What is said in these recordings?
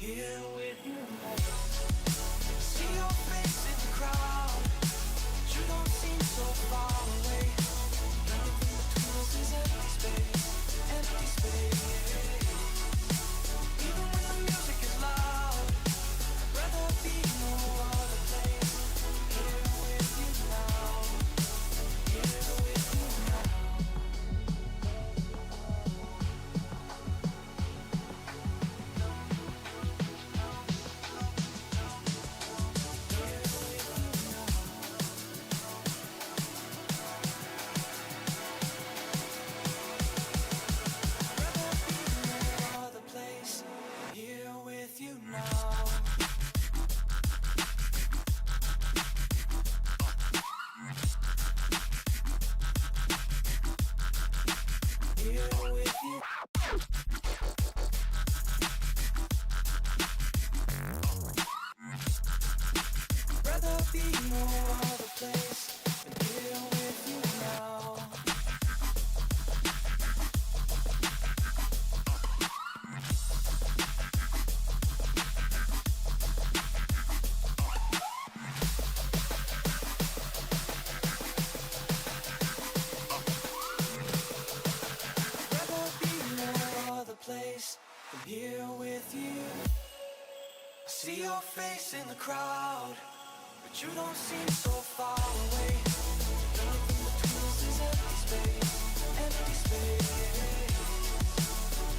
here with you. See your face in the crowd, but you don't seem so far away. Everything between us is empty space, empty space. Even when the music is loud, I'd rather be no other place. Here with you now, here with you now. Here with you now. Here with you. Rather be no other place than here with you now. Rather be no other place than here with you. I see your face in the crowd, but you don't seem so far away. Nothing between us is empty space, empty space.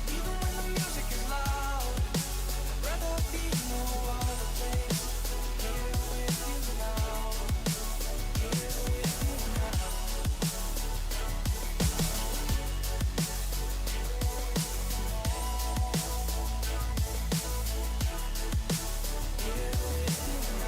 Even when the music is loud, I'd rather be no other place. Here with you now, here with you now. Here with you now.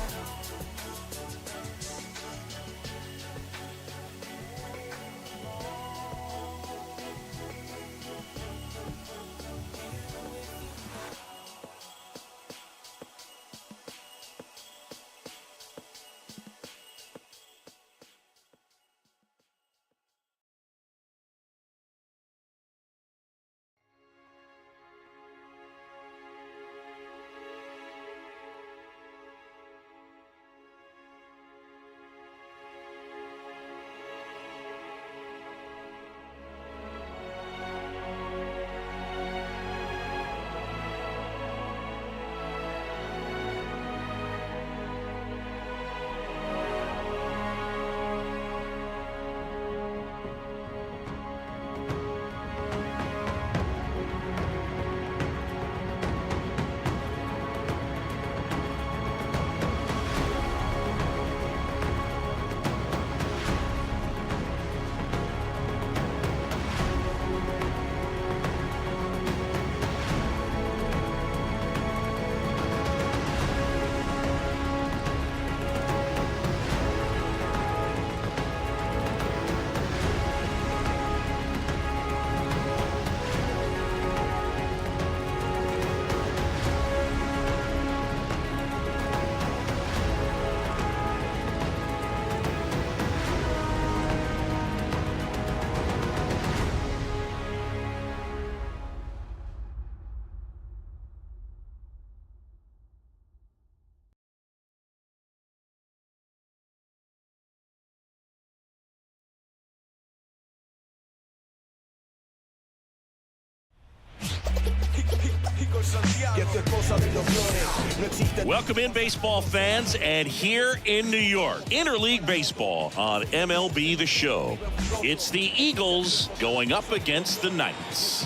Welcome in, baseball fans, and here in New York, Interleague Baseball on MLB The Show. It's the Eagles going up against the Knights.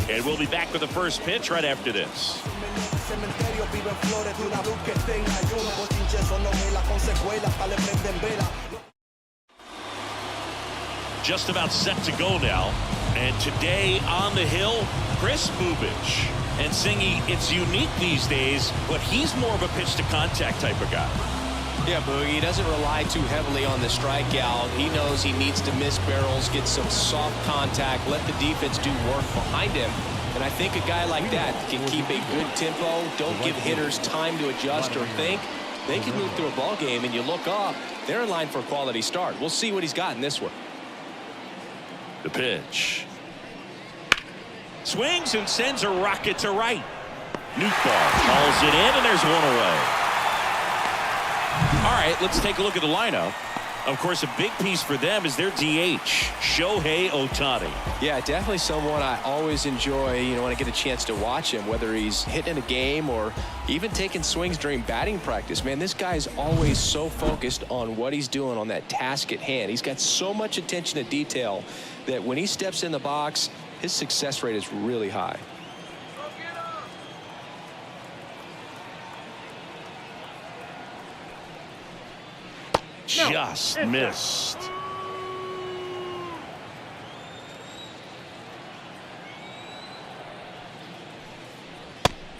And we'll be back with the first pitch right after this. Just about set to go now. And today on the hill, Chris Bubich. And Singy, it's unique these days, but he's more of a pitch-to-contact type of guy. Yeah, Boogie, he doesn't rely too heavily on the strikeout. He knows he needs to miss barrels, get some soft contact, let the defense do work behind him. And I think a guy like that can keep a good tempo, don't give hitters time to adjust or think. They can move through a ball game, and you look up, they're in line for a quality start. We'll see what he's got in this one. The pitch. Swings and sends a rocket to right. Newtbar calls it in, and there's one away. All right, let's take a look at the lineup. Of course, a big piece for them is their DH, Shohei Ohtani. Yeah, definitely someone I always enjoy, when I get a chance to watch him, whether he's hitting a game or even taking swings during batting practice. Man, this guy's always so focused on what he's doing on that task at hand. He's got so much attention to detail that when he steps in the box, his success rate is really high. Just missed.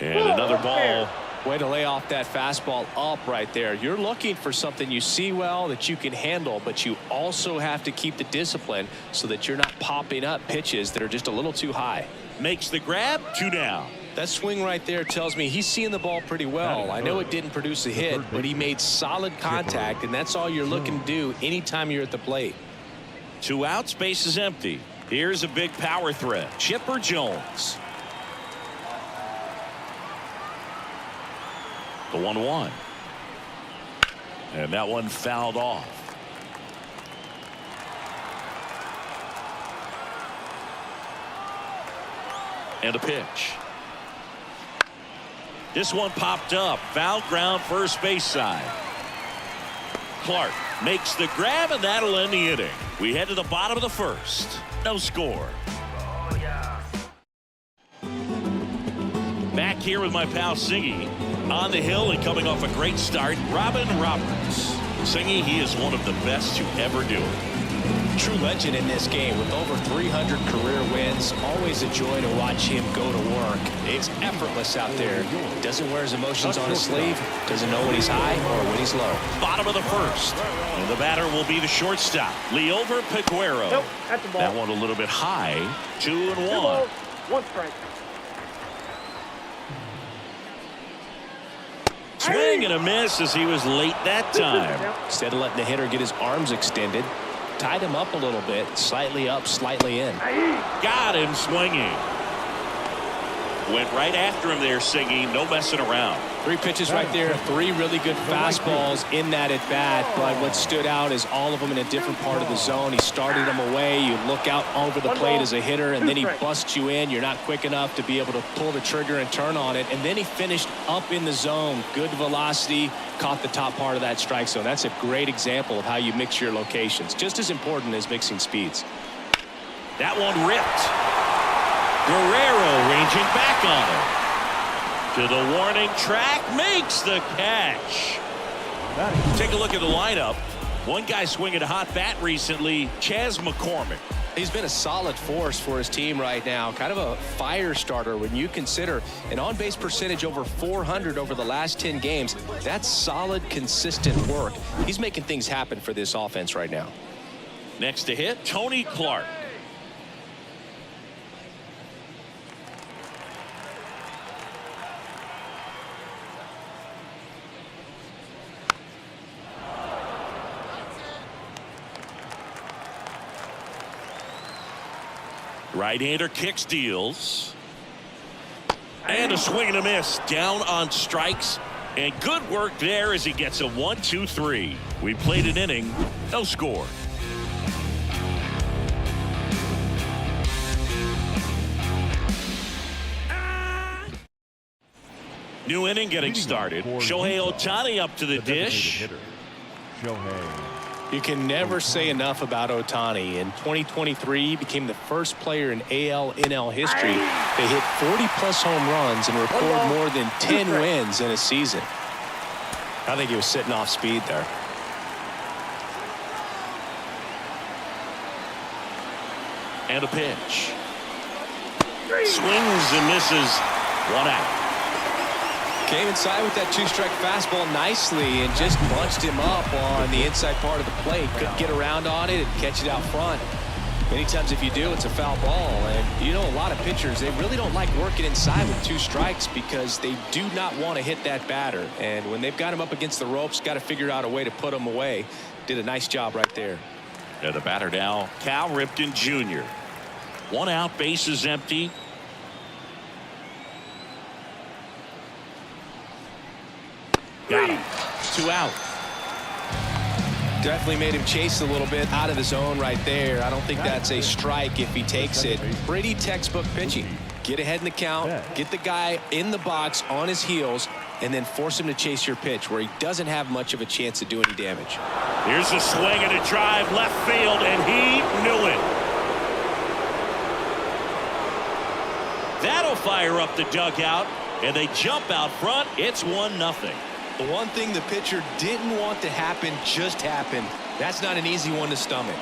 And another ball. Way to lay off that fastball up right there. You're looking for something you see well that you can handle, but you also have to keep the discipline so that you're not popping up pitches that are just a little too high. Makes the grab, 2 down. That swing right there tells me he's seeing the ball pretty well. I know it didn't produce a hit, but he made solid contact, and that's all you're looking to do anytime you're at the plate. 2 outs, base is empty. Here's a big power threat. Chipper Jones. The 1-1. And that one fouled off. And a pitch. This one popped up. Foul ground, first base side. Clark makes the grab, and that'll end the inning. We head to the bottom of the first. No score. Back here with my pal Singy. On the hill and coming off a great start, Robin Roberts. Singy, he is one of the best to ever do it. True legend in this game with over 300 career wins. Always a joy to watch him go to work. It's effortless out there. Doesn't wear his emotions on his sleeve. Doesn't know when he's high or when he's low. Bottom of the first. And the batter will be the shortstop, Liover Peguero. Nope, that's the ball. That one a little bit high. 2-1. 2 balls, 1 strike. Swing and a miss as he was late that time. Instead of letting the hitter get his arms extended, tied him up a little bit, slightly up, slightly in. Got him swinging. Went right after him there, Singy. No messing around. 3 pitches right there, 3 really good fastballs in that at bat, but what stood out is all of them in a different part of the zone. He started them away. You look out over the plate as a hitter, and then he busts you in. You're not quick enough to be able to pull the trigger and turn on it, and then he finished up in the zone. Good velocity, caught the top part of that strike zone. That's a great example of how you mix your locations. Just as important as mixing speeds. That one ripped. Guerrero ranging back on it. To the warning track, makes the catch. Take a look at the lineup. One guy swinging a hot bat recently, Chas McCormick. He's been a solid force for his team right now. Kind of a fire starter when you consider an on-base percentage over 400 over the last 10 games. That's solid, consistent work. He's making things happen for this offense right now. Next to hit, Tony Clark. Right-hander kick steals. And a swing and a miss. Down on strikes. And good work there as he gets a 1-2-3. We played an inning. No score. New inning getting started. Shohei Ohtani up to the dish. You can never say enough about Ohtani. In 2023, he became the first player in AL/NL history to hit 40-plus home runs and record more than 10 wins in a season. I think he was sitting off speed there. And a pitch. Swings and misses. 1 out. Came inside with that 2-strike fastball nicely and just bunched him up on the inside part of the plate. Couldn't get around on it and catch it out front. Many times if you do, it's a foul ball. And you know, a lot of pitchers, they really don't like working inside with 2 strikes because they do not want to hit that batter. And when they've got him up against the ropes, got to figure out a way to put him away. Did a nice job right there. And the batter now, Cal Ripken Jr. 1 out, bases empty. 2 out. Definitely made him chase a little bit out of his zone right there. I don't think that's a strike if he takes it. Pretty textbook pitching. Get ahead in the count, get the guy in the box on his heels, and then force him to chase your pitch where he doesn't have much of a chance to do any damage. Here's a swing and a drive left field, and he knew it. That'll fire up the dugout, and they jump out front. It's 1-0. The one thing the pitcher didn't want to happen just happened. That's not an easy one to stomach.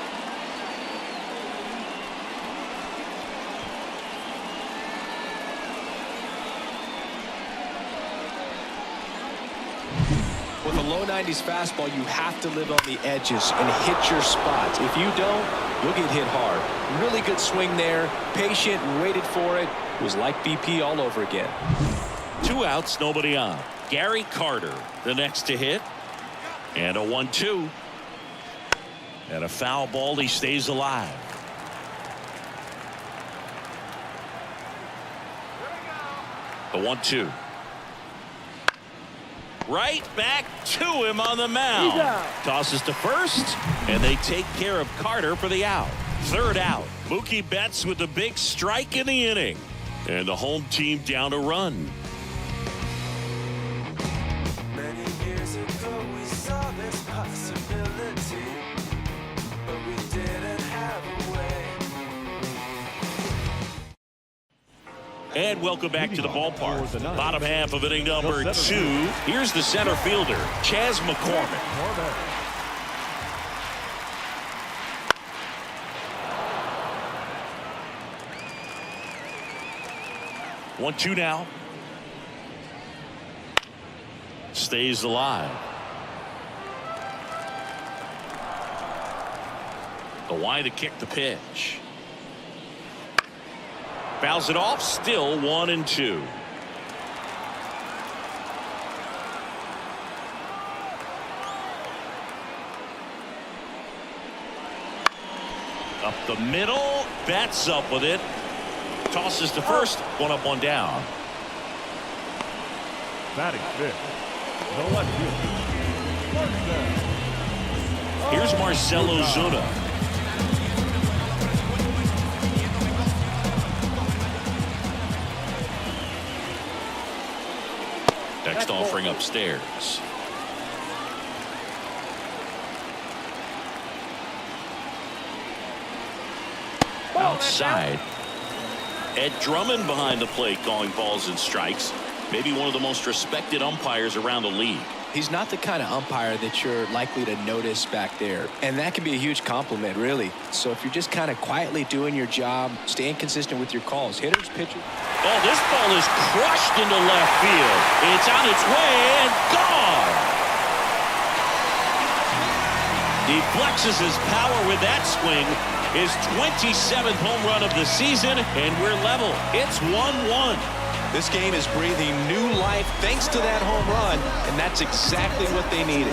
With a low 90s fastball, you have to live on the edges and hit your spots. If you don't, you'll get hit hard. Really good swing there. Patient, waited for it. It was like BP all over again. 2 outs, nobody on. Gary Carter, the next to hit. And a 1-2. And a foul ball. He stays alive. The 1-2. Right back to him on the mound. Tosses to first, and they take care of Carter for the out. 3rd out. Mookie Betts with the big strike in the inning. And the home team down a run. Many years ago we saw this possibility, but we didn't have a way. And welcome back to the ballpark. Bottom half of inning number 2. Here's the center fielder, Chas McCormick. One, 2 now. Stays alive. The wide to kick the pitch. Fouls it off. Still 1-2. Up the middle. Betts up with it. Tosses to first. 1 up, 1 down. Batting fifth. No left field. Here's Marcelo Zuna. Next offering upstairs. Outside. Ed Drummond behind the plate calling balls and strikes. Maybe one of the most respected umpires around the league. He's not the kind of umpire that you're likely to notice back there. And that can be a huge compliment, really. So if you're just kind of quietly doing your job, staying consistent with your calls, hitters, pitchers. Oh, this ball is crushed into left field. It's on its way and gone. He flexes his power with that swing. His 27th home run of the season, and we're level. It's 1-1. This game is breathing new life thanks to that home run, and that's exactly what they needed.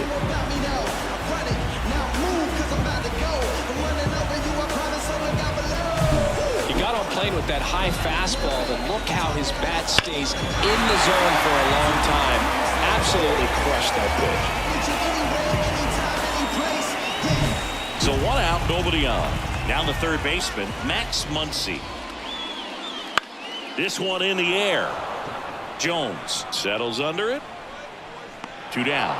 He got on plane with that high fastball, and look how his bat stays in the zone for a long time. Absolutely crushed that pitch. So 1 out, nobody on. Now the third baseman, Max Muncy. This one in the air. Jones settles under it. 2 down.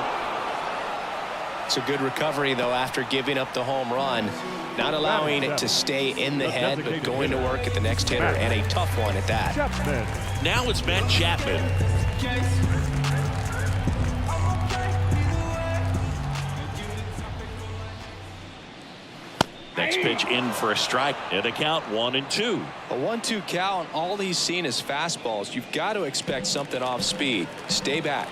It's a good recovery, though, after giving up the home run. Not allowing it to stay in the head, but going to work at the next hitter, and a tough one at that. Now it's Matt Chapman. Next pitch in for a strike, and a count 1-2. A 1-2 count, all he's seen is fastballs. You've got to expect something off speed. Stay back.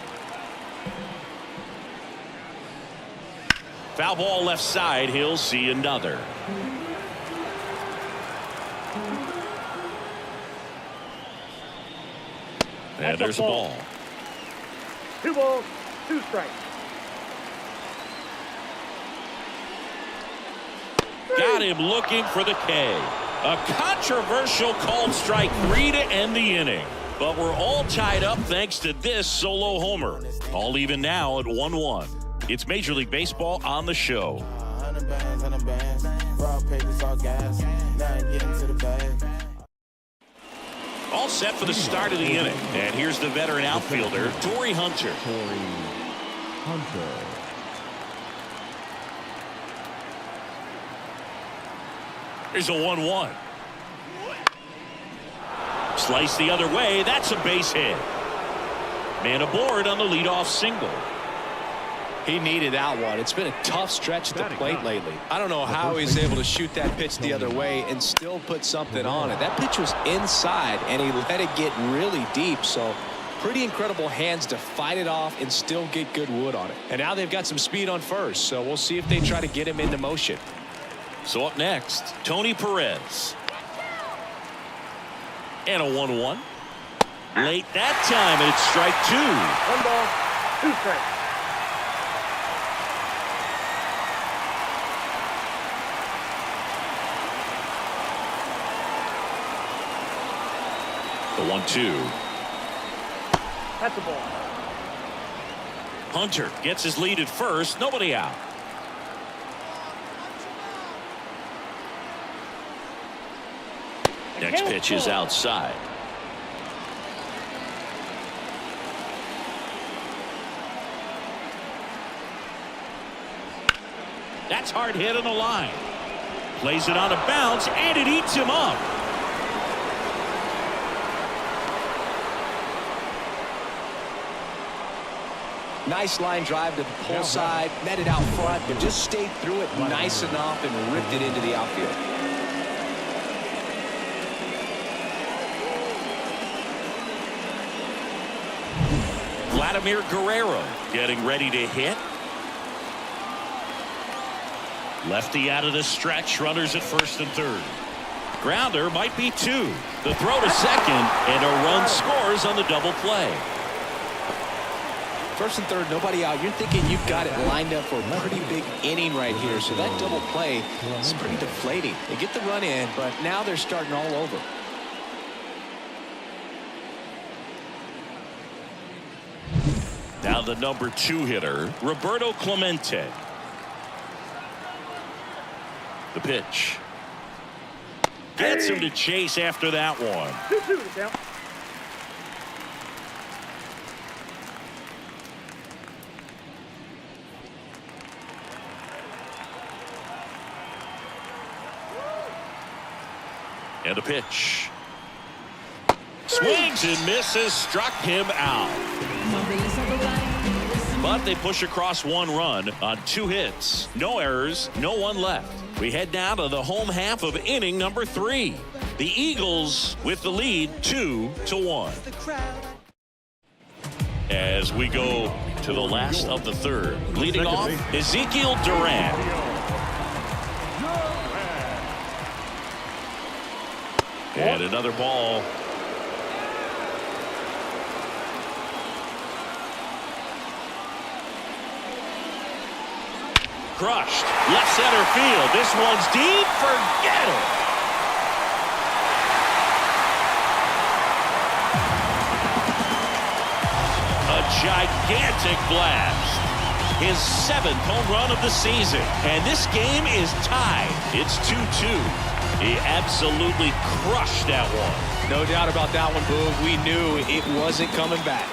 Foul ball left side. He'll see another. And there's a ball. 2 balls, 2 strikes. Got him looking for the K. A controversial called strike 3 to end the inning. But we're all tied up thanks to this solo homer. All even now at 1-1. It's Major League Baseball on the show. 100 bands, 100 bands. Raw papers, all gas. Now I'm getting to the bag. All set for the start of the inning. And here's the veteran outfielder, Torrey Hunter. Here's a 1-1. Slice the other way. That's a base hit. Man aboard on the leadoff single. He needed that one. It's been a tough stretch at the plate lately. I don't know how he's able to shoot that pitch the other way and still put something on it. That pitch was inside, and he let it get really deep. So pretty incredible hands to fight it off and still get good wood on it. And now they've got some speed on first, so we'll see if they try to get him into motion. So up next, Tony Perez. And a 1-1. Late that time, and it's strike 2. 1 ball, 2 strikes. The 1-2. That's a ball. Hunter gets his lead at first. Nobody out. Next pitch is outside. That's hard hit on the line. Plays it on a bounce, and it eats him up. Nice line drive to the pull side, met it out front, but just stayed through it nice enough and ripped it into the outfield. Vladimir Guerrero getting ready to hit. Lefty out of the stretch, runners at first and third. Grounder might be 2. The throw to second, and a run scores on the double play. First and third, nobody out. You're thinking you've got it lined up for a pretty big inning right here. So that double play is pretty deflating. They get the run in, but now they're starting all over. Now the number 2 hitter, Roberto Clemente. The pitch. Gets him to chase after that one. 2-2 to count. And a pitch. Swings and misses, struck him out. But they push across 1 run on 2 hits. No errors, no one left. We head down to the home half of inning number 3. The Eagles with the lead 2-1. As we go to the last of the third. Leading off, Ezekiel Duran. And another ball. Crushed. Left center field. This one's deep. Forget it. A gigantic blast. His 7th home run of the season. And this game is tied. It's 2-2. He absolutely crushed that one. No doubt about that one, Boog. We knew it wasn't coming back.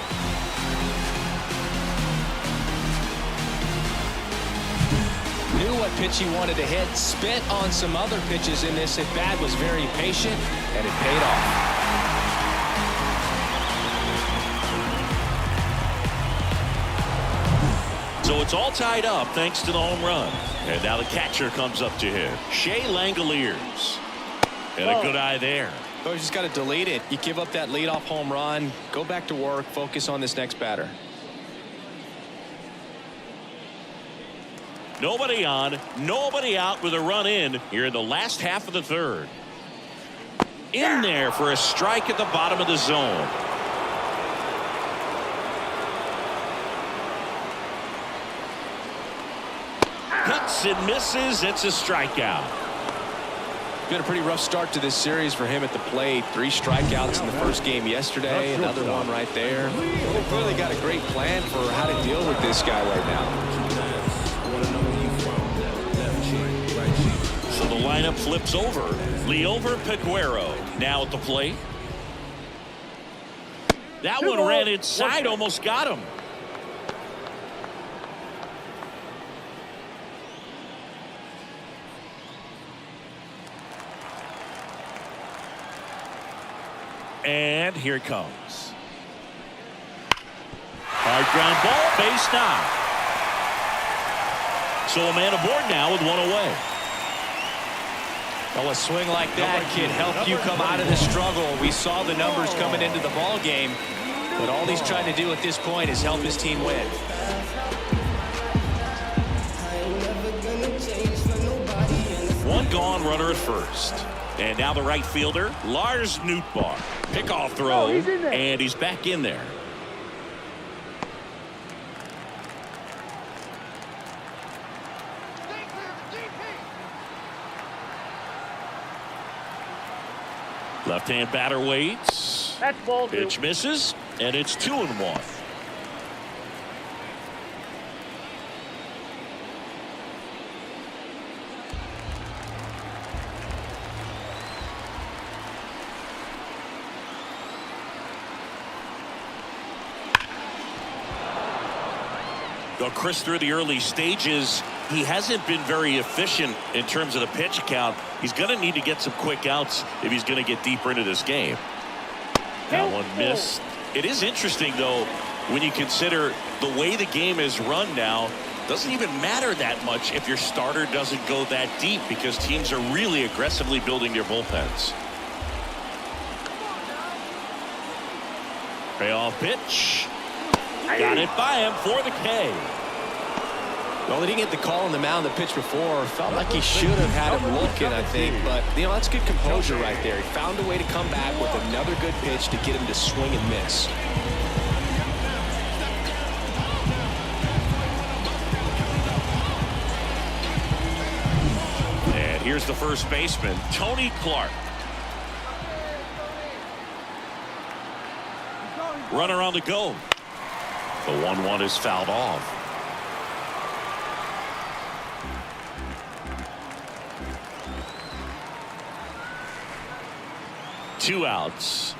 Knew what pitch he wanted to hit. Spent on some other pitches in this at-bat. Was very patient, and it paid off. So it's all tied up thanks to the home run. And now the catcher comes up to him. Shea Langoliers. And a good eye there. So you just got to delete it. You give up that leadoff home run. Go back to work. Focus on this next batter. Nobody on, nobody out with a run in here in the last half of the third. In there for a strike at the bottom of the zone. Cuts and misses. It's a strikeout. Been a pretty rough start to this series for him at the plate. 3 strikeouts in the first game yesterday. Another one right there. They've really got a great plan for how to deal with this guy right now. lineup flips over. Liover Peguero now at the plate. That one ran inside, almost got him. And here it comes. Hard ground ball, base knock. So a man aboard now with one away. Well, a swing like that can help you come out of the struggle. We saw the numbers coming into the ball game, but all he's trying to do at this point is help his team win. One gone, runner at first. And now the right fielder, Lars Nootbaar. Pickoff throw, and he's back in there. Left-hand batter waits. That's ball 2. Pitch misses, and it's 2-1. Though Chris, through the early stages, he hasn't been very efficient in terms of the pitch count. He's going to need to get some quick outs if he's going to get deeper into this game. That one missed. It is interesting, though, when you consider the way the game is run now. Doesn't even matter that much if your starter doesn't go that deep, because teams are really aggressively building their bullpens. Payoff pitch. Got it by him for the K. Well, he didn't get the call on the mound the pitch before. Felt like he should have had him looking, I think. But, you know, that's good composure right there. He found a way to come back with another good pitch to get him to swing and miss. And here's the first baseman, Tony Clark. Runner on the go. The 1-1 is fouled off. Two outs.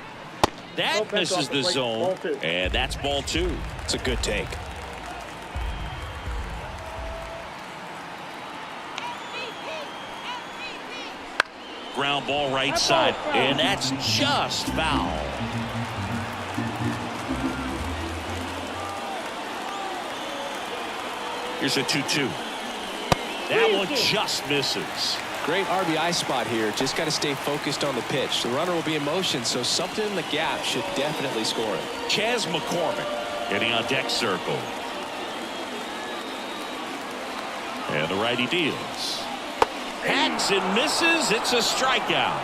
That misses the zone, and that's ball 2. It's a good take. Ground ball right side, and that's just foul. Here's a 2-2. That one just misses. Great RBI spot here. Just got to stay focused on the pitch. The runner will be in motion, so something in the gap should definitely score it. Chas McCormick getting on deck circle. And the righty deals. Hacks and misses. It's a strikeout.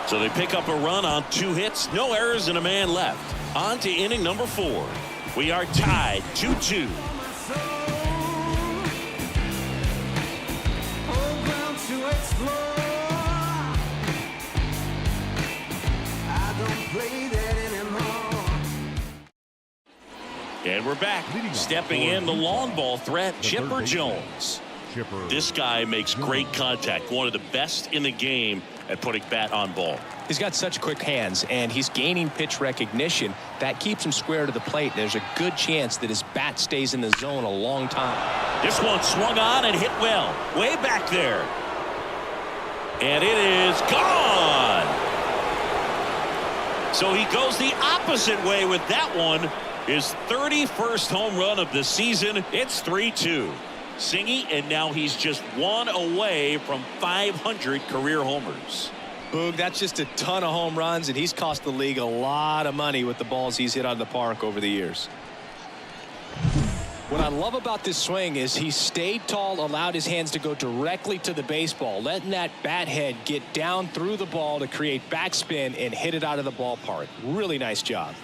So they pick up a run on 2 hits, no errors, and a man left. On to inning number 4. We are tied 2-2. And we're back. Stepping in, the long ball threat, Chipper Jones. This guy makes great contact. One of the best in the game at putting bat on ball. He's got such quick hands, and he's gaining pitch recognition. That keeps him square to the plate. There's a good chance that his bat stays in the zone a long time. This one swung on and hit well. Way back there. And it is gone. So he goes the opposite way with that one. His 31st home run of the season. It's 3-2. Singy, and now he's just 1 away from 500 career homers. Boog, that's just a ton of home runs, and he's cost the league a lot of money with the balls he's hit out of the park over the years. What I love about this swing is he stayed tall, allowed his hands to go directly to the baseball, letting that bat head get down through the ball to create backspin and hit it out of the ballpark. Really nice job.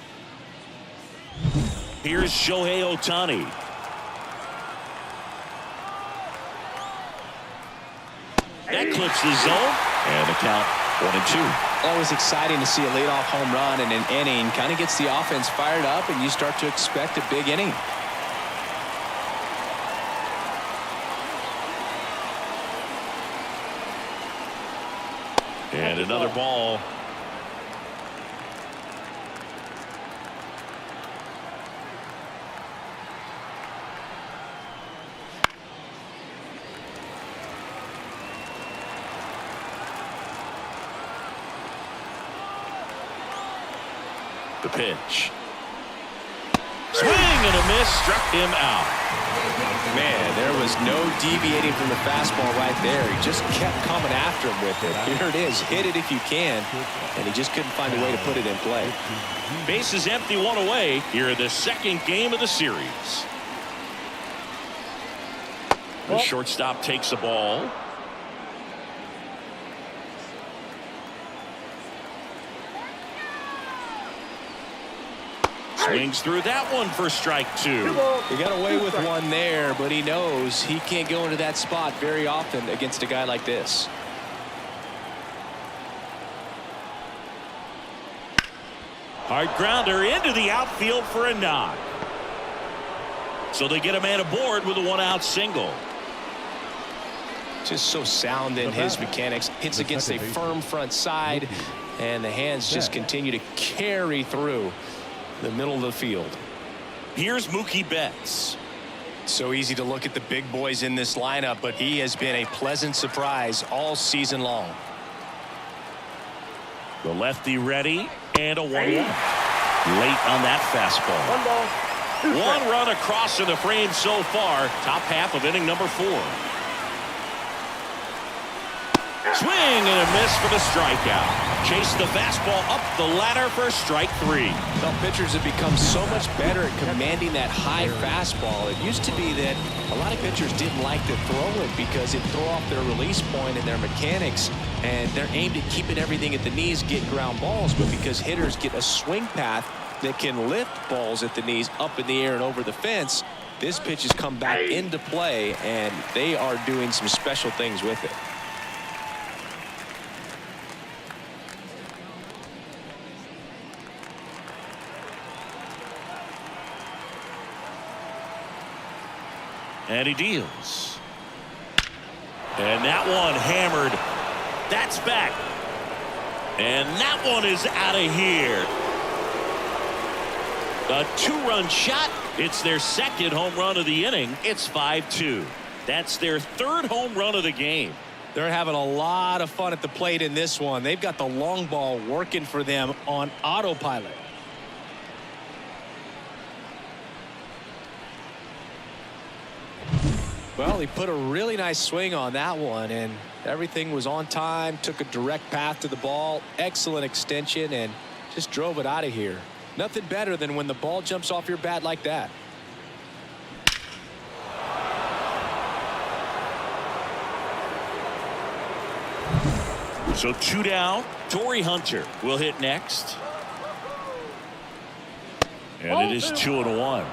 Here's Shohei Ohtani. That clips the zone, and the count 1-2. Always exciting to see a leadoff home run in an inning. Kind of gets the offense fired up, and you start to expect a big inning. And another ball. The pitch. Swing and a miss, struck him out. Man, there was no deviating from the fastball right there. He just kept coming after him with it. Here it is. Hit it if you can. And he just couldn't find a way to put it in play. Base is empty, one away here in the second game of the series. The shortstop takes the ball. Swings through that one for strike two. He got away with one there, but he knows he can't go into that spot very often against a guy like this. Hard grounder into the outfield for a knock. So they get a man aboard with a one-out single. Just so sound in his mechanics. Hits against a firm front side, and the hands just continue to carry through the middle of the field. Here's Mookie Betts. So easy to look at the big boys in this lineup, but he has been a pleasant surprise all season long. The lefty ready, and a 1-1. Late on that fastball. 1 ball, 2 strikes. One run across in the frame so far. Top half of inning number 4. Swing and a miss for the strikeout. Chase the fastball up the ladder for strike 3. Well, pitchers have become so much better at commanding that high fastball. It used to be that a lot of pitchers didn't like to throw it because it'd throw off their release point and their mechanics, and they're aimed at keeping everything at the knees, get ground balls. But because hitters get a swing path that can lift balls at the knees up in the air and over the fence, this pitch has come back into play, and they are doing some special things with it. And he deals. And that one hammered. That's back. And that one is out of here. A 2-run shot. It's their second home run of the inning. It's 5-2. That's their third home run of the game. They're having a lot of fun at the plate in this one. They've got the long ball working for them on autopilot. Well, he put a really nice swing on that one, and everything was on time, took a direct path to the ball, excellent extension, and just drove it out of here. Nothing better than when the ball jumps off your bat like that. So 2 down. Torrey Hunter will hit next. And it is 2-1.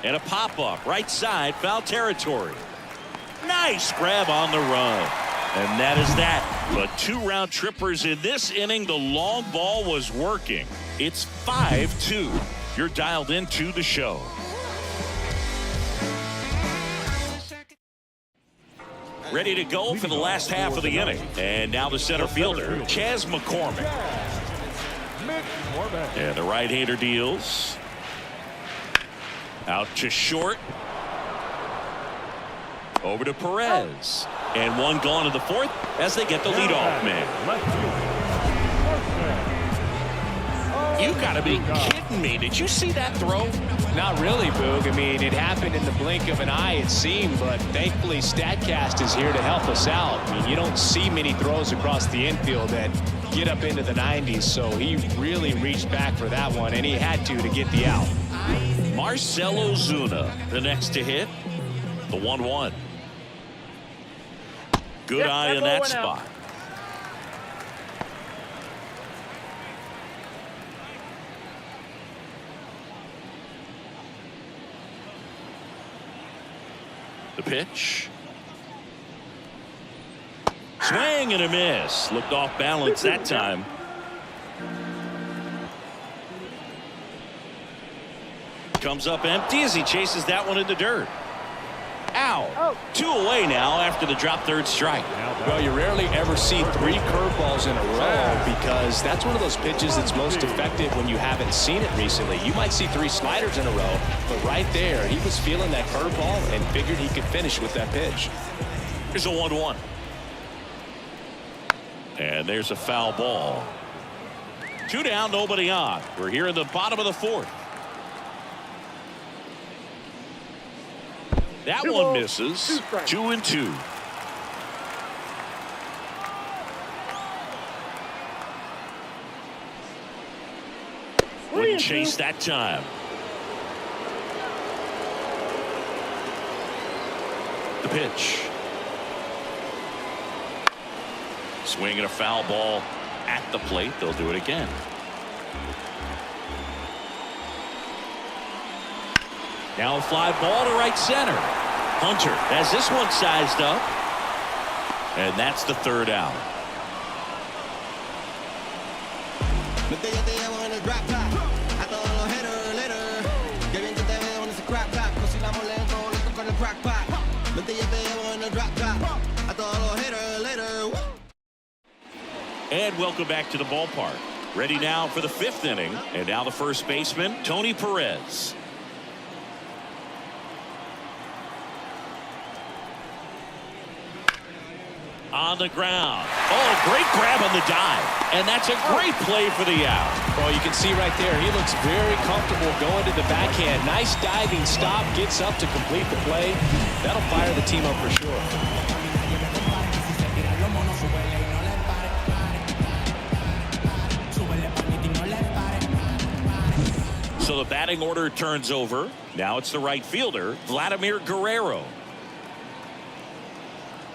And a pop-up right side, foul territory. Nice grab on the run. And that is that. But 2 round trippers in this inning. The long ball was working. It's 5-2. You're dialed into the show. Ready to go for the last half of the inning. And now the center fielder, Chas McCormick. And the right-hander deals. Out to short. Over to Perez. And one gone in the 4th as they get the leadoff man. You gotta be kidding me. Did you see that throw? Not really, Boog. I mean, it happened in the blink of an eye, it seemed, but thankfully StatCast is here to help us out. I mean, you don't see many throws across the infield that get up into the 90s, so he really reached back for that one, and he had to get the out. Marcell Ozuna, the next to hit. The 1-1. Good eye in that spot. The pitch. Swing and a miss. Looked off balance that time. Comes up empty as he chases that one in the dirt. Out. 2 away now after the drop third strike. Well, you rarely ever see 3 curveballs in a row because that's one of those pitches that's most effective when you haven't seen it recently. You might see 3 sliders in a row, but right there, he was feeling that curveball and figured he could finish with that pitch. Here's a 1-1. And there's a foul ball. 2 down, nobody on. We're here in the bottom of the 4th. That one misses. 2-2. Wouldn't chase that time. The pitch. Swing and a foul ball at the plate. They'll do it again. Now a fly ball to right center. Hunter has this one sized up. And that's the 3rd out. And welcome back to the ballpark. Ready now for the 5th inning. And now the first baseman, Tony Perez. On the ground. Oh, great grab on the dive. And that's a great play for the out. Well, you can see right there, he looks very comfortable going to the backhand. Nice diving stop, gets up to complete the play. That'll fire the team up for sure. So the batting order turns over. Now it's the right fielder, Vladimir Guerrero.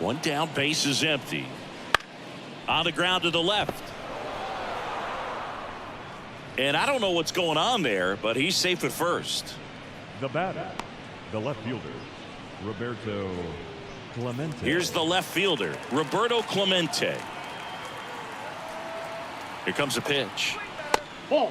1 down, base is empty. On the ground to the left. And I don't know what's going on there, but he's safe at first. The batter, the left fielder, Roberto Clemente. Here's the left fielder, Roberto Clemente. Here comes a pitch. Ball.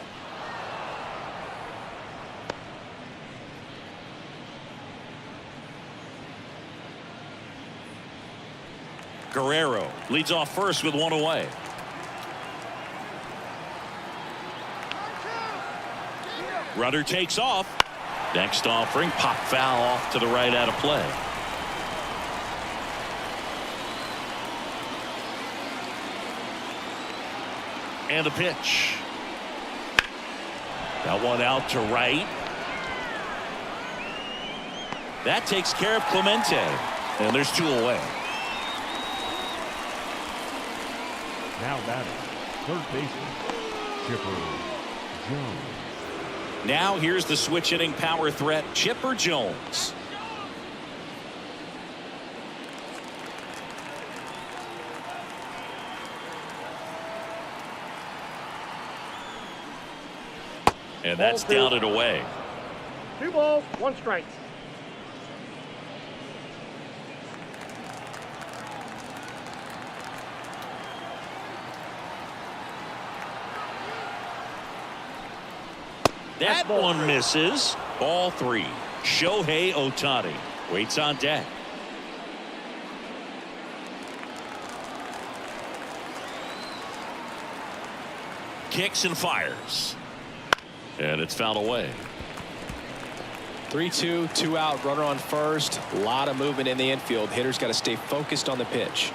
Guerrero leads off first with 1 away. Runner takes off. Next offering, pop foul off to the right out of play. And the pitch. That one out to right. That takes care of Clemente. And there's 2 away. Now batting, third baseman, Chipper Jones. Now here's the switch hitting power threat, Chipper Jones. And that's down and away. 2 balls, 1 strike. That one misses. Ball 3. Shohei Ohtani waits on deck. Kicks and fires. And it's fouled away. 3-2, 2 out, runner on first. A lot of movement in the infield. Hitter's got to stay focused on the pitch.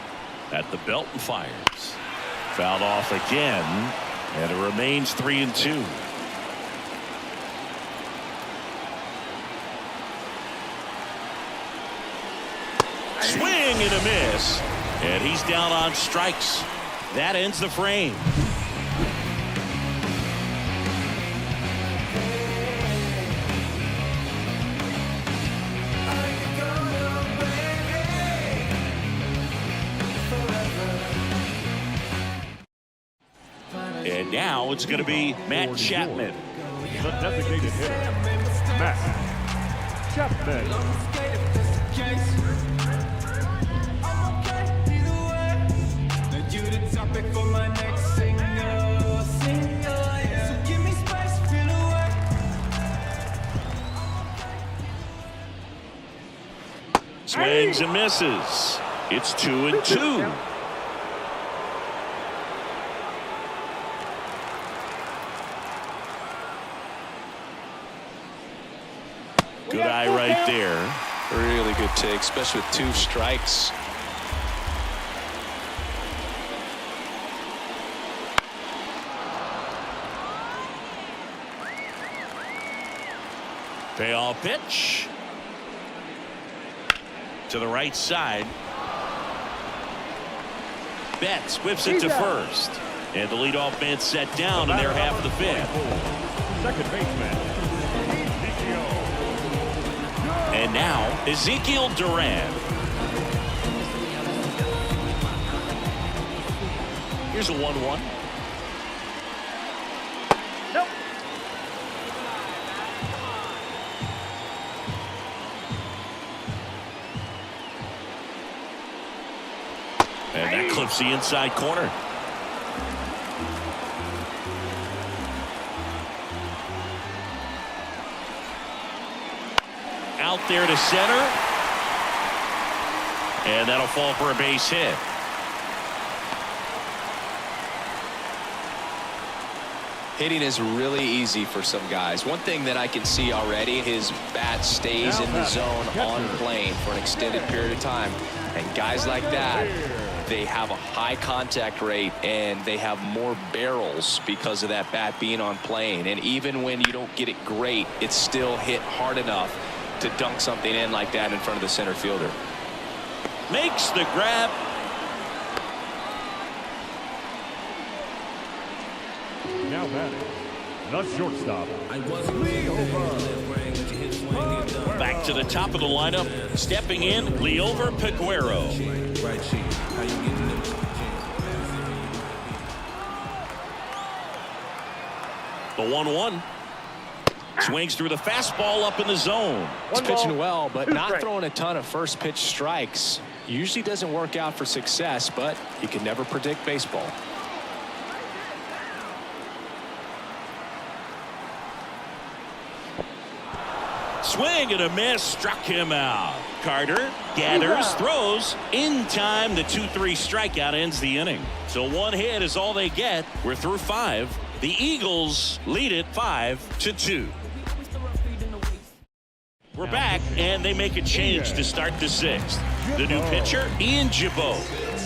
At the belt and fires. Fouled off again. And it remains 3-2. Swing and a miss. And he's down on strikes. That ends the frame. And now it's going to be Matt Chapman. The designated hitter, Matt Chapman. swings and misses. It's 2-2. Good eye right there. Really good take, especially with 2 strikes. Payoff pitch. To the right side. Betts whips it to first. And the leadoff man set down in their half of the 5th. Second baseman, Ezekiel. And now, Ezekiel Duran. Here's a 1-1. Nope. And that clips the inside corner. Out there to center. And that'll fall for a base hit. Hitting is really easy for some guys. One thing that I can see already, his bat stays in the zone on plane for an extended period of time. And guys like that, they have a high contact rate and they have more barrels because of that bat being on plane. And even when you don't get it great, it's still hit hard enough to dunk something in like that in front of the center fielder. Makes the grab. Now batting, the shortstop. Back to the top of the lineup. Stepping in, Leover Peguero. The 1-1. Swings through the fastball up in the zone. He's pitching well, but not throwing a ton of first pitch strikes. Usually doesn't work out for success, but you can never predict baseball. Swing and a miss, struck him out. Carter gathers, throws in time. The 2-3 strikeout ends the inning. So 1 hit is all they get. We're through 5. The Eagles lead it 5-2. We're back, and they make a change to start the 6th. The new pitcher, Ian Gibaut.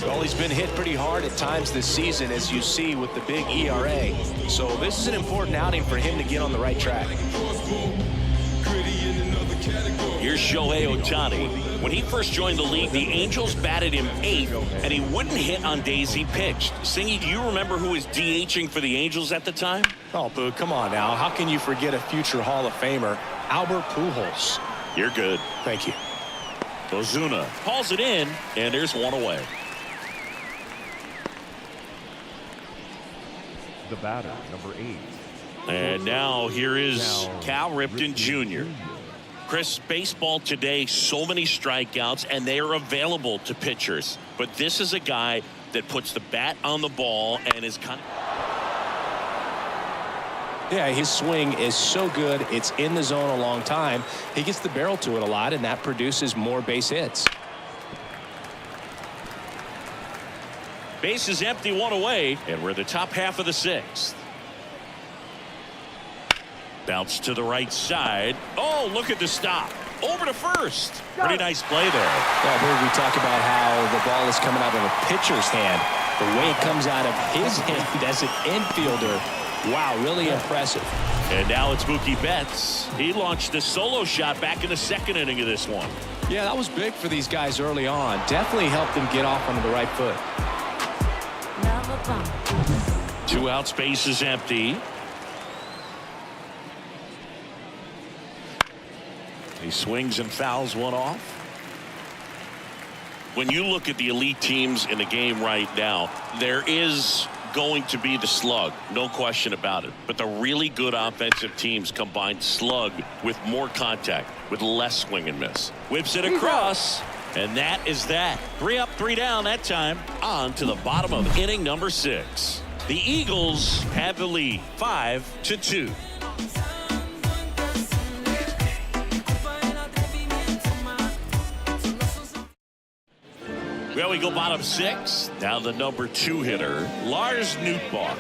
Well, he's been hit pretty hard at times this season, as you see with the big ERA. So this is an important outing for him to get on the right track. Here's Shohei Ohtani. When he first joined the league, the Angels batted him 8th, and he wouldn't hit on days he pitched. Singy, do you remember who was DHing for the Angels at the time? Oh, Boo, come on now. How can you forget a future Hall of Famer, Albert Pujols? You're good. Thank you. Ozuna hauls it in, and there's 1 away. The batter, number 8. And now here is Cal Ripken Jr. Chris, baseball today, so many strikeouts, and they are available to pitchers. But this is a guy that puts the bat on the ball and is kind of... Yeah, his swing is so good. It's in the zone a long time. He gets the barrel to it a lot, and that produces more base hits. Base is empty, 1 away, and we're the top half of the 6th. Bounce to the right side. Oh, look at the stop. Over to first. Pretty nice play there. Well, here we talk about how the ball is coming out of a pitcher's hand. The way it comes out of his hand as an infielder. Wow, really impressive. And now it's Mookie Betts. He launched a solo shot back in the 2nd inning of this one. Yeah, that was big for these guys early on. Definitely helped them get off onto the right foot. 2 outs, base is empty. He swings and fouls 1 off. When you look at the elite teams in the game right now, there is going to be the slug, no question about it. But the really good offensive teams combine slug with more contact, with less swing and miss. Whips it across, and that is that. 3 up, 3 down that time. On to the bottom of inning number 6. The Eagles have the lead, 5-2. Well, we go bottom 6. Now the number 2 hitter, Lars Nootbaar.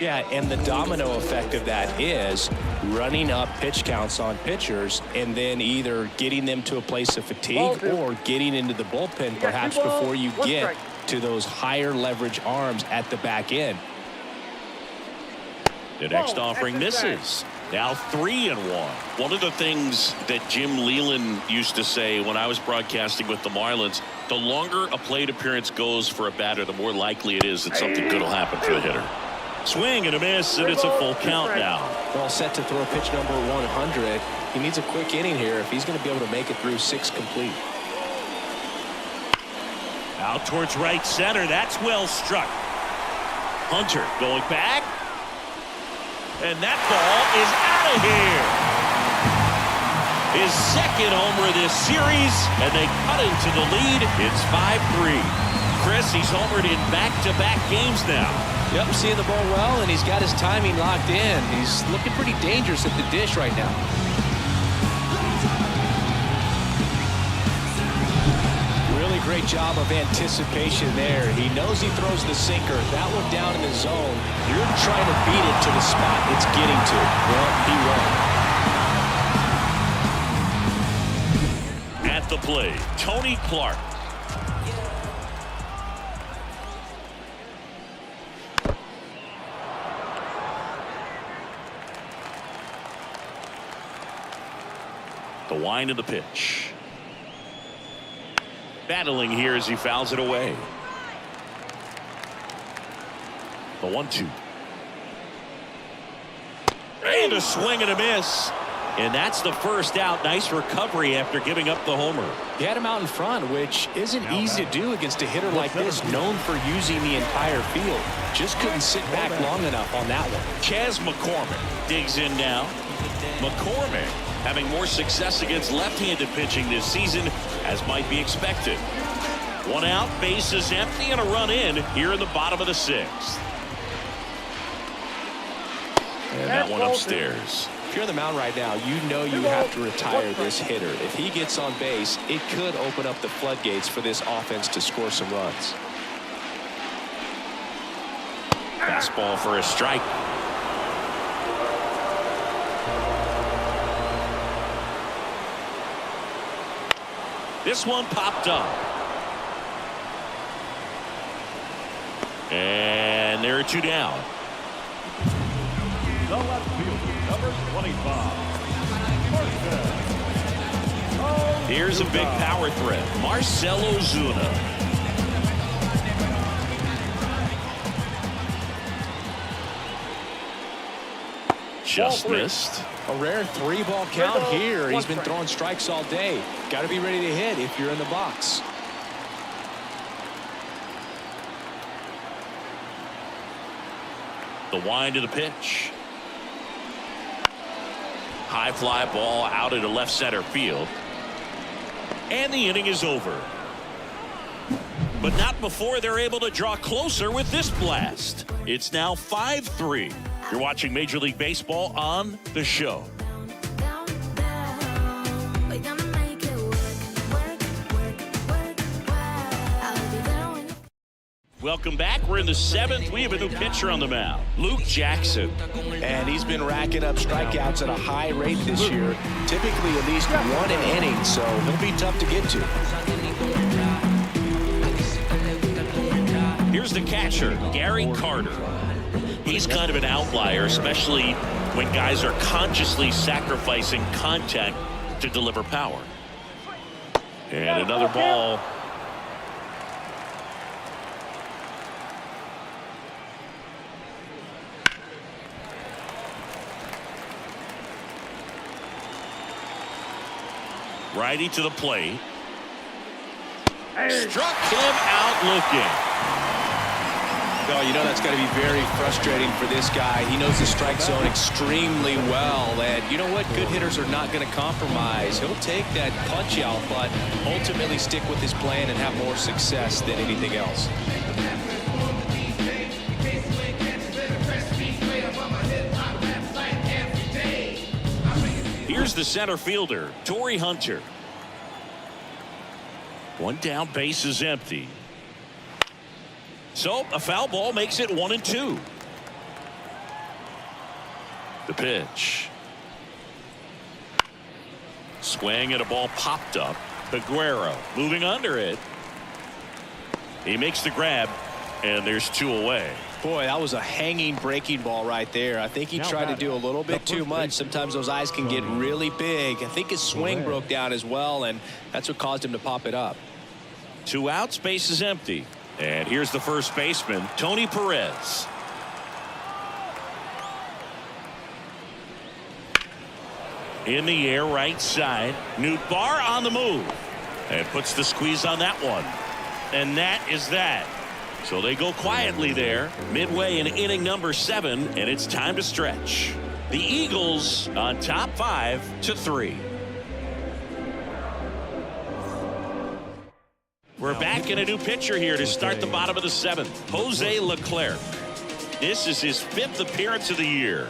Yeah, and the domino effect of that is running up pitch counts on pitchers and then either getting them to a place of fatigue or getting into the bullpen perhaps before you get to those higher leverage arms at the back end. The next offering misses. Now 3-1. One of the things that Jim Leland used to say when I was broadcasting with the Marlins, the longer a plate appearance goes for a batter, the more likely it is that something good will happen for the hitter. Swing and a miss, and it's a full count now. All set to throw pitch number 100. He needs a quick inning here if he's going to be able to make it through 6 complete. Out towards right center. That's well struck. Hunter going back. And that ball is out of here. His second homer of this series, and they cut into the lead. It's 5-3. Chris, he's homered in back-to-back games now. Yep, seeing the ball well, and he's got his timing locked in. He's looking pretty dangerous at the dish right now. Really great job of anticipation there. He knows he throws the sinker. That one down in the zone. You're trying to beat it to the spot it's getting to. Well, he won't. At the plate, Tony Clark. The wind of the pitch. Battling here as he fouls it away. The 1-2. And a swing and a miss. And that's the first out. Nice recovery after giving up the homer. He had him out in front, which isn't easy to do against a hitter like this, known for using the entire field. Just couldn't sit back long enough on that one. Chas McCormick digs in now. McCormick having more success against left-handed pitching this season, as might be expected. One out, base is empty, and a run in here in the bottom of the 6th. And that one upstairs. If you're on the mound right now, you know you have to retire this hitter. If he gets on base, it could open up the floodgates for this offense to score some runs. Fastball for a strike. This one popped up. And there are 2 down. The left fielder, number 25. Here's a big power threat. Marcell Ozuna. Just missed. A rare 3-ball count here. He's been throwing strikes all day. Got to be ready to hit if you're in the box. The wind of the pitch. High fly ball out into left center field. And the inning is over. But not before they're able to draw closer with this blast. It's now 5-3. You're watching Major League Baseball on The Show. Welcome back. We're in the 7th. We have a new pitcher on the mound, Luke Jackson. And he's been racking up strikeouts at a high rate this year. Typically at least 1 an inning, so he'll be tough to get to. Here's the catcher, Gary Carter. He's kind of an outlier, especially when guys are consciously sacrificing contact to deliver power. And another ball. Righty to the plate. Struck him out looking. Oh, you know that's got to be very frustrating for this guy. He knows the strike zone extremely well. And you know what? Good hitters are not going to compromise. He'll take that punch out, but ultimately stick with his plan and have more success than anything else. Here's the center fielder, Torrey Hunter. One down, base is empty. So a foul ball makes it 1-2. The pitch. Swing and a ball popped up. Aguero moving under it. He makes the grab, and there's 2 away. Boy, that was a hanging breaking ball right there. I think he tried to do a little bit too much. Sometimes those eyes can get really big. I think his swing broke down as well, and that's what caused him to pop it up. 2 outs, base is empty. And here's the first baseman, Tony Perez. In the air, right side. Nootbaar on the move. And puts the squeeze on that one. And that is that. So they go quietly there, midway in inning number 7, and it's time to stretch. The Eagles on top 5-3. We're back in a new pitcher here to start the bottom of the 7th. Jose Leclerc. This is his 5th appearance of the year.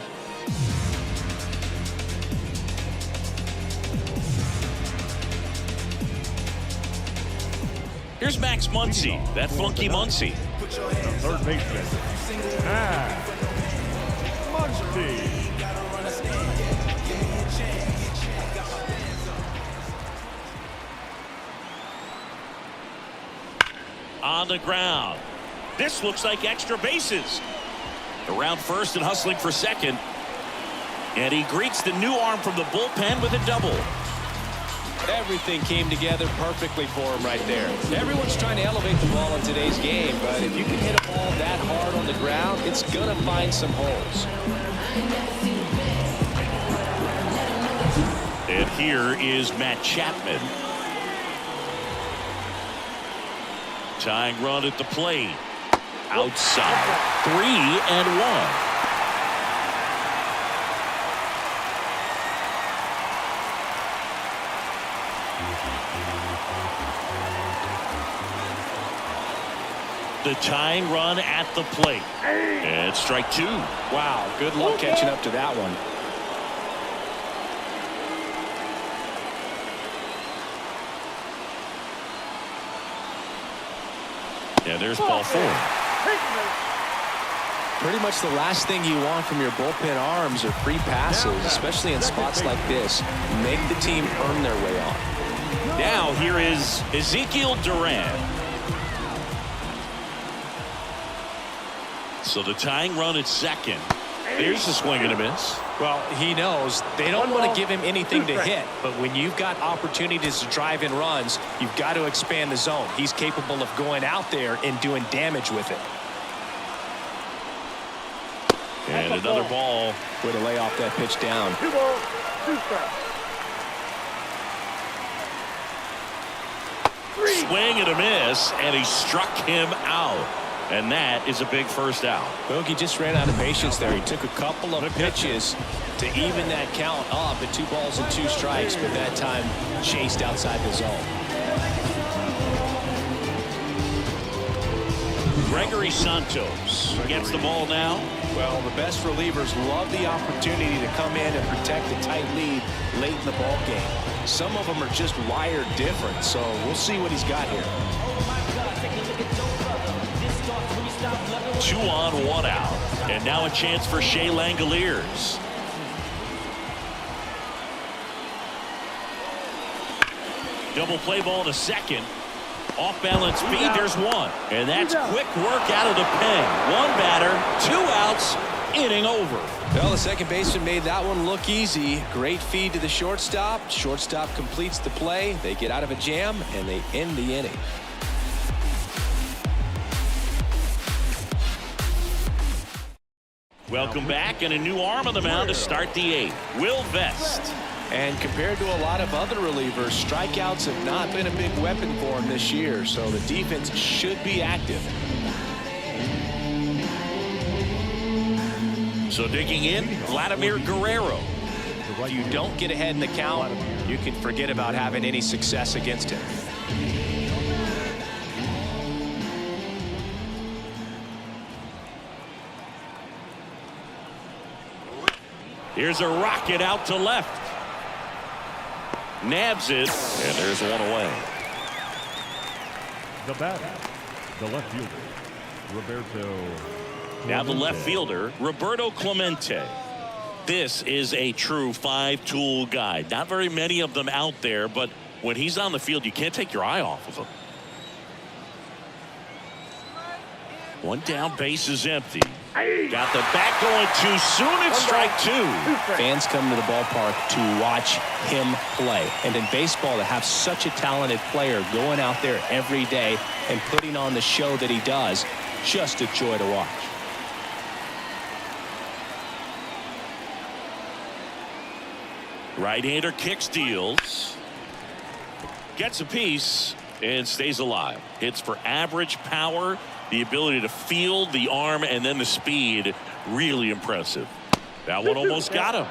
Here's Max Muncy, that funky Muncy. Third baseman. Muncy. On the ground. This looks like extra bases. Around first and hustling for second. And he greets the new arm from the bullpen with a double. Everything came together perfectly for him right there. Everyone's trying to elevate the ball in today's game, but if you can hit a ball that hard on the ground, it's going to find some holes. And here is Matt Chapman. Tying run at the plate. Outside. 3-1. The tying run at the plate. And strike 2. Wow, good luck catching up to that one. Yeah, there's ball 4. Pretty much the last thing you want from your bullpen arms are free passes, especially in spots like this. Make the team earn their way on. Now here is Ezekiel Duran. So the tying run at second. There's a swing and a miss. Well, he knows they don't want to give him anything to hit, but when you've got opportunities to drive in runs, you've got to expand the zone. He's capable of going out there and doing damage with it. And another ball. Way to lay off that pitch down. 2 balls, 2 strikes. Swing and a miss, and he struck him out. And that is a big first out. Bogey just ran out of patience there. He took a couple of pitches to even that count up at 2 balls and 2 strikes, but that time chased outside the zone. Gregory Santos gets the ball now. Well, the best relievers love the opportunity to come in and protect a tight lead late in the ball game. Some of them are just wired different, so we'll see what he's got here. 2 on, 1 out. And now a chance for Shea Langoliers. Double play ball to second. Off balance speed, there's 1. And that's quick work out of the pen. 1 batter, 2 outs, inning over. Well, the second baseman made that one look easy. Great feed to the shortstop. Shortstop completes the play. They get out of a jam, and they end the inning. Welcome back, and a new arm on the mound to start the 8th. Will Vest. And compared to a lot of other relievers, strikeouts have not been a big weapon for him this year, so the defense should be active. So digging in, Vladimir Guerrero. If you don't get ahead in the count, you can forget about having any success against him. Here's a rocket out to left. Nabs it, and there's 1 away. The batter, the left fielder, Roberto. Now the left Clemente. fielder, Roberto Clemente. This is a true five-tool guy. Not very many of them out there, but when he's on the field, you can't take your eye off of him. One down, base is empty. Got the bat going too soon. It's strike two. Fans come to the ballpark to watch him play. And in baseball, to have such a talented player going out there every day and putting on the show that he does, just a joy to watch. Right-hander kick steals. Gets a piece and stays alive. Hits for average power. The ability to field, the arm, and then the speed. Really impressive. That one almost got him.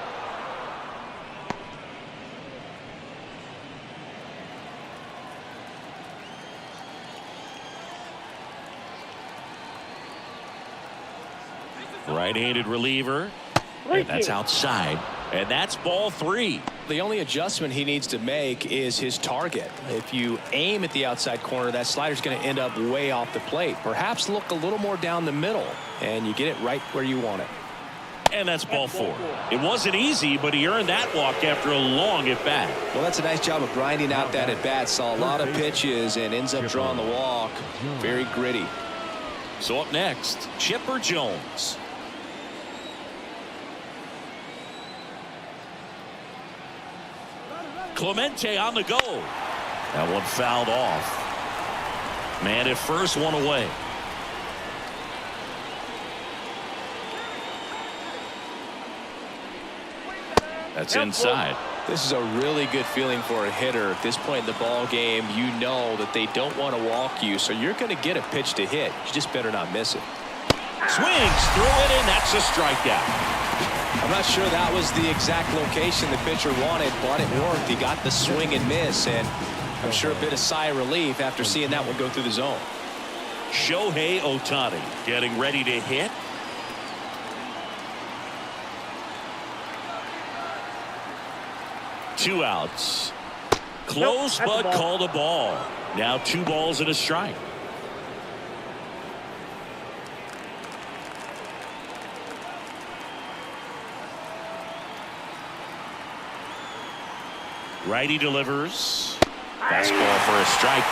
Right-handed reliever. And that's outside. And that's ball three. The only adjustment he needs to make is his target. If you aim at the outside corner, that slider's going to end up way off the plate. Perhaps look a little more down the middle, and you get it right where you want it. And that's ball four. It wasn't easy, but he earned that walk after a long at-bat. Well, that's a nice job of grinding out that at-bat. Saw a lot of pitches and ends up drawing the walk. Very gritty. So up next, Chipper Jones. Clemente on the go. That one fouled off. Man at first, one away. That's inside. This is a really good feeling for a hitter. At this point in the ball game, you know that they don't want to walk you, so you're going to get a pitch to hit. You just better not miss it. Swings through it, and that's a strikeout. I'm not sure that was the exact location the pitcher wanted, but it worked. He got the swing and miss, and I'm sure a bit of sigh of relief after seeing that one go through the zone. Shohei Ohtani getting ready to hit. Two outs. Close, but called a ball. Now 2 balls and a strike. Righty delivers. Fastball for a strike.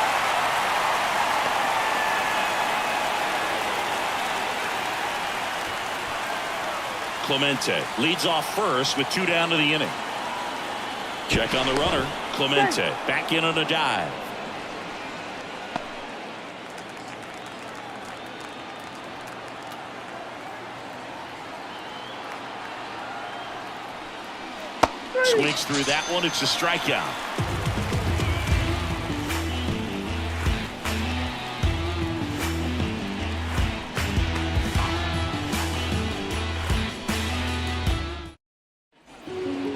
Clemente leads off first with 2 down to the inning. Check on the runner. Clemente back in on a dive. Swings through that one. It's a strikeout.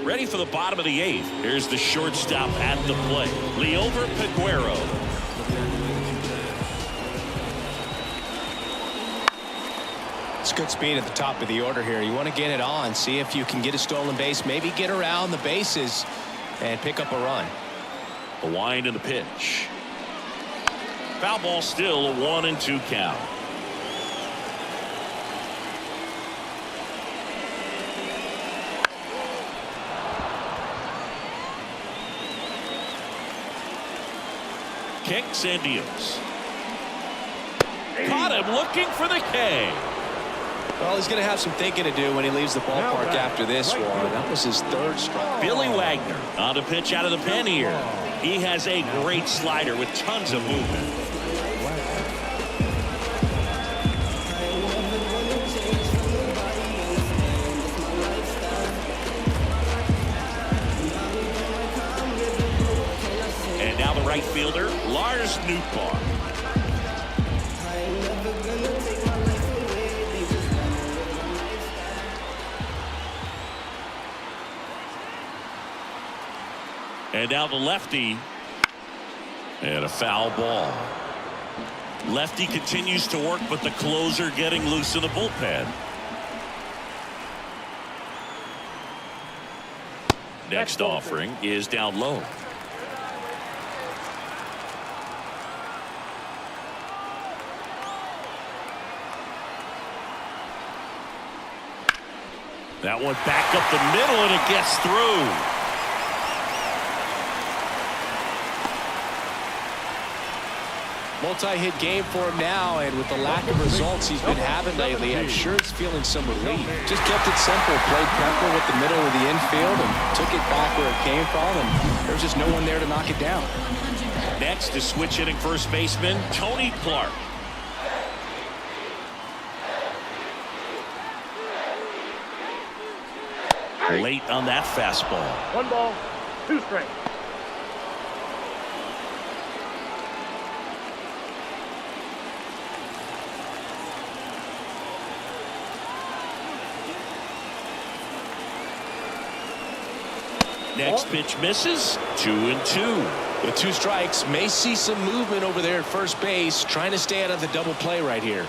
Ready for the bottom of the 8th. Here's the shortstop at the plate. Liover Peguero. It's good speed at the top of the order here. You want to get it on, see if you can get a stolen base, maybe get around the bases and pick up a run. The wind and the pitch. Foul ball, still a 1-2 count. Kicks and deals. Caught him looking for the K. Well, he's going to have some thinking to do when he leaves the ballpark after this one. That was his 3rd strike. Billy Wagner on to pitch out of the pen here. He has a great slider with tons of movement. And now the right fielder, Lars Nootbaar. And now the lefty. And a foul ball. Lefty continues to work, but the closer getting loose in the bullpen. Next offering is down low. That one back up the middle, and it gets through. Multi-hit game for him now, and with the lack of results he's been having lately, I'm sure he's feeling some relief. Just kept it simple, played pepper with the middle of the infield, and took it back where it came from, and there's just no one there to knock it down. Next is switch hitting first baseman Tony Clark. Late on that fastball. 1 ball, 2 strikes. Next pitch misses. 2-2. With 2 strikes, may see some movement over there at first base, trying to stay out of the double play right here.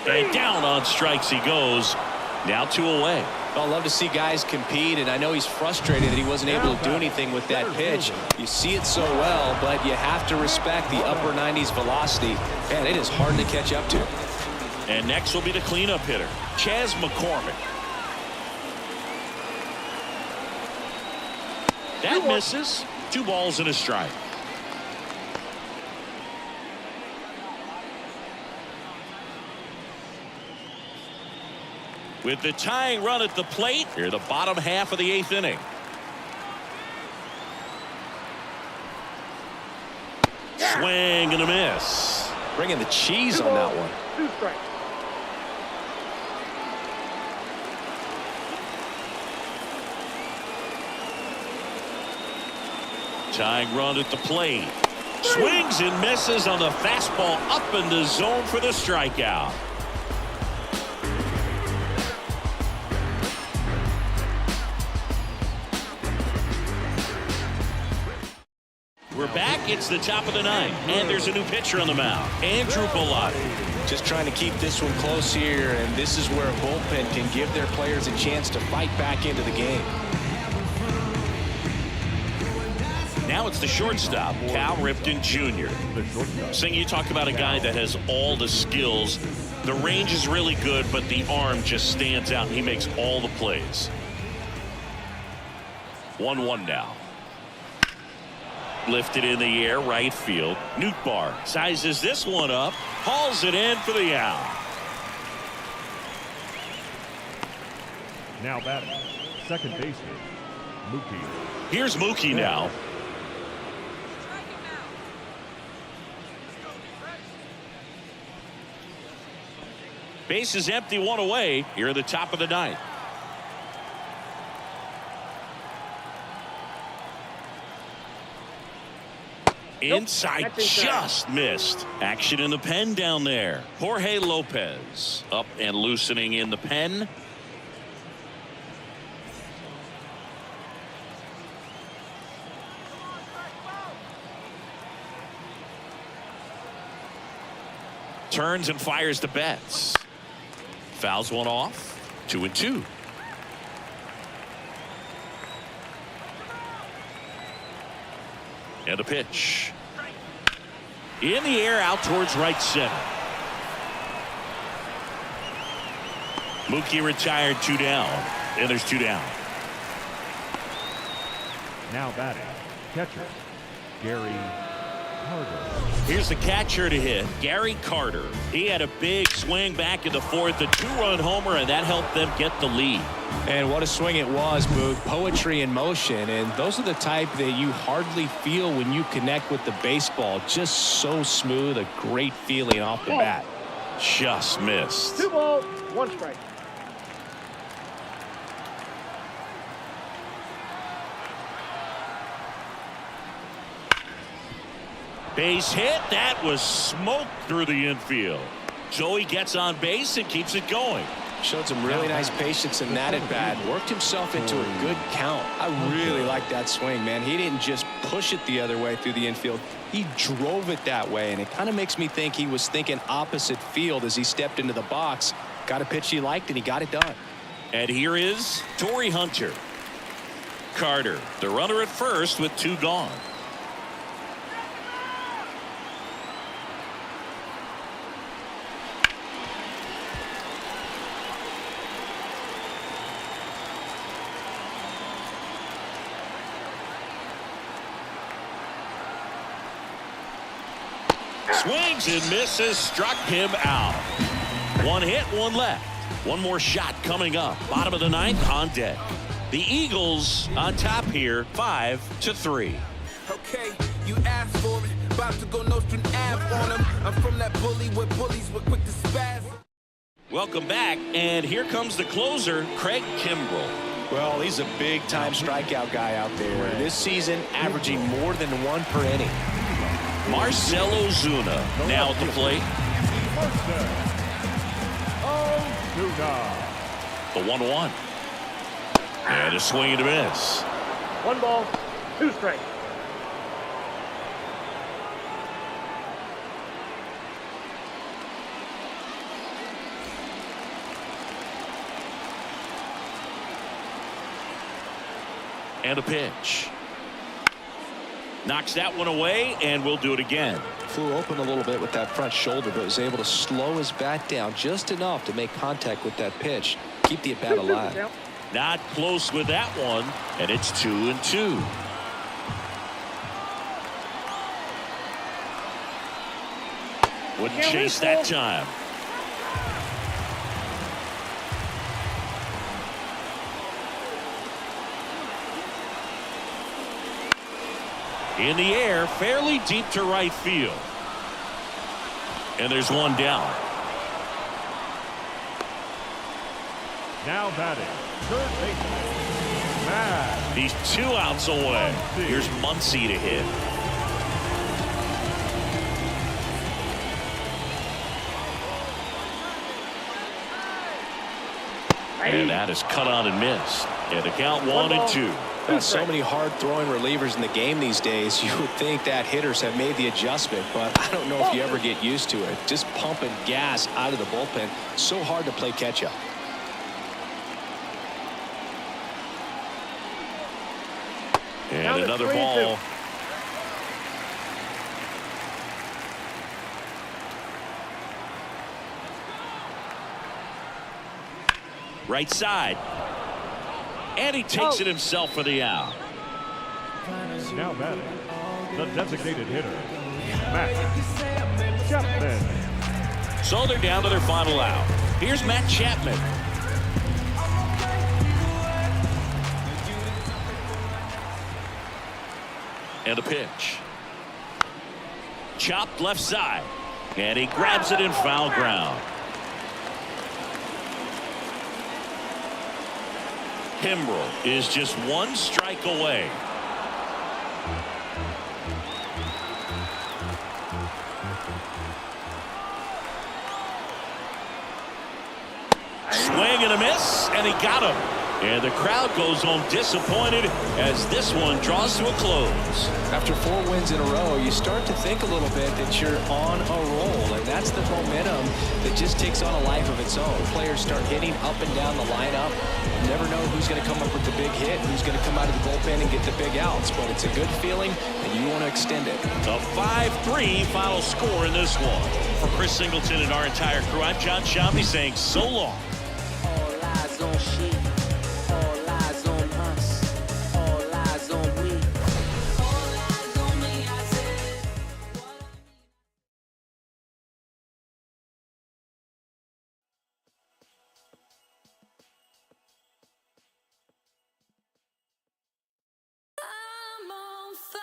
And down on strikes he goes. Now 2 away. Well, I love to see guys compete, and I know he's frustrated that he wasn't able to do anything with that pitch. You see it so well, but you have to respect the upper 90s velocity. Man, it is hard to catch up to. And next will be the cleanup hitter, Chas McCormick. That misses. 2 balls and a strike. With the tying run at the plate, here the bottom half of the 8th inning. Swing and a miss. Bringing the cheese on that one. 2 strikes. Tying run at the plate. Swings and misses on the fastball up in the zone for the strikeout. We're back. It's the top of the 9th, and there's a new pitcher on the mound, Andrew Bellotti. Just trying to keep this one close here, and this is where a bullpen can give their players a chance to fight back into the game. Now it's the shortstop, Cal Ripken Jr. Sing, you talk about a guy that has all the skills. The range is really good, but the arm just stands out, and he makes all the plays. 1-1 now. Lifted in the air, right field. Nootbaar sizes this one up, hauls it in for the out. Now batting, second baseman, Mookie. Here's Mookie now. Base is empty, 1 away. Here at the top of the 9th. Inside, just missed. Action in the pen down there. Jorge Lopez up and loosening in the pen. Turns and fires to Betts. Fouls one off. 2-2. And a pitch. In the air, out towards right center. Mookie retired, 2 down. And there's 2 down. Now batting, catcher, Gary Carter. Here's the catcher to hit, Gary Carter. He had a big swing back in the 4th, a 2-run homer, and that helped them get the lead. And what a swing it was, Boog. Poetry in motion, and those are the type that you hardly feel when you connect with the baseball. Just so smooth, a great feeling off the bat. Just missed. 2 balls, 1 strike. Base hit. That was smoked through the infield. So he gets on base and keeps it going. Showed some really nice patience in that at bat. Worked himself into a good count. I really like that swing, man. He didn't just push it the other way through the infield. He drove it that way, and it kind of makes me think he was thinking opposite field as he stepped into the box. Got a pitch he liked, and he got it done. And here is Torrey Hunter. Carter, the runner at first with 2 gone. Swings and misses, struck him out. 1 hit, 1 left. 1 more shot coming up. Bottom of the 9th on deck. The Eagles on top here, 5-3. Okay, you asked for it. About to go Nostrum Ave on him. I'm from that bully where bullies were quick to spaz. Welcome back, and here comes the closer, Craig Kimbrell. Well, he's a big-time strikeout guy out there. This season, averaging more than 1 per inning. Marcell Ozuna now at the plate. The 1-1. And a swing and a miss. 1 ball, 2 strikes. And a pitch. Knocks that one away, and we'll do it again. Flew open a little bit with that front shoulder, but was able to slow his bat down just enough to make contact with that pitch. Keep the at-bat alive. Not close with that one, and it's 2-2. Wouldn't chase that time. In the air, fairly deep to right field. And there's 1 down. Now batting, third baseman, Matt. He's 2 outs away. Here's Muncy to hit. And that is cut on and missed. And the count 1-2. So many hard-throwing relievers in the game these days. You would think that hitters have made the adjustment, but I don't know if you ever get used to it. Just pumping gas out of the bullpen. So hard to play catch-up. And another ball. Right side. And he takes it himself for the out. Now batting, the designated hitter, Matt Chapman. So they're down to their final out. Here's Matt Chapman. And a pitch. Chopped left side. And he grabs it in foul ground. Kimbrell is just 1 strike away. Swing and a miss, and he got him. And the crowd goes home disappointed as this one draws to a close. After 4 wins in a row, you start to think a little bit that you're on a roll, and that's the momentum that just takes on a life of its own. Players start hitting up and down the lineup. You never know who's going to come up with the big hit, who's going to come out of the bullpen and get the big outs, but it's a good feeling, and you want to extend it. A 5-3 final score in this one. For Chris Singleton and our entire crew, I'm John Shamley saying so long. All eyes on she. All eyes on us. All eyes on we. All eyes on me, I said. I'm on fire.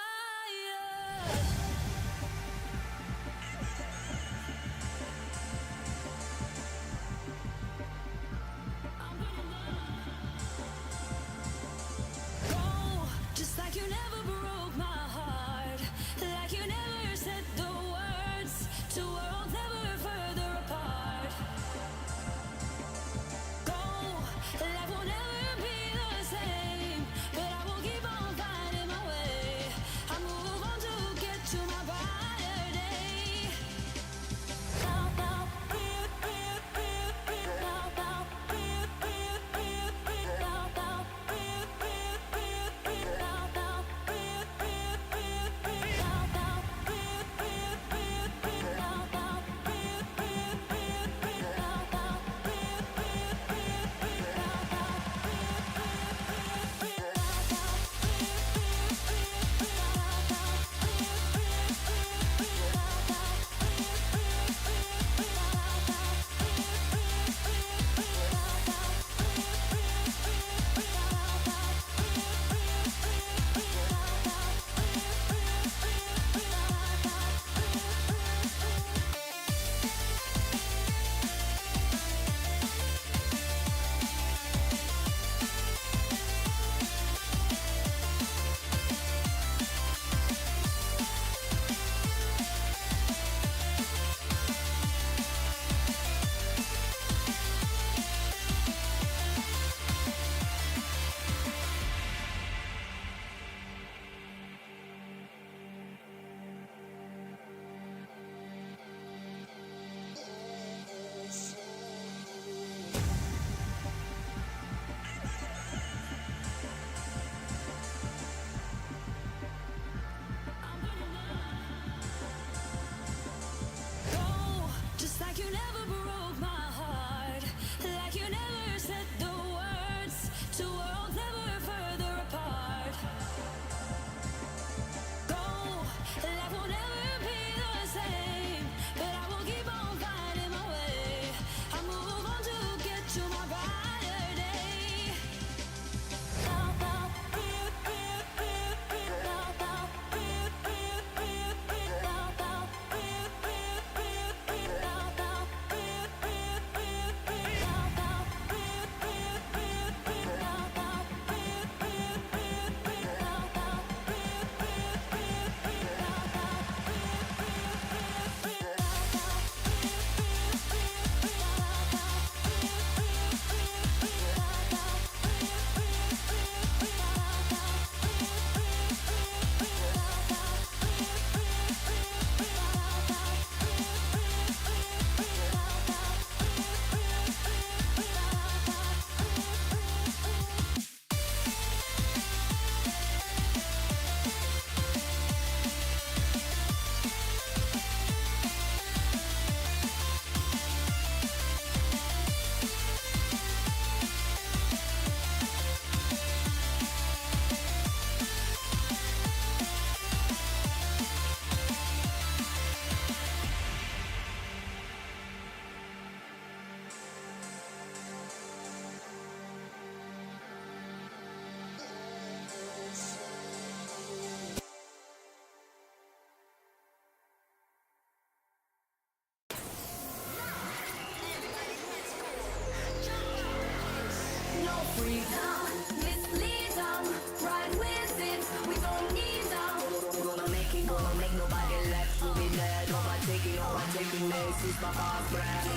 freedom, mislead them, ride with it, we don't need them. Gonna make it, gonna make nobody left. We'll be dead, overtaking this is my boss brand.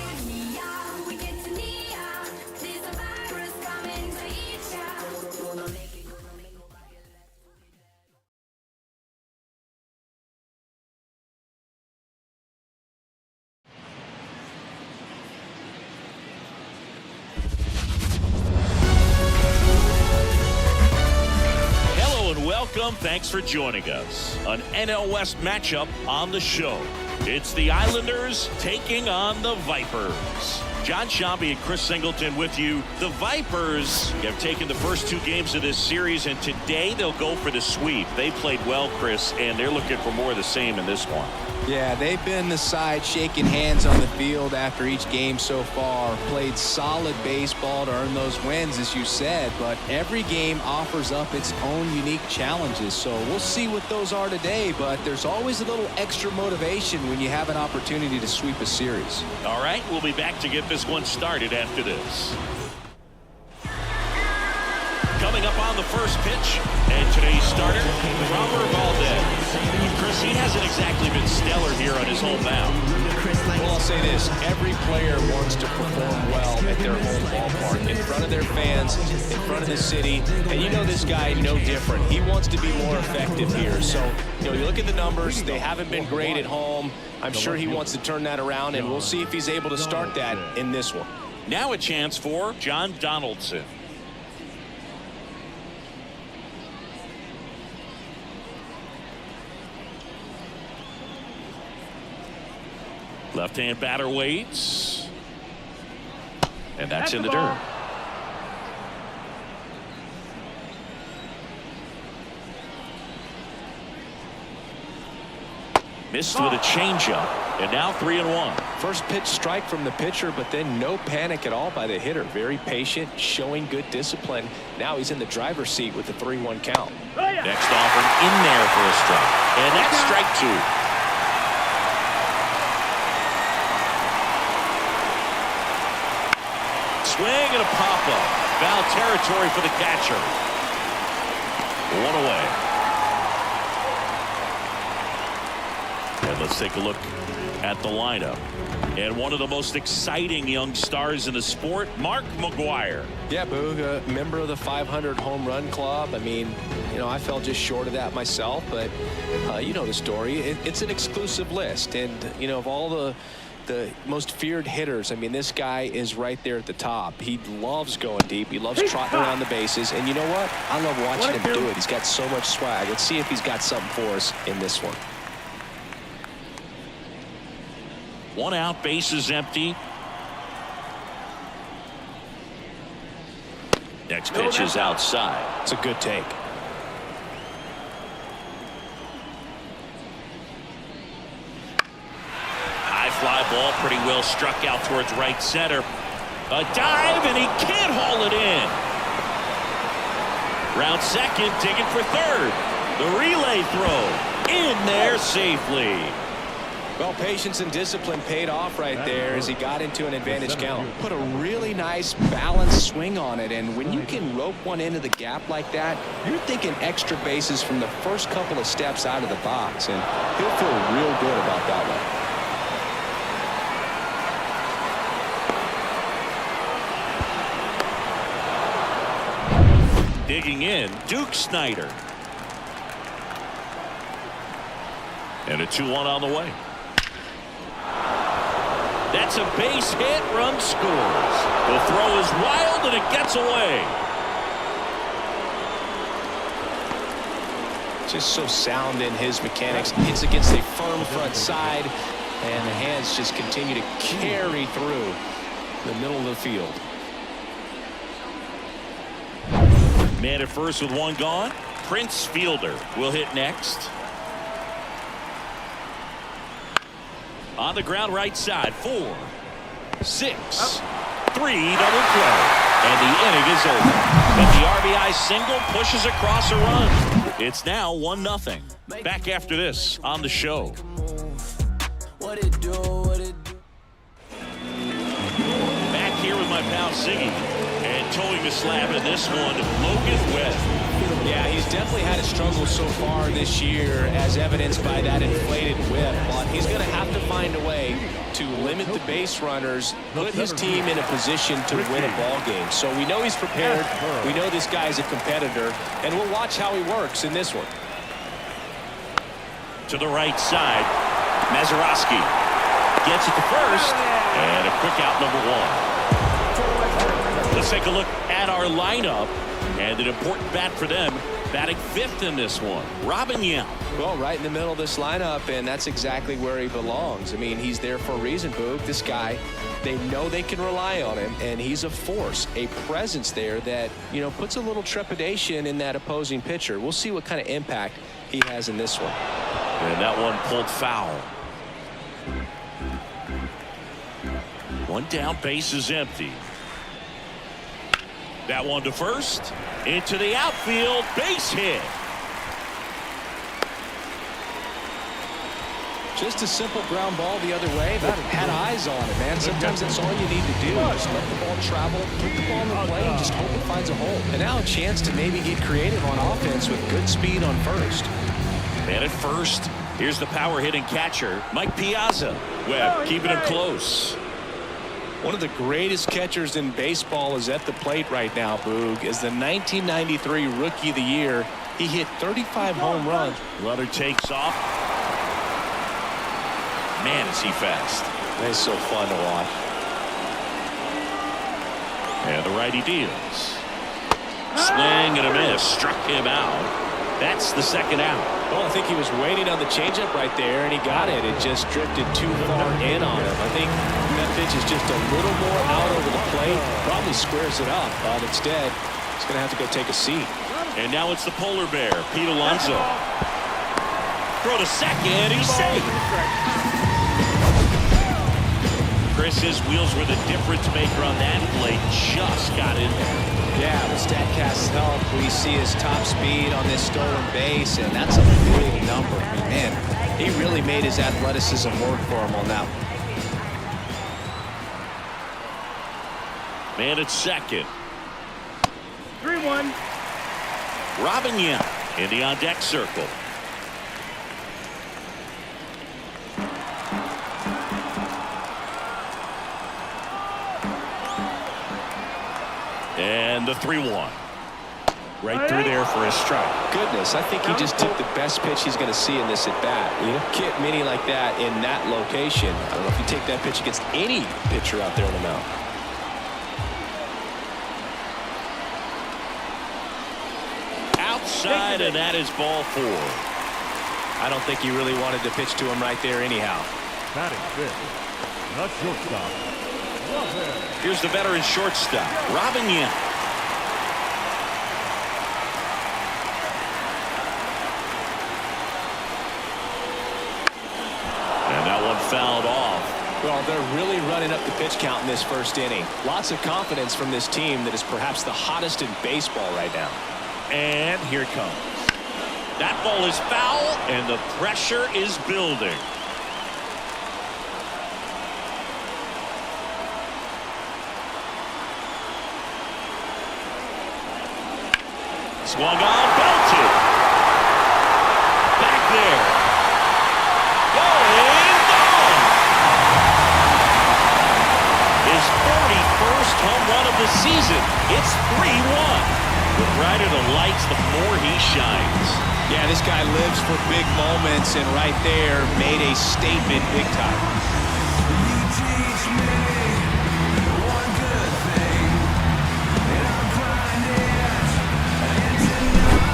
Yeah, we get to Nia, there's a virus coming to eat ya. Gonna make it, gonna make nobody left. We'll be dead. Hello and welcome. Thanks for joining us. An NL West matchup on the show. It's the Islanders taking on the Vipers. John Shambi and Chris Singleton with you. The Vipers have taken the first two games of this series, and today they'll go for the sweep. They played well, Chris, and they're looking for more of the same in this one. Yeah, they've been the side shaking hands on the field after each game so far. Played solid baseball to earn those wins, as you said, but every game offers up its own unique challenges. So we'll see what those are today, but there's always a little extra motivation when you have an opportunity to sweep a series. All right, we'll be back to get this one started after this. Coming up on the first pitch, and today's starter, Robert Valdez. Chris, he hasn't exactly been stellar here on his home mound. Well, I'll say this. Every player wants to perform well at their home ballpark, in front of their fans, in front of the city. And you know this guy no different. He wants to be more effective here. So, you look at the numbers. They haven't been great at home. I'm sure he wants to turn that around, and we'll see if he's able to start that in this one. Now a chance for John Donaldson. Left-hand batter waits. And that's in the dirt. Missed with a changeup. And now 3-1. First pitch strike from the pitcher, but then no panic at all by the hitter. Very patient, showing good discipline. Now he's in the driver's seat with the 3-1 count. Next offering in there for a strike. And that's strike two. Swing and a pop-up. Foul territory for the catcher. One away. And let's take a look at the lineup. And one of the most exciting young stars in the sport, Mark McGwire. Yeah, Boog, a member of the 500 home run club. I mean, I fell just short of that myself, but you know the story. It's an exclusive list. And, of all the most feared hitters, I mean, this guy is right there at the top. He loves going deep. He loves trotting around the bases. And you know what? I love watching him do it. He's got so much swag. Let's see if he's got something for us in this one. One out, bases empty. Next pitch is outside. It's a good take. Fly ball pretty well struck out towards right center. A dive, and he can't haul it in. Round second, digging for third. The relay throw in there safely. Well, patience and discipline paid off right there as he got into an advantage count. Put a really nice balanced swing on it, and when you can rope one into the gap like that, you're thinking extra bases from the first couple of steps out of the box, and he'll feel real good about that one. Digging in, Duke Snyder. And a 2-1 on the way. That's a base hit, run scores. The throw is wild and it gets away. Just so sound in his mechanics. Hits against a firm front side, and the hands just continue to carry through the middle of the field. Man at first with one gone. Prince Fielder will hit next. On the ground right side. 4, 6, 3 double play. And the inning is over. But the RBI single pushes across a run. It's now 1-0. Back after this on the show. Back here with my pal Siggy. And towing the slab in this one, Logan Webb. Yeah, he's definitely had a struggle so far this year, as evidenced by that inflated whip. But he's going to have to find a way to limit the base runners, put his team in a position to win a ball game. So we know he's prepared. We know this guy's a competitor, and we'll watch how he works in this one. To the right side, Mazeroski gets it to first, and a quick out, number 1. Let's take a look at our lineup, and an important bat for them, batting 5th in this one, Robin Yount. Well, right in the middle of this lineup, and that's exactly where he belongs. I mean, he's there for a reason, Boog. This guy, they know they can rely on him, and he's a force, a presence there that, you know, puts a little trepidation in that opposing pitcher. We'll see what kind of impact he has in this one. And that one pulled foul. One down, base is empty. That one to first, into the outfield, base hit. Just a simple ground ball the other way, but had eyes on it, man. Sometimes that's all you need to do. Just let the ball travel, put the ball in the play, and just hope it finds a hole. And now a chance to maybe get creative on offense with good speed on first. And at first, here's the power hitting catcher, Mike Piazza. Webb keeping him close. One of the greatest catchers in baseball is at the plate right now, Boog. As the 1993 Rookie of the Year, he hit 35 home runs. Runner takes off. Man, is he fast. It's so fun to watch. And the righty deals. Swing and a miss. Struck him out. That's the second out. Well, I think he was waiting on the changeup right there, and he got it. It just drifted too far in on him. I think that pitch is just a little more out over the plate. Probably squares it up, but instead, he's going to have to go take a seat. And now it's the polar bear, Pete Alonso. Throw to second. He's safe. Chris, his wheels were the difference maker on that play. Just got in there. Yeah, with StatCast's help, we see his top speed on this stolen base, and that's a big number. I mean, man, he really made his athleticism work for him on that one. Man at second. 3-1. Robin Yount in the on-deck circle. And the 3-1. Right through there for a strike. Goodness, I think he just took the best pitch he's going to see in this at-bat. You don't get many like that in that location. I don't know if you take that pitch against any pitcher out there on the mound. Outside, and that is ball 4. I don't think he really wanted to pitch to him right there anyhow. Batting 5th, the shortstop, Robin. Here's the veteran shortstop, Robin Yount. And that one fouled off. Well, they're really running up the pitch count in this first inning. Lots of confidence from this team that is perhaps the hottest in baseball right now. And here it comes. That ball is foul, and the pressure is building. Swung on, belted. Back there. Going gone. His 41st home run of the season. It's 3-1. The brighter the lights, the more he shines. Yeah, this guy lives for big moments, and right there made a statement big time.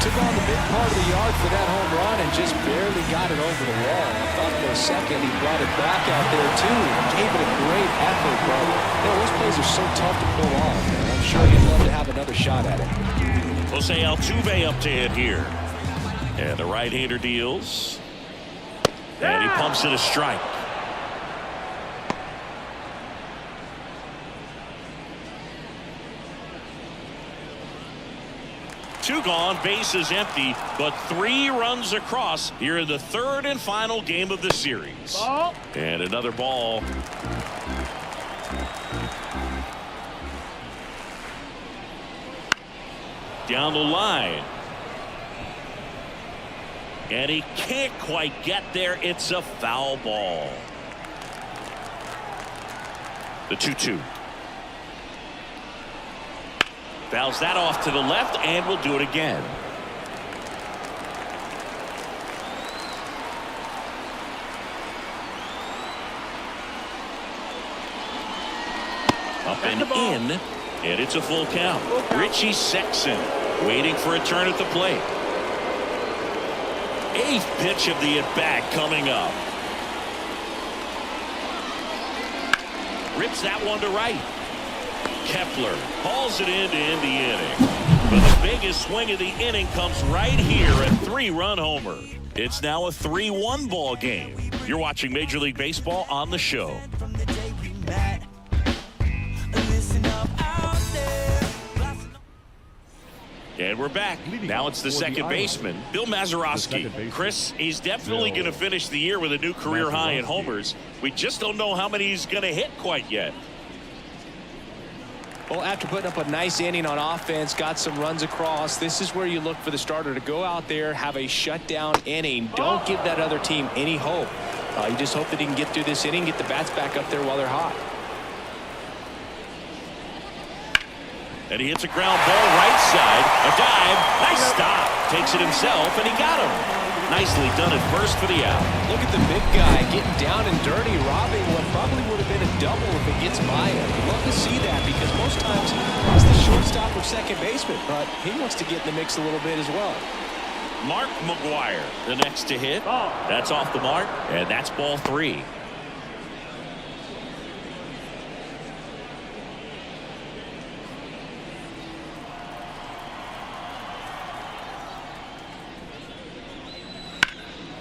Took on the big part of the yard for that home run and just barely got it over the wall. I thought for a second he brought it back out there too. Gave it a great effort, but you know, those plays are so tough to pull off. I'm sure he'd love to have another shot at it. Jose Altuve up to hit here. And the right-hander deals. And he pumps it a strike. Two gone, base is empty, but 3 runs across here in the third and final game of the series. Ball. And another ball. Down the line. And he can't quite get there. It's a foul ball. The 2-2. Fouls that off to the left, and we'll do it again. Up and in, and it's a full count. Richie Sexson waiting for a turn at the plate. 8th pitch of the at-bat coming up. Rips that one to right. Kepler hauls it in to end the inning. But the biggest swing of the inning comes right here, a 3-run homer. It's now a 3-1 ball game. You're watching Major League Baseball on the show. From the day we met, listen up out there. And we're back. Now it's the second baseman, Bill Mazeroski. Chris, he's definitely going to finish the year with a new career high in homers. We just don't know how many he's going to hit quite yet. Well, after putting up a nice inning on offense, got some runs across, this is where you look for the starter to go out there, have a shutdown inning. Don't give that other team any hope. You just hope that he can get through this inning, get the bats back up there while they're hot. And he hits a ground ball right side. A dive. Nice stop. Takes it himself, and he got him. Nicely done at first for the out. Look at the big guy getting down and dirty, robbing what probably would have been a double if it gets by him. You love to see that because most times it's the shortstop or second baseman, but he wants to get in the mix a little bit as well. Mark McGuire, the next to hit. That's off the mark, and that's ball 3.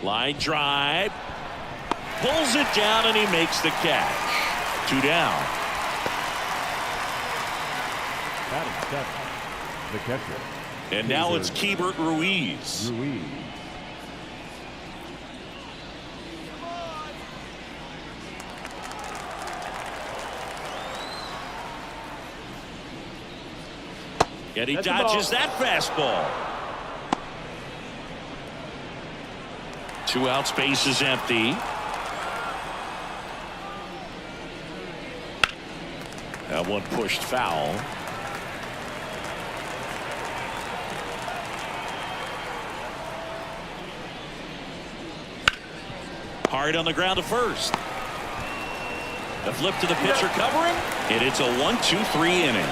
Line drive. Pulls it down, and he makes the catch. 2 down. Batting 7, the catcher. And now it's Keibert Ruiz. And he dodges that fastball. 2 out, space is empty. That one pushed foul. Hard on the ground to first. The flip to the pitcher covering, and it's a 1-2-3 inning.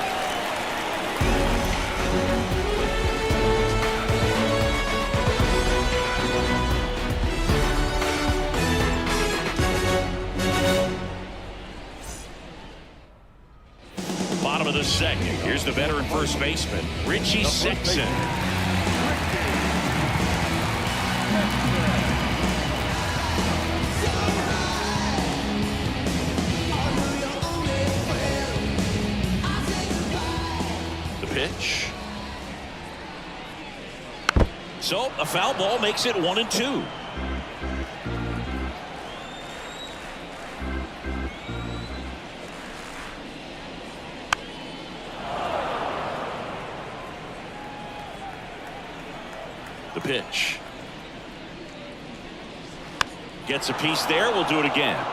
Bottom of the second. Here's the veteran first baseman, Richie Sexson. The pitch. So a foul ball makes it 1-2. The pitch. Gets a piece there. We'll do it again.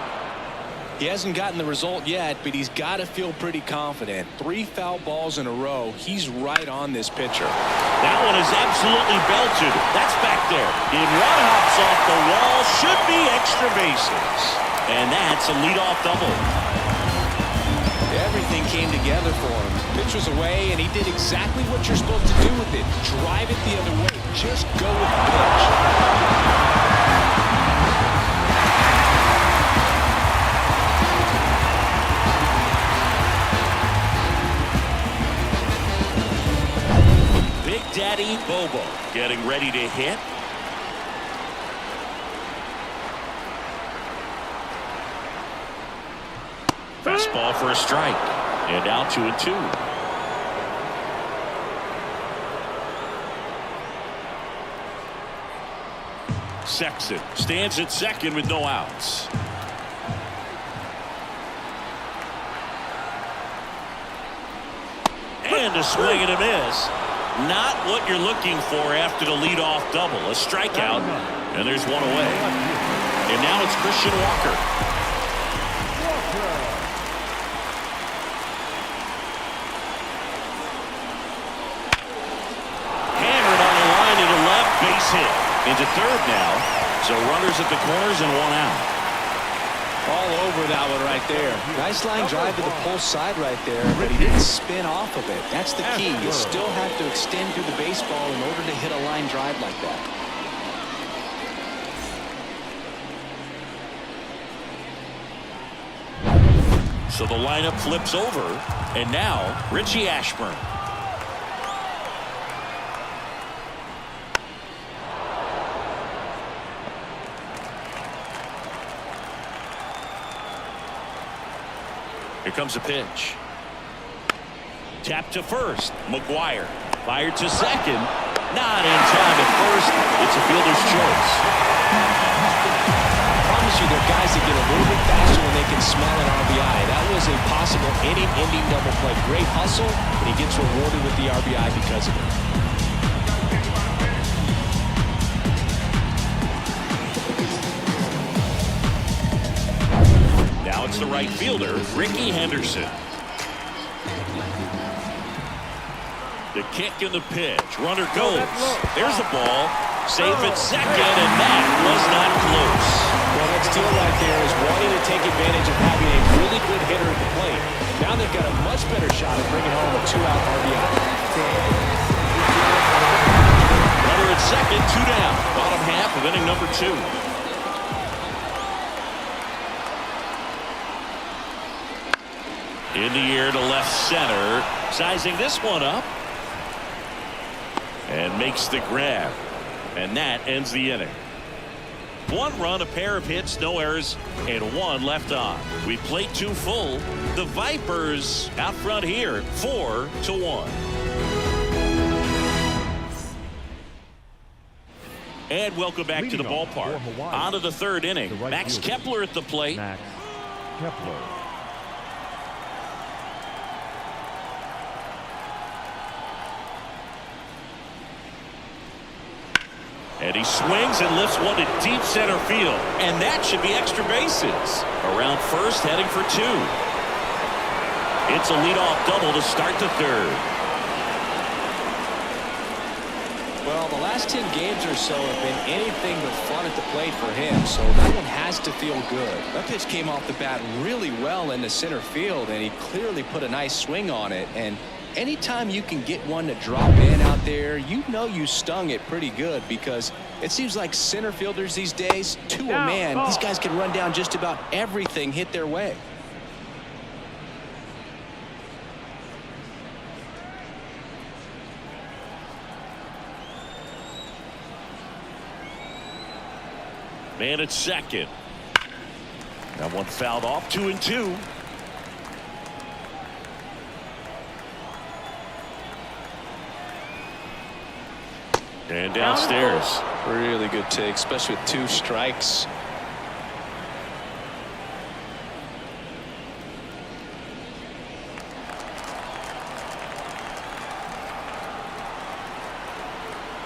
He hasn't gotten the result yet, but he's got to feel pretty confident. 3 foul balls in a row. He's right on this pitcher. That one is absolutely belted. That's back there. It one hops off the wall. Should be extra bases. And that's a leadoff double. Everything came together for him. Pitch was away, and he did exactly what you're supposed to do with it. Drive it the other way. Just go with the pitch. Big Daddy Bobo getting ready to hit. Fastball for a strike. And now 2-2. Sexson stands at second with no outs. And a swing and a miss. Not what you're looking for after the leadoff double. A strikeout, and there's one away. And now it's Christian Walker. Hammered on the line into left, base hit. Into third now. So runners at the corners and one out. All over that one right there. Nice line drive to the pull side right there, but he didn't spin off of it. That's the key. You still have to extend through the baseball in order to hit a line drive like that. So the lineup flips over, and now Richie Ashburn. Here comes a pitch. Tap to first. McGuire. Fired to second. Not in time at first. It's a fielder's choice. I promise you, there are guys that get a little bit faster when they can smell an RBI. That was a possible inning-ending double play. Great hustle, and he gets rewarded with the RBI because of it. Now it's the right fielder, Ricky Henderson. The kick and the pitch. Runner goes. There's the ball. Safe at second, and that was not close. Well, that steal right there is wanting to take advantage of having a really good hitter at the plate. Now they've got a much better shot at bringing home a 2-out RBI. Runner at second, 2 down. Bottom half of inning number 2. In the air to left center. Sizing this one up. And makes the grab. And that ends the inning. 1 run, a pair of hits, no errors, and 1 left on. We played 2 full. The Vipers out front here, 4-1. And welcome back to the ballpark. On to the 3rd inning. Max Kepler at the plate. Max Kepler. And he swings and lifts one to deep center field. And that should be extra bases. Around first, heading for 2. It's a leadoff double to start the 3rd. Well, the last 10 games or so have been anything but fun at the plate for him, so that one has to feel good. That pitch came off the bat really well into center field, and he clearly put a nice swing on it. And anytime you can get one to drop in out there, you know you stung it pretty good, because it seems like center fielders these days, to a man, these guys can run down just about everything hit their way. Man at second. That one fouled off. 2-2. And downstairs. Really good take, especially with 2 strikes.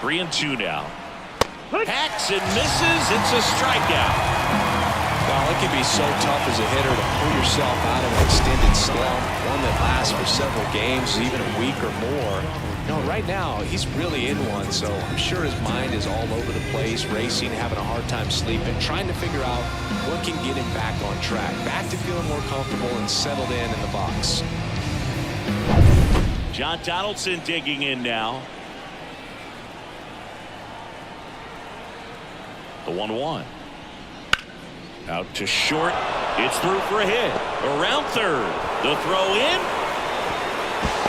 Three and 2 now. Hacks and misses. It's a strikeout. Well, it can be so tough as a hitter to pull yourself out of an extended slump, one that lasts for several games, even a week or more. No, right now, he's really in one, so I'm sure his mind is all over the place, racing, having a hard time sleeping, trying to figure out what can get him back on track, back to feeling more comfortable and settled in the box. John Donaldson digging in now. The 1-1. Out to short. It's through for a hit. Around third. The throw in.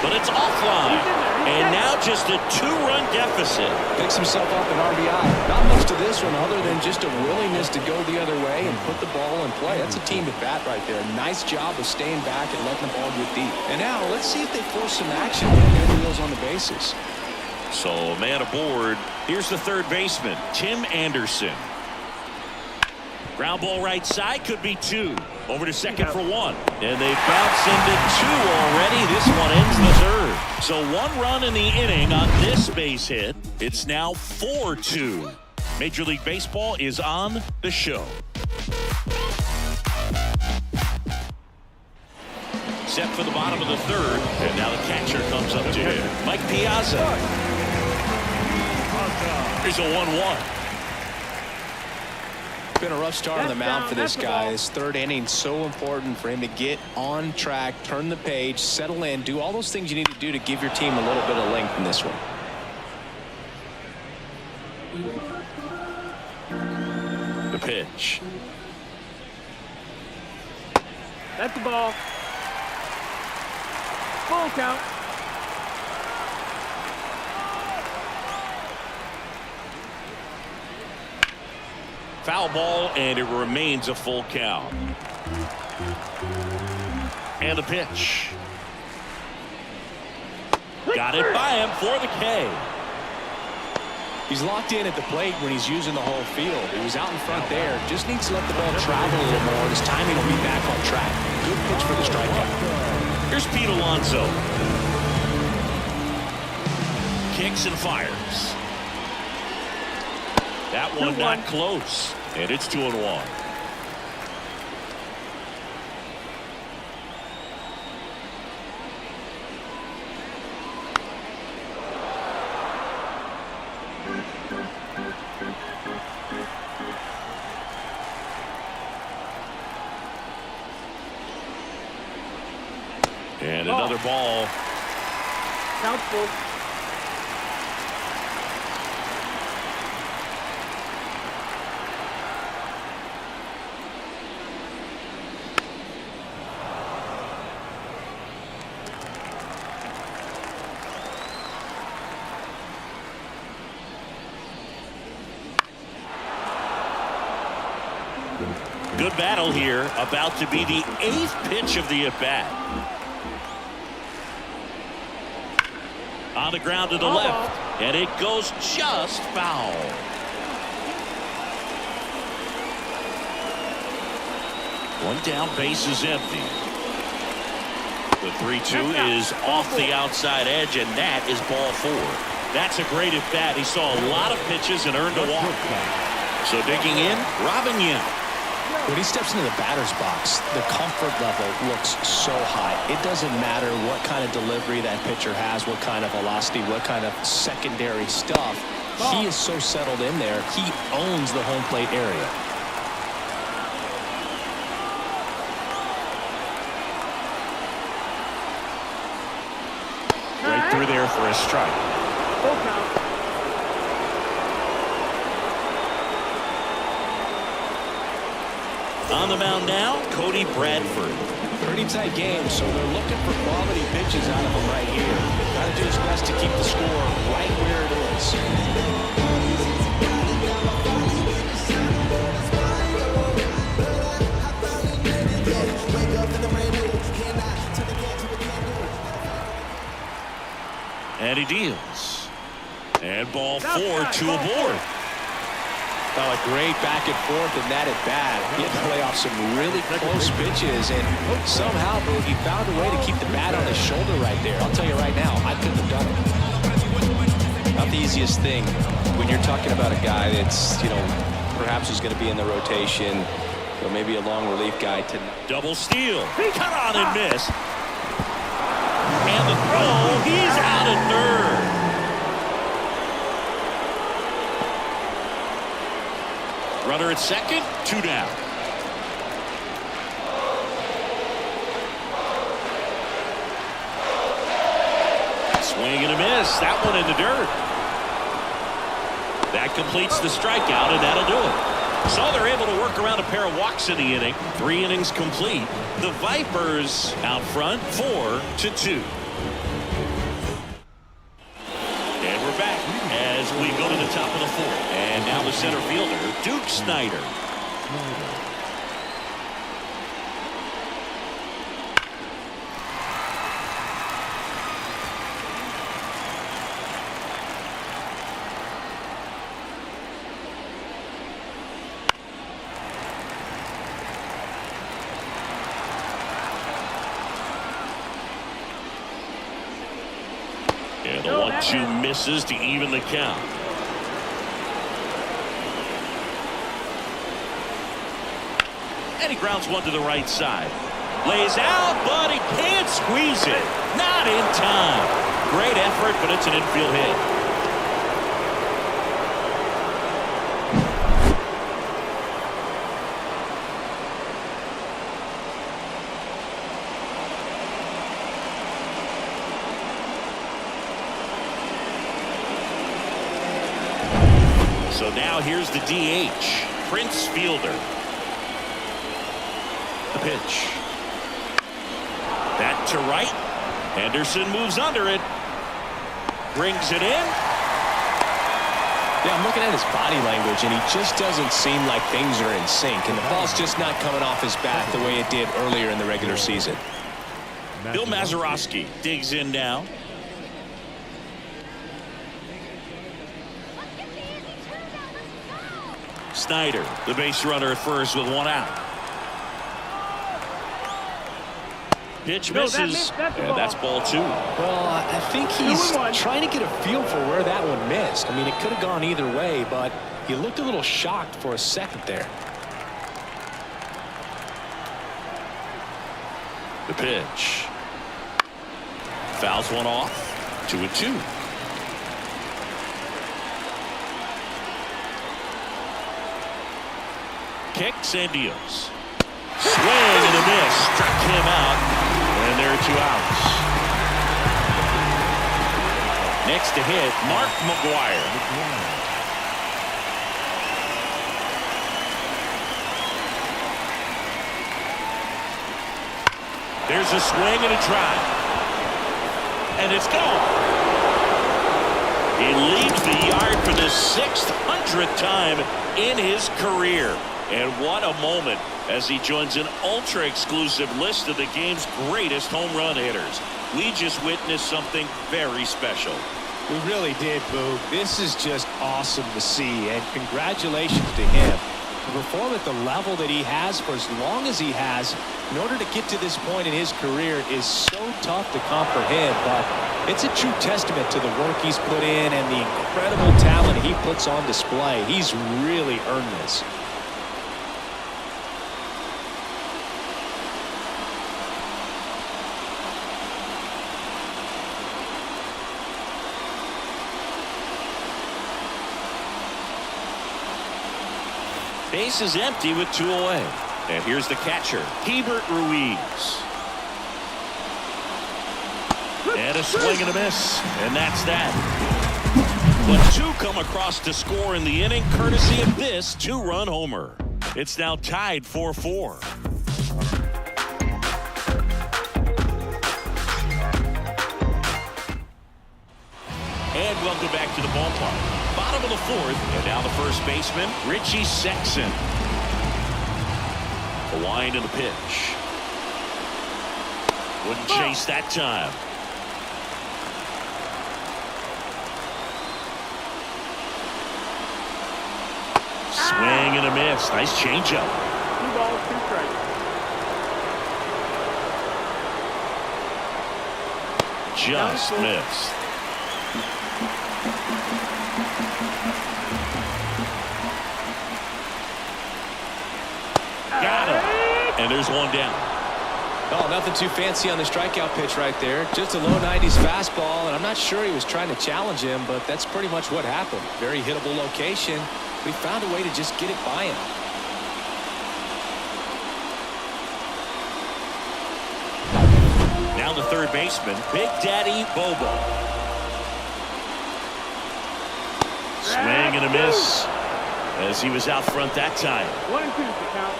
But it's offline. And now just a 2-run deficit. Picks himself up an RBI. Not much to this one other than just a willingness to go the other way and put the ball in play. That's a team at bat right there. Nice job of staying back and letting the ball get deep. And now let's see if they force some action with good wheels on the bases. So man aboard. Here's the 3rd baseman, Tim Anderson. Ground ball right side, could be 2. Over to second for 1. And they bounce into 2 already. This one ends the 3rd. So 1 run in the inning on this base hit. It's now 4-2. Major League Baseball is on the show. Set for the bottom of the 3rd, and now the catcher comes up to him. Mike Piazza. Here's a 1-1. Been a rough start on the mound for this guy. His 3rd inning, so important for him to get on track, turn the page, settle in, do all those things you need to do to give your team a little bit of length in this one. The pitch. That's the ball. Full count. Foul ball, and it remains a full count. And the pitch. Got it by him for the K. He's locked in at the plate when he's using the whole field. He was out in front there. Just needs to let the ball travel a little more. His timing will be back on track. Good pitch for the strikeout. Here's Pete Alonso. Kicks and fires. That one not close, and it's 2-1. And another ball. Count full. Good battle here, about to be the 8th pitch of the at-bat. On the ground to the left, and it goes just foul. One down, base is empty. The 3-2 is off the outside edge, and that is ball 4. That's a great at-bat. He saw a lot of pitches and earned a walk. So digging in, Robin Yount. When he steps into the batter's box, the comfort level looks so high. It doesn't matter what kind of delivery that pitcher has, what kind of velocity, what kind of secondary stuff. He is so settled in there. He owns the home plate area. Right through there for a strike. Full count. On the mound now, Cody Bradford. Pretty tight game, so they're looking for quality pitches out of him right here. Got to do his best to keep the score right where it is. And he deals. And ball 4, 2 aboard. Oh, a great back and forth in that at bat. He had to play off some really close pitches, and somehow, Boog, he found a way to keep the bat on his shoulder right there. I'll tell you right now, I couldn't have done it. Not the easiest thing when you're talking about a guy that's, perhaps is going to be in the rotation, or maybe a long relief guy to double steal. Cut on and miss. And the throw, he's out at third. Runner at second, 2 down. Swing and a miss. That one in the dirt. That completes the strikeout, and that'll do it. So they're able to work around a pair of walks in the inning. 3 innings complete. The Vipers out front, 4-2. And we're back as we go to the top of the 4th. And now the center fielder, Duke Snider. And the 1-2 misses to even the count. And he grounds one to the right side. Lays out, but he can't squeeze it. Not in time. Great effort, but it's an infield hit. So now here's the DH, Prince Fielder. The pitch. That to right. Henderson moves under it. Brings it in. Yeah, I'm looking at his body language, and he just doesn't seem like things are in sync. And the ball's just not coming off his bat the way it did earlier in the regular season. Bill Mazeroski digs in now. Snyder, the base runner at first with one out. Pitch misses, and that's ball 2. Well, I think he's trying to get a feel for where that one missed. I mean, it could have gone either way, but he looked a little shocked for a second there. The pitch. Fouls one off. 2-2. Kicks and deals. Swing and a miss. Struck him out. And there are 2 outs. Next to hit, Mark McGwire. There's a swing and a drive. And it's gone. He leaves the yard for the 600th time in his career. And what a moment as he joins an ultra-exclusive list of the game's greatest home run hitters. We just witnessed something very special. We really did, Boo. This is just awesome to see, and congratulations to him. To perform at the level that he has for as long as he has, in order to get to this point in his career, is so tough to comprehend, but it's a true testament to the work he's put in and the incredible talent he puts on display. He's really earned this. Base is empty with 2 away. And here's the catcher, Hebert Ruiz. And a swing and a miss. And that's that. But 2 come across to score in the inning, courtesy of this 2-run homer. It's now tied 4-4. And welcome back to the ballpark. Bottom of the 4th, and now the first baseman, Richie Sexson. The wind and the pitch. Wouldn't chase that time. Swing and a miss. Nice changeup. 2 balls, 2 strikes. Just missed. Got him. And there's one down. Oh, nothing too fancy on the strikeout pitch right there. Just a low 90s fastball, and I'm not sure he was trying to challenge him, but that's pretty much what happened. Very hittable location, but he found a way to just get it by him. Now the third baseman, Big Daddy Bobo. Swing and a miss as he was out front that time. 1-2 to count.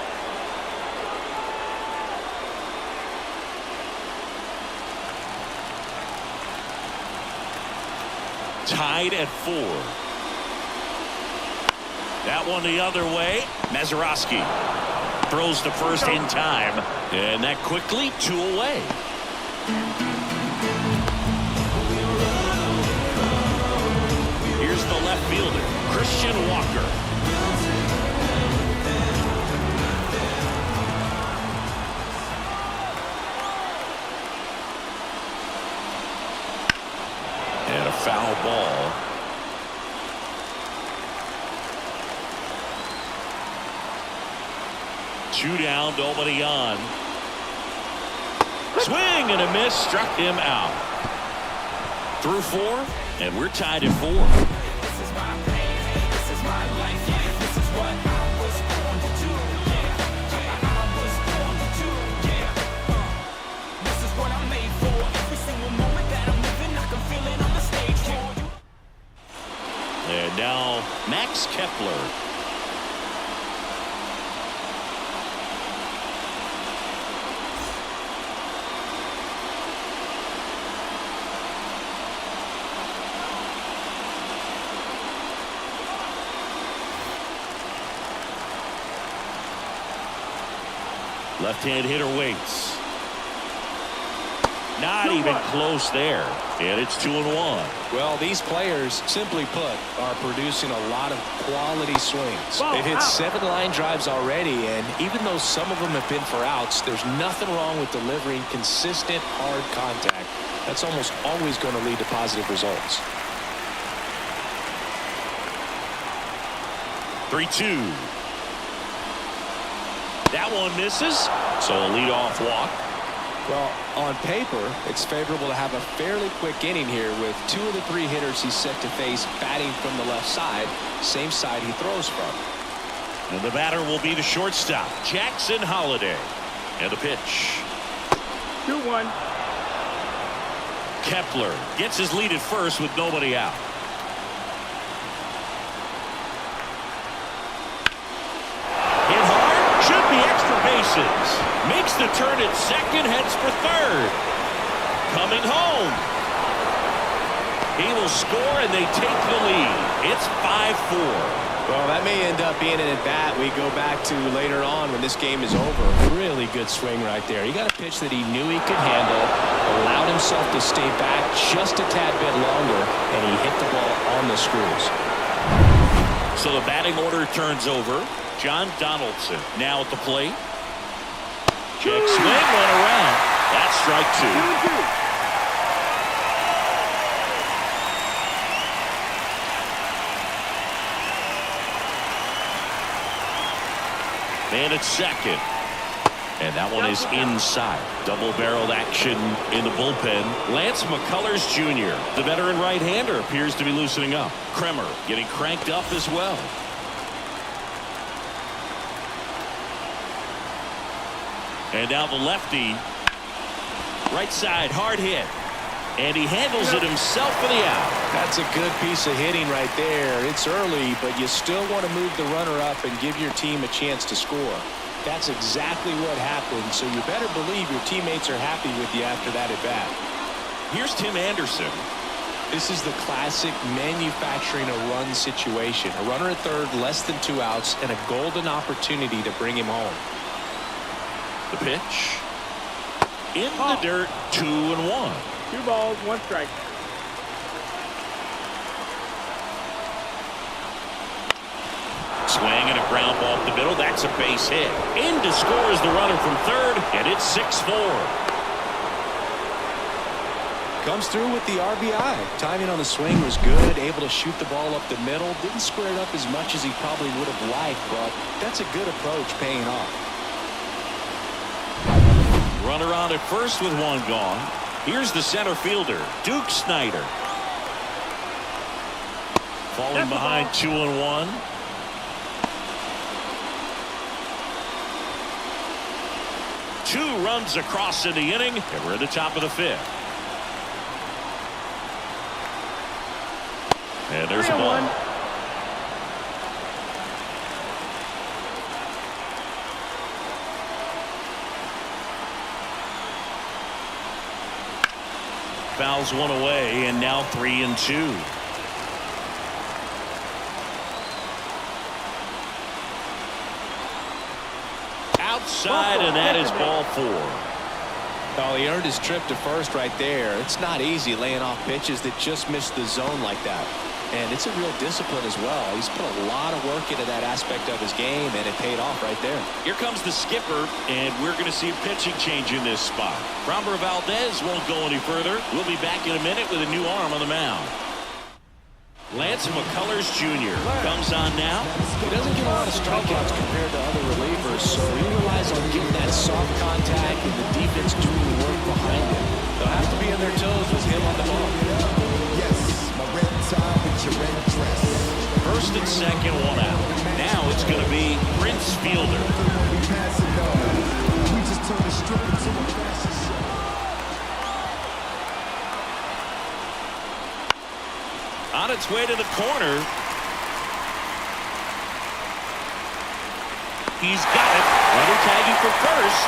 Tied at 4. That one the other way. Mazeroski throws to first in time, and that quickly 2 away. Here's the left fielder, Christian Walker. foul ball. Two down, nobody on. Swing and a miss, struck him out. Through 4, and we're tied at 4. This is my pain, this is my life, yeah. This is what I was born to do, yeah. I was born to do, yeah. This is what I'm made for. Every single moment that I'm living, I can feel it on the stage for you. And now Max Kepler. Left-hand hitter waits. Not even close there. And it's 2-1. Well, these players, simply put, are producing a lot of quality swings. They've hit 7 line drives already, and even though some of them have been for outs, there's nothing wrong with delivering consistent, hard contact. That's almost always going to lead to positive results. 3-2. That one misses, so a leadoff walk. Well, on paper, it's favorable to have a fairly quick inning here with 2 of the 3 hitters he's set to face batting from the left side, same side he throws from. And the batter will be the shortstop, Jackson Holliday. And the pitch. 2-1. Kepler gets his lead at first with nobody out. Hit hard, should be extra bases. Makes the turn at second, heads for third. Coming home. He will score and they take the lead. It's 5-4. Well, that may end up being an at-bat we go back to later on when this game is over. Really good swing right there. He got a pitch that he knew he could handle, allowed himself to stay back just a tad bit longer, and he hit the ball on the screws. So the batting order turns over. John Donaldson now at the plate. Check swing, went around. That's strike 2. 2-2. Man at second. And that one is inside. Double-barreled action in the bullpen. Lance McCullers Jr., the veteran right-hander, appears to be loosening up. Kremer getting cranked up as well. And now the lefty. Right side, hard hit. And he handles it himself for the out. That's a good piece of hitting right there. It's early, but you still want to move the runner up and give your team a chance to score. That's exactly what happened, so you better believe your teammates are happy with you after that at bat. Here's Tim Anderson. This is the classic manufacturing a run situation. A runner at third, less than 2 outs, and a golden opportunity to bring him home. The pitch. In the dirt, 2-1. 2 balls, 1 strike. Swing and a ground ball up the middle. That's a base hit. In to score is the runner from third, and it's 6-4. Comes through with the RBI. Timing on the swing was good. Able to shoot the ball up the middle. Didn't square it up as much as he probably would have liked, but that's a good approach paying off. Runner on at first with 1 gone. Here's the center fielder, Duke Snyder. Falling behind 2-1. Two runs across in the inning, and we're at the top of the 5th. And there's a ball. 3-1. Fouls one away, and now 3-2. Outside, and that is ball 4. Oh, he earned his trip to first right there. It's not easy laying off pitches that just miss the zone like that. And it's a real discipline as well. He's put a lot of work into that aspect of his game, and it paid off right there. Here comes the skipper, and we're going to see a pitching change in this spot. Framber Valdez won't go any further. We'll be back in a minute with a new arm on the mound. Lance McCullers Jr. comes on now. He doesn't get a lot of strikeouts compared to other relievers, so he relies on getting that soft contact and the defense doing the work behind him. They'll have to be on their toes with him on the ball. Yes, my red tie with your red dress. First and second, one out. Now it's going to be Prince Fielder. We pass it on. We just turn the strip into a fashion show. On its way to the corner. He's got it. Runner tagging for first.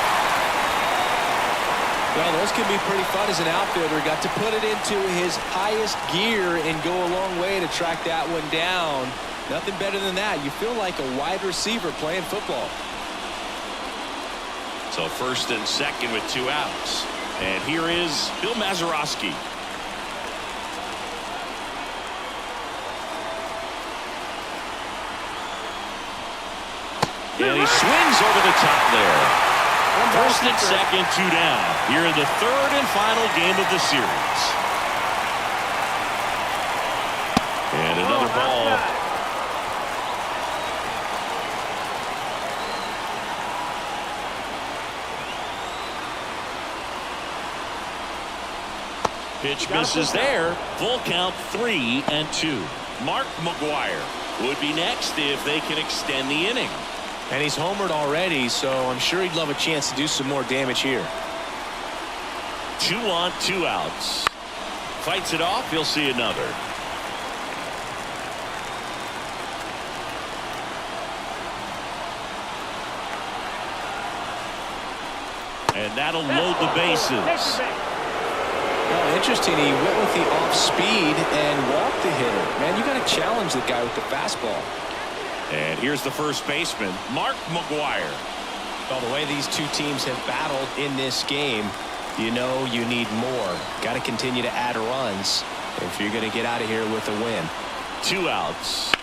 Well, those can be pretty fun as an outfielder. Got to put it into his highest gear and go a long way to track that one down. Nothing better than that. You feel like a wide receiver playing football. So first and second with 2 outs. And here is Bill Mazeroski. And he swings over the top there. First and second, 2 down. Here in the third and final game of the series. And another ball. Pitch misses there. Full count, 3-2. Mark McGuire would be next if they can extend the inning. And he's homered already, so I'm sure he'd love a chance to do some more damage here. 2 on, 2 outs. Fights it off. He'll see another. And that'll load the bases. Well, interesting. He went with the off speed and walked the hitter. Man, you got to challenge the guy with the fastball. And here's the first baseman, Mark McGuire. Well, the way these two teams have battled in this game, you know you need more. Got to continue to add runs if you're going to get out of here with a win. 2 outs.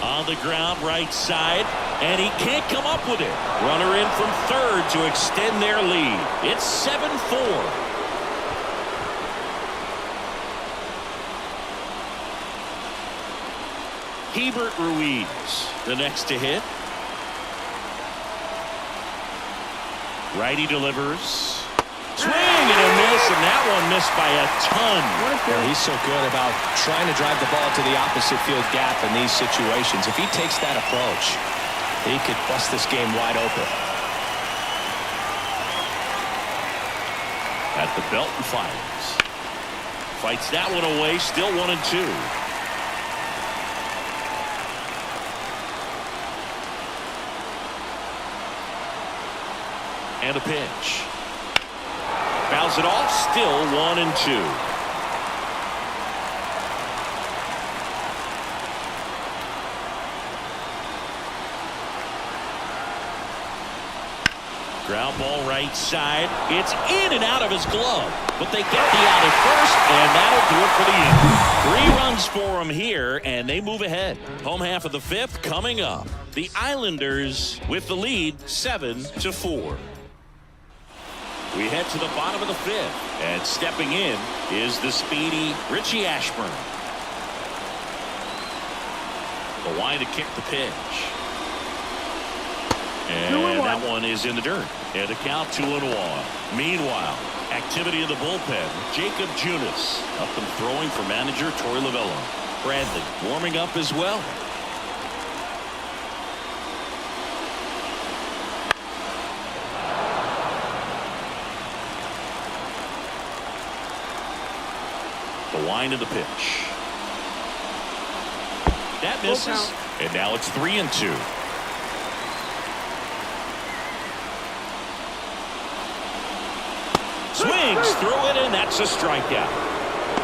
On the ground, right side, and he can't come up with it. Runner in from third to extend their lead. It's 7-4. Hebert Ruiz, the next to hit. Righty delivers. Swing and a miss, and that one missed by a ton. Yeah, he's so good about trying to drive the ball to the opposite field gap in these situations. If he takes that approach, he could bust this game wide open. At the belt and fires. Fights that one away, still 1-2. And a pitch. Fouls it off, still 1-2. Ground ball right side. It's in and out of his glove. But they get the out at first, and that'll do it for the inning. 3 runs for them here, and they move ahead. Home half of the 5th coming up. The Islanders with the lead 7-4. We head to the bottom of the 5th, and stepping in is the speedy Richie Ashburn. The line to kick the pitch. And that one is in the dirt. And a count 2-1. Meanwhile, activity in the bullpen. Jacob Junis up and throwing for manager Torey Lovullo. Bradley warming up as well. The wind of the pitch. That misses. And now it's 3-2. Swings through it, and that's a strikeout.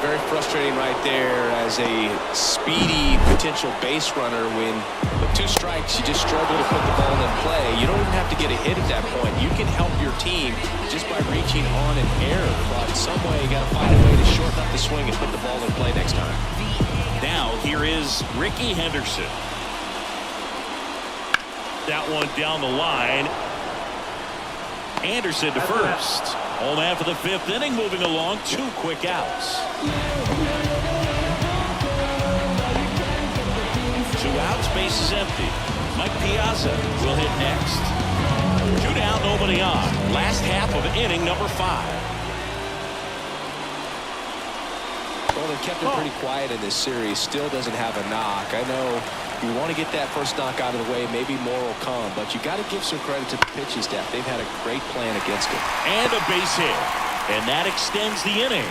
Very frustrating right there as a speedy potential base runner. When with 2 strikes, you just struggle to put the ball in play. You don't even have to get a hit at that point. You can help your team just by reaching on an error. But some way, you got to find a way to shorten up the swing and put the ball in play next time. Now here is Ricky Henderson. That one down the line. Anderson to first. Home half of the 5th inning, moving along. 2 quick outs. Mike Piazza will hit next. 2 down, nobody on. Last half of inning number 5. Well, they kept him pretty quiet in this series. Still doesn't have a knock. I know you want to get that first knock out of the way. Maybe more will come, but you got to give some credit to the pitching staff. They've had a great plan against him. And a base hit. And that extends the inning.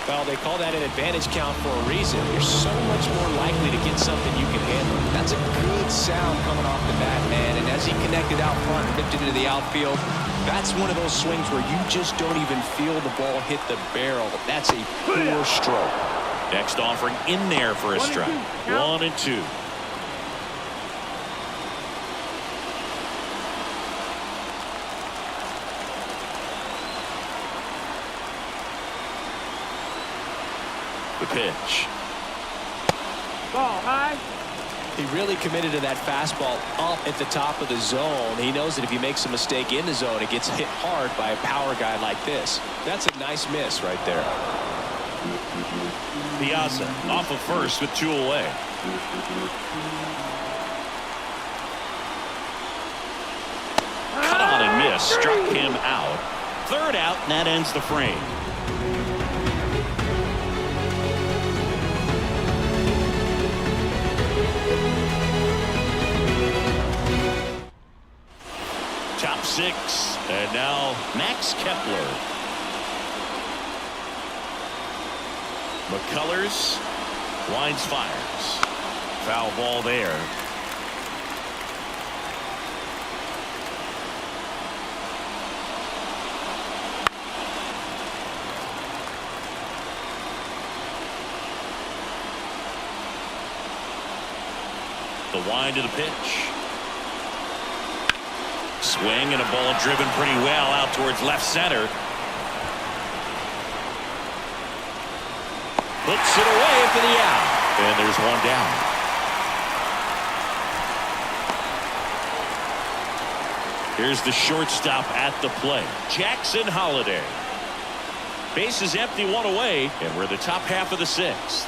Well, they call that an advantage count for a reason. You're so much more likely to get something you can handle. That's a good sound coming off the bat, man. And as he connected out front and ripped it into the outfield, that's one of those swings where you just don't even feel the ball hit the barrel. That's a poor stroke. Next offering in there for a strike. 1 and 2. The pitch. Ball high. He really committed to that fastball up at the top of the zone. He knows that if he makes a mistake in the zone, it gets hit hard by a power guy like this. That's a nice miss right there. Piazza off of first with 2 away. Cut on and miss. Struck him out. 3rd out, and that ends the frame. Top 6, and now Max Kepler. McCullers winds, fires. Foul ball there. The wind of the pitch. Swing and a ball driven pretty well out towards left center. Puts it away for the out. And there's 1 down. Here's the shortstop at the plate, Jackson Holliday. Base is empty, 1 away, and we're the top half of the 6th.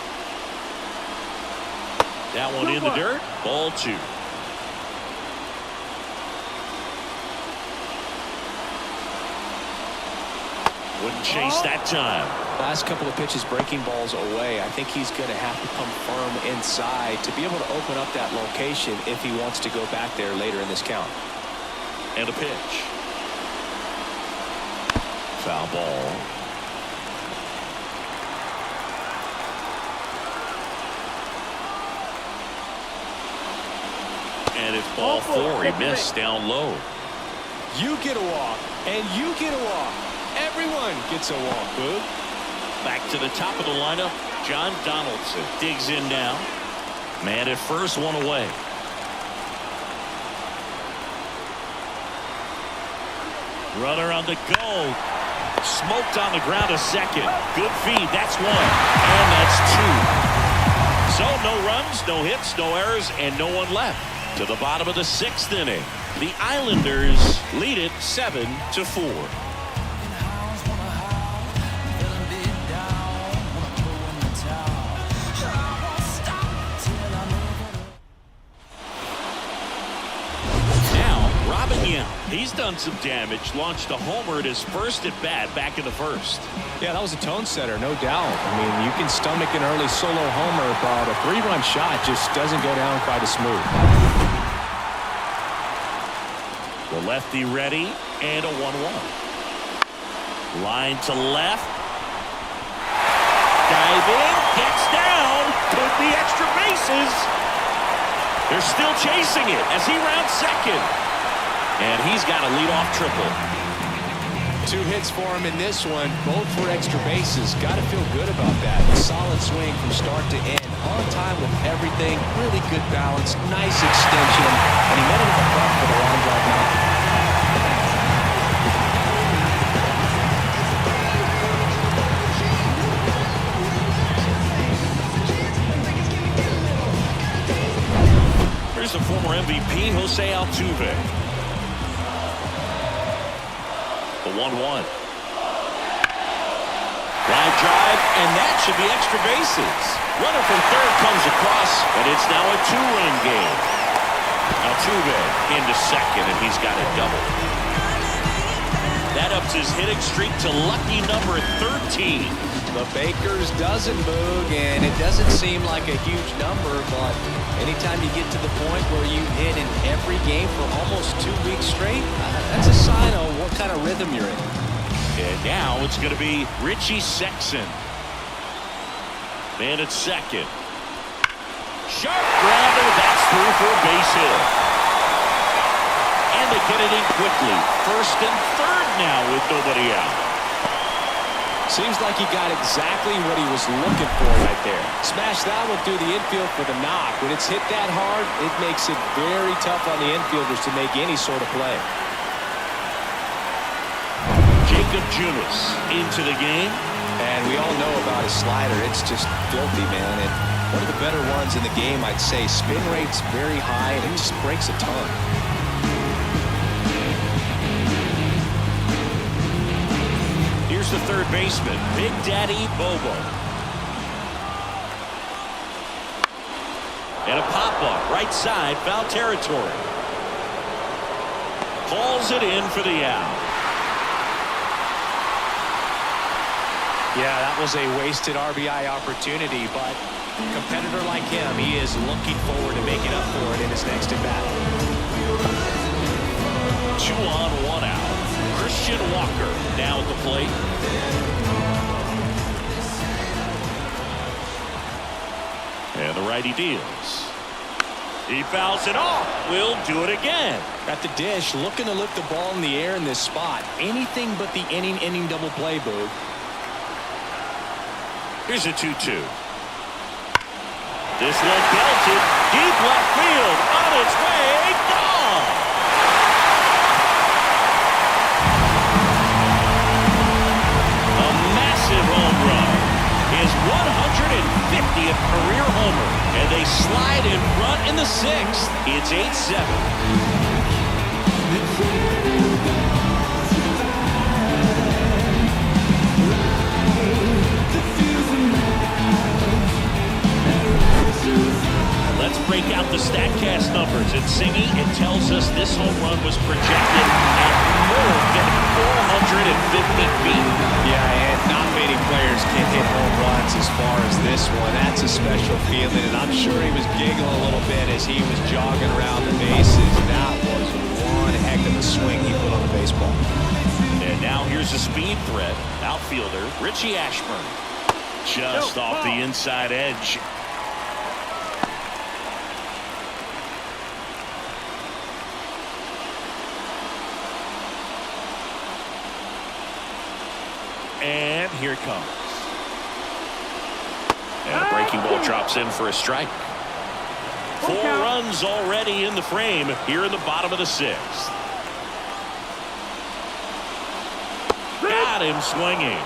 That one in the dirt. Ball 2. Wouldn't chase that time. Last couple of pitches breaking balls away. I think he's going to have to come firm inside to be able to open up that location if he wants to go back there later in this count. And a pitch. Foul ball. And it's ball 4. He missed down low. You get a walk, and you get a walk. Everyone gets a walk, Boo. Back to the top of the lineup, John Donaldson digs in now. Man at first, 1 away. Runner on the go. Smoked on the ground a second. Good feed. That's 1. And that's 2. So no runs, no hits, no errors, and no one left. To the bottom of the 6th inning. The Islanders lead it 7-4. He's done some damage, launched a homer at his first at bat back in the 1st. Yeah, that was a tone setter, no doubt. I mean, you can stomach an early solo homer, but a 3-run shot just doesn't go down quite as smooth. The lefty ready, and a 1-1. Line to left. Diving, gets down, could be extra bases. They're still chasing it as he rounds second. And he's got a leadoff triple. 2 hits for him in this one, both for extra bases. Got to feel good about that. A solid swing from start to end. On time with everything. Really good balance. Nice extension. And he met it in the front for the line drive knock. Here's the former MVP, Jose Altuve. The 1-1. Line line drive, and that should be extra bases. Runner from third comes across, and it's now a two-run game. Altuve into second, and he's got a double. That ups his hitting streak to lucky number 13. The Baker's dozen, Boog, and it doesn't seem like a huge number, but anytime you get to the point where you hit in every game for almost 2 weeks straight, that's a sign of what kind of rhythm you're in. And now it's going to be Richie Sexson. Man at second. Sharp grounder, that's through for a base hit. And they get it in quickly. First and third now with nobody out. Seems like he got exactly what he was looking for right there. Smash that one through the infield for the knock. When it's hit that hard, it makes it very tough on the infielders to make any sort of play. Jacob Junis into the game. And we all know about his slider. It's just filthy, man. And one of the better ones in the game, I'd say. Spin rate's very high, and it just breaks a ton. Here's the third baseman, Big Daddy Bobo. And a pop-up, right side, foul territory. Calls it in for the out. Yeah, that was a wasted RBI opportunity, but a competitor like him, he is looking forward to making up for it in his next at-bat. 2 on, 1 out. Christian Walker now at the plate. And the righty deals. He fouls it off. We'll do it again. At the dish, looking to lift the ball in the air in this spot. Anything but the inning double play, Boog. Here's a 2-2. This one belted. Deep left field. On its way. Gone. A massive home run. His 150th career homer. And they slide in front in the 6th. It's 8-7. Let's break out the StatCast numbers. At Singy, it tells us this home run was projected at more than 450 feet. Yeah, and not many players can hit home runs as far as this one. That's a special feeling, and I'm sure he was giggling a little bit as he was jogging around the bases. That was one heck of a swing he put on the baseball. And now here's a speed threat. Outfielder Richie Ashburn. Just off the inside edge. And here it comes. And a breaking ball drops in for a strike. 4 runs already in the frame here in the bottom of the 6th. Got him swinging.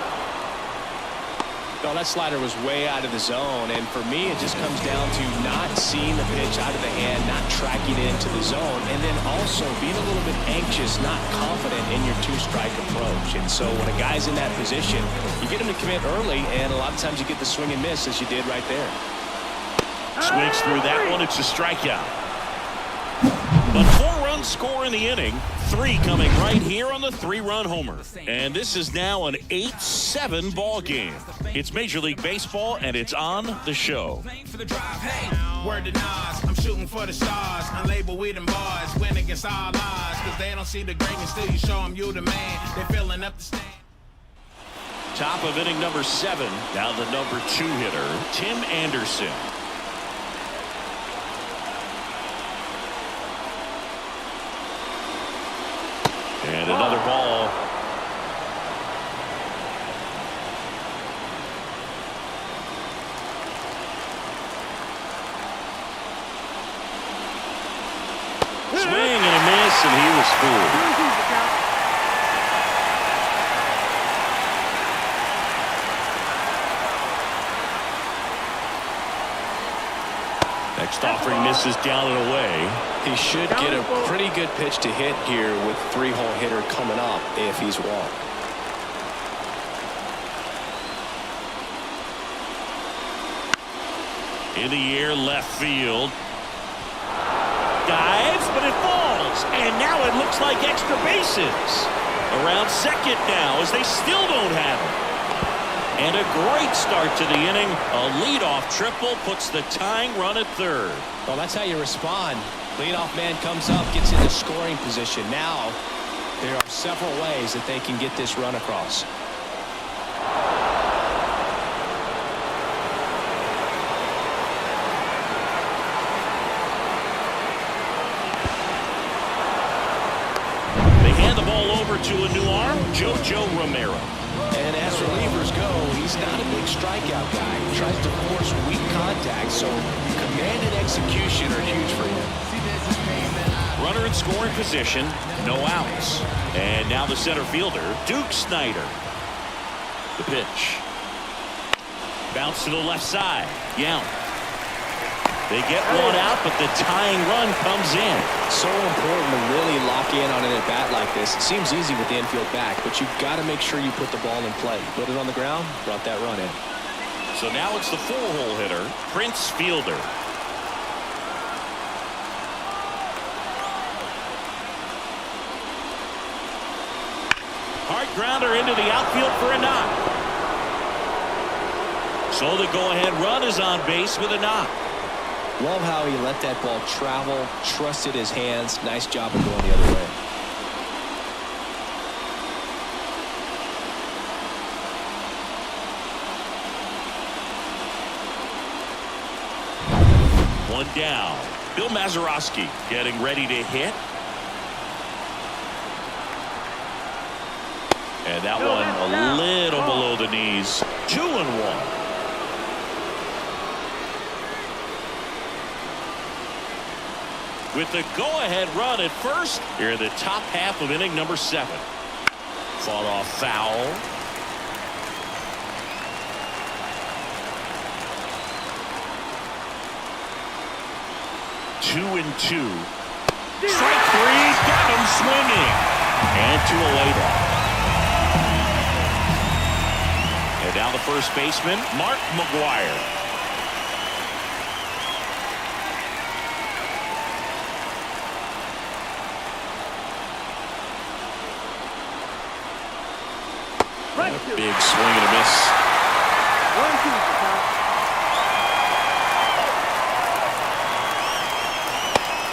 No, that slider was way out of the zone, and for me, it just comes down to not seeing the pitch out of the hand, not tracking it into the zone, and then also being a little bit anxious, not confident in your 2-strike approach. And so when a guy's in that position, you get him to commit early, and a lot of times you get the swing and miss, as you did right there. Swings through that one. It's a strikeout. But 4-run score in the inning. 3 coming right here on the 3-run homer. And this is now an 8-7 ball game. It's Major League Baseball, and it's on the show. Word to Nas, I'm shooting for the stars. Unlabeled with them bars, win against all odds. Cause they don't see the greatness till you show them you the man. They're filling up the stand. Top of inning number 7. Now the number 2 hitter, Tim Anderson. And another ball. Swing and a miss, and he was fooled. Next offering misses down and away. He should get a pretty good pitch to hit here with 3-hole hitter coming up if he's walked. In the air, left field. Dives, but it falls. And now it looks like extra bases. Around second now as they still don't have it. And a great start to the inning. A leadoff triple puts the tying run at third. Well, that's how you respond. Leadoff man comes up, gets into scoring position. Now there are several ways that they can get this run across. They hand the ball over to a new arm, JoJo Romero. And as relievers go, he's not a big strikeout guy. He tries to force weak contact, so command and execution are huge for him. Runner in scoring position, no outs. And now the center fielder, Duke Snyder. The pitch. Bounce to the left side. Yount. They get one out, but the tying run comes in. So important to really lock in on an at-bat like this. It seems easy with the infield back, but you've got to make sure you put the ball in play. Put it on the ground, brought that run in. So now it's the four-hole hitter, Prince Fielder. Hard grounder into the outfield for a knock. So the go-ahead run is on base with a knock. Love how he let that ball travel, trusted his hands. Nice job of going the other way. One down. Bill Mazeroski getting ready to hit. And that one a little below the knees. 2-1. With the go-ahead run at first, here in the top half of inning number 7. Fought off foul. Two and two. Strike three, got him swinging. And two away now. And now the first baseman, Mark McGuire. Big swing and a miss. 1-2.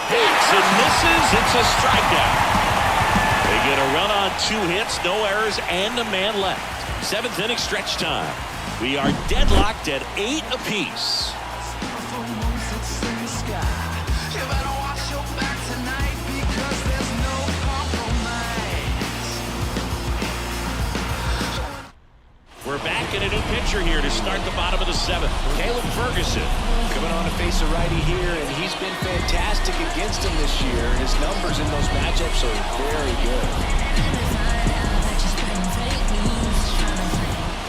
Hits and misses. It's a strikeout. They get a run on 2 hits, no errors, and a man left. 7th inning stretch time. We are deadlocked at 8 apiece. We're back in a new pitcher here to start the bottom of the 7th. Caleb Ferguson. Coming on to face a righty here, and he's been fantastic against him this year. His numbers in those matchups are very good.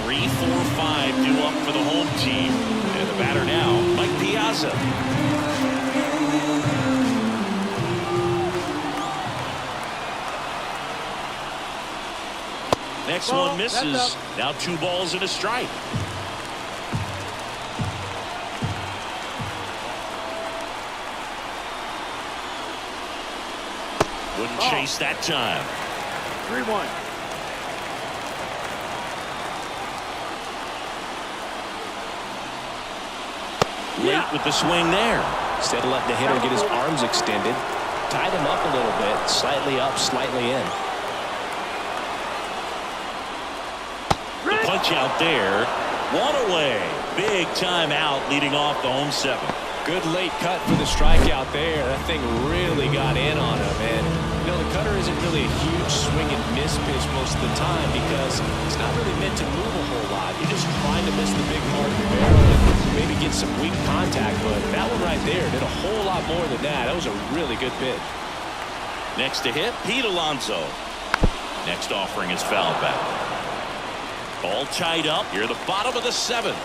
3, 4, 5 due up for the home team. And the batter now, Mike Piazza. Next one misses. Now 2 balls and a strike. Wouldn't chase that time. 3-1. Late with the swing there. Instead of letting the hitter get his arms extended, tied him up a little bit, slightly up, slightly in. The punch out there. 1 away. Big time out leading off the home 7th. Good late cut for the strikeout there. That thing really got in on him. And, you know, the cutter isn't really a huge swing and miss pitch most of the time because it's not really meant to move a whole lot. You're just trying to miss the big part of the barrel and maybe get some weak contact. But that one right there did a whole lot more than that. That was a really good pitch. Next to hit, Pete Alonso. Next offering is fouled back. All tied up. You're the bottom of the 7th.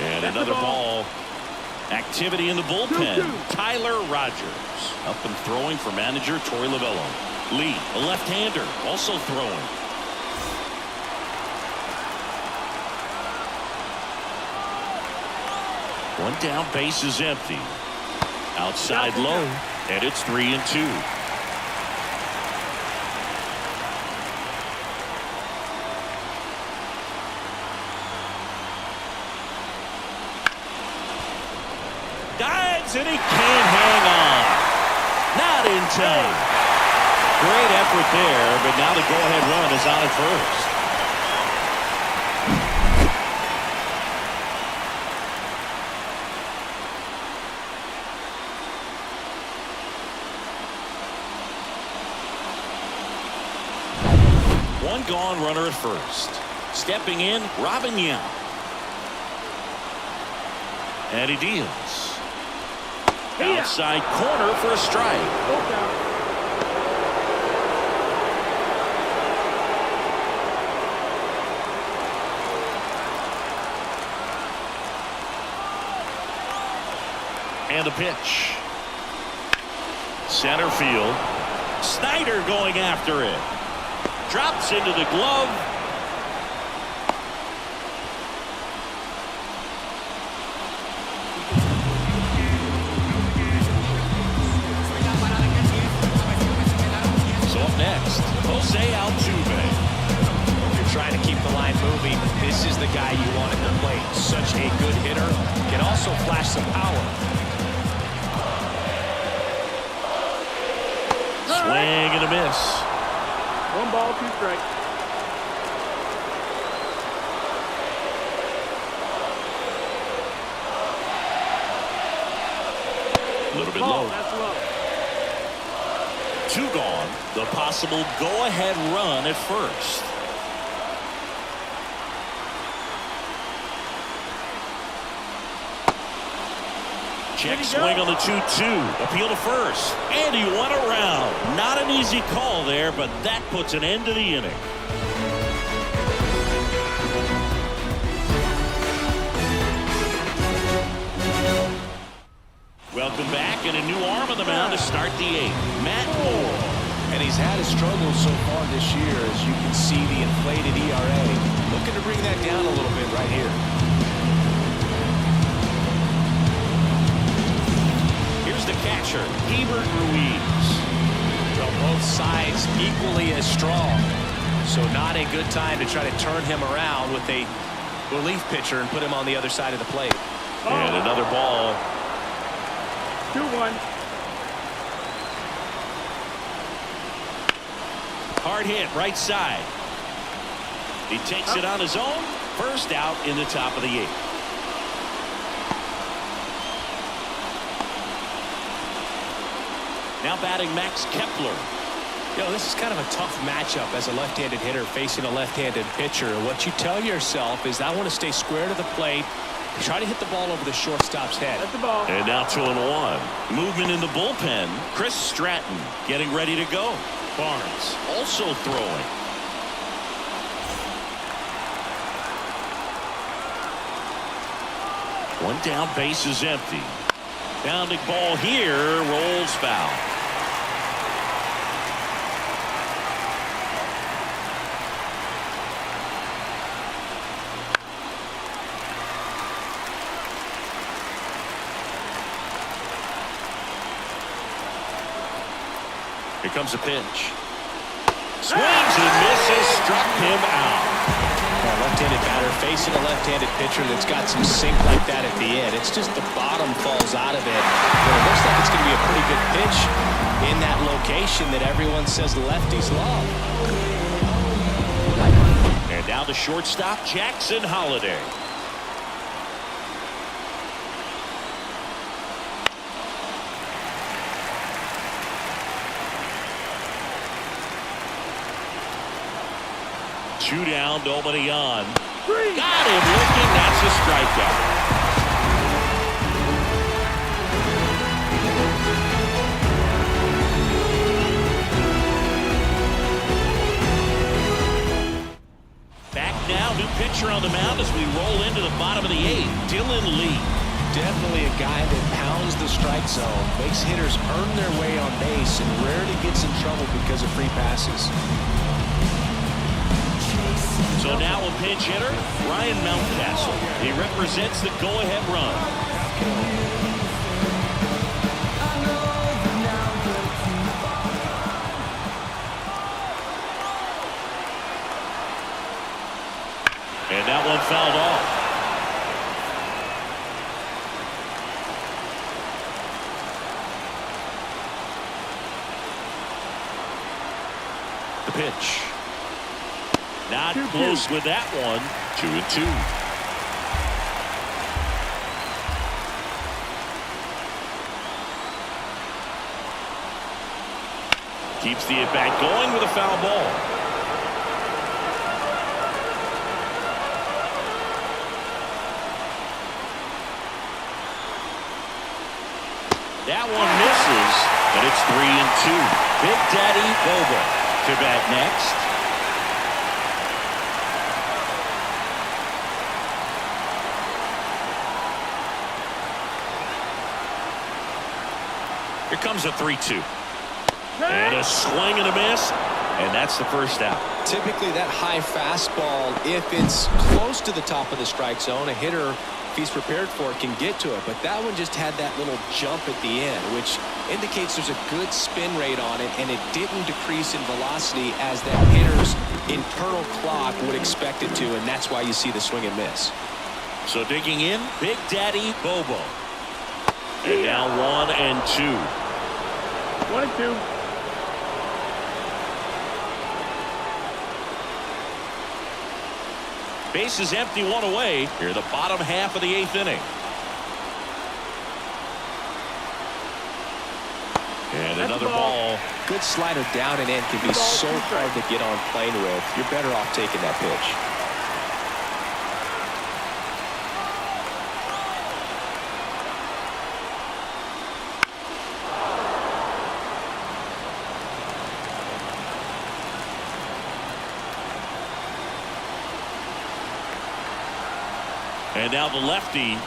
And another ball. Activity in the bullpen. Tyler Rogers up and throwing for manager Torey Lovullo. Lee, a left-hander, also throwing. One down, base is empty. Outside low, and it's 3-2. Dives, and he can't hang on. Not in time. Great effort there, but now the go-ahead run is on at first. One gone, runner at first. Stepping in, Robin Young. And he deals. Outside corner for a strike. And a pitch. Center field. Snyder going after it. Drops into the glove. So up next, Jose Altuve. You're trying to keep the line moving. This is the guy you want at the plate. Such a good hitter. Can also flash some power. Swing and a miss. 1 ball, 2 strikes. A little bit Ball, low. that's low. 2 gone. The possible go-ahead run at first. Check swing on the 2-2. Appeal to first. And he went around. Not an easy call there, but that puts an end to the inning. Welcome back, and a new arm on the mound to start the 8th. Matt Moore. And he's had his struggles so far this year, as you can see the inflated ERA. Looking to bring that down a little bit right here. Here's the catcher, Hebert Ruiz. Well, both sides equally as strong. So not a good time to try to turn him around with a relief pitcher and put him on the other side of the plate. And another ball. 2-1. Hard hit, right side. He takes it on his own. First out in the top of the 8th. Now batting Max Kepler. You know, this is kind of a tough matchup as a left-handed hitter facing a left-handed pitcher. What you tell yourself is, I want to stay square to the plate, try to hit the ball over the shortstop's head. That's the ball. And now 2-1. Movement in the bullpen. Chris Stratton getting ready to go. Barnes also throwing. One down, base is empty. Bounding ball here, rolls foul. Here comes a pitch. Swings and misses, struck him out. A left-handed batter facing a left-handed pitcher that's got some sink like that at the end. It's just the bottom falls out of it. But it looks like it's going to be a pretty good pitch in that location that everyone says lefties love. And now the shortstop, Jackson Holliday. Two down, nobody on. Got him looking. That's a strikeout. Back now, new pitcher on the mound as we roll into the bottom of the 8th. Dylan Lee. Definitely a guy that pounds the strike zone, makes hitters earn their way on base, and rarely gets in trouble because of free passes. So now a pinch hitter, Ryan Mountcastle. He represents the go-ahead run. And that one fouled off. The pitch. Not close with that one. 2-2. Keeps the at-bat going with a foul ball. That one misses, but it's 3-2. Big Daddy Bobo to bat next. Here comes a 3-2. And a swing and a miss, and that's the first out. Typically that high fastball, if it's close to the top of the strike zone, a hitter, if he's prepared for it, can get to it. But that one just had that little jump at the end, which indicates there's a good spin rate on it, and it didn't decrease in velocity as that hitter's internal clock would expect it to, and that's why you see the swing and miss. So digging in, Big Daddy Bobo. And now 1-2. 1-2. Bases empty, one away. Here the bottom half of the 8th inning. And another ball. Good slider down and in can be so hard to get on plane with. You're better off taking that pitch. And now the lefty.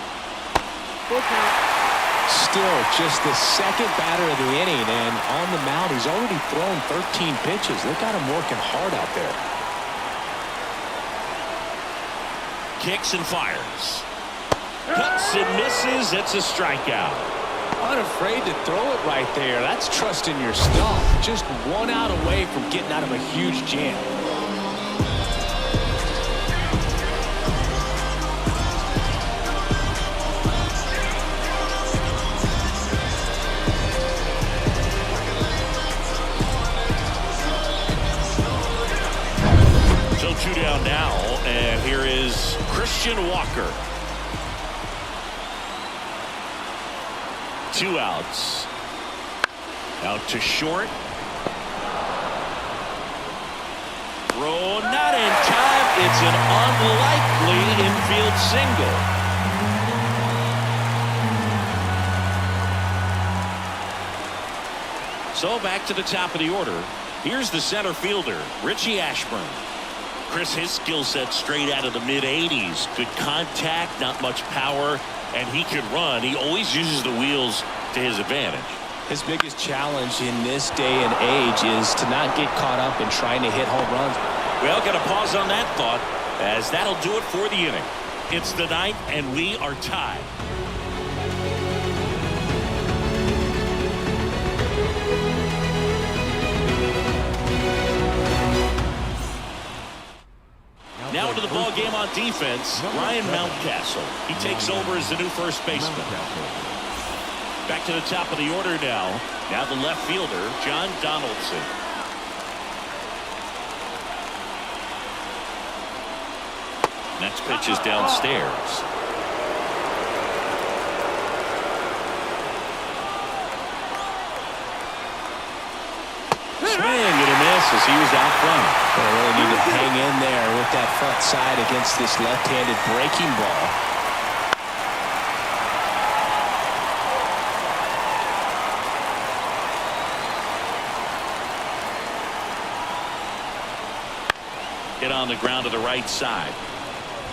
Still just the second batter of the inning, and on the mound he's already thrown 13 pitches. They got him working hard out there. Kicks and fires. Cuts and misses. It's a strikeout. Unafraid to throw it right there. That's trusting your stuff. Just one out away from getting out of a huge jam. Two down now, and here is Christian Walker. 2 outs. Out to short. Throw not in time. It's an unlikely infield single. So back to the top of the order. Here's the center fielder, Richie Ashburn. Chris, his skill set straight out of the mid-80s. Good contact, not much power, and he can run. He always uses the wheels to his advantage. His biggest challenge in this day and age is to not get caught up in trying to hit home runs. Well, got to pause on that thought, as that'll do it for the inning. It's the 9th, and we are tied. Now into the ball game on defense, Ryan Mountcastle. He takes over as the new first baseman. Back to the top of the order now. Now the left fielder, John Donaldson. Next pitch is downstairs. Swing and a miss as he was out front. They really need to hang in there with that front side against this left-handed breaking ball. Hit on the ground to the right side.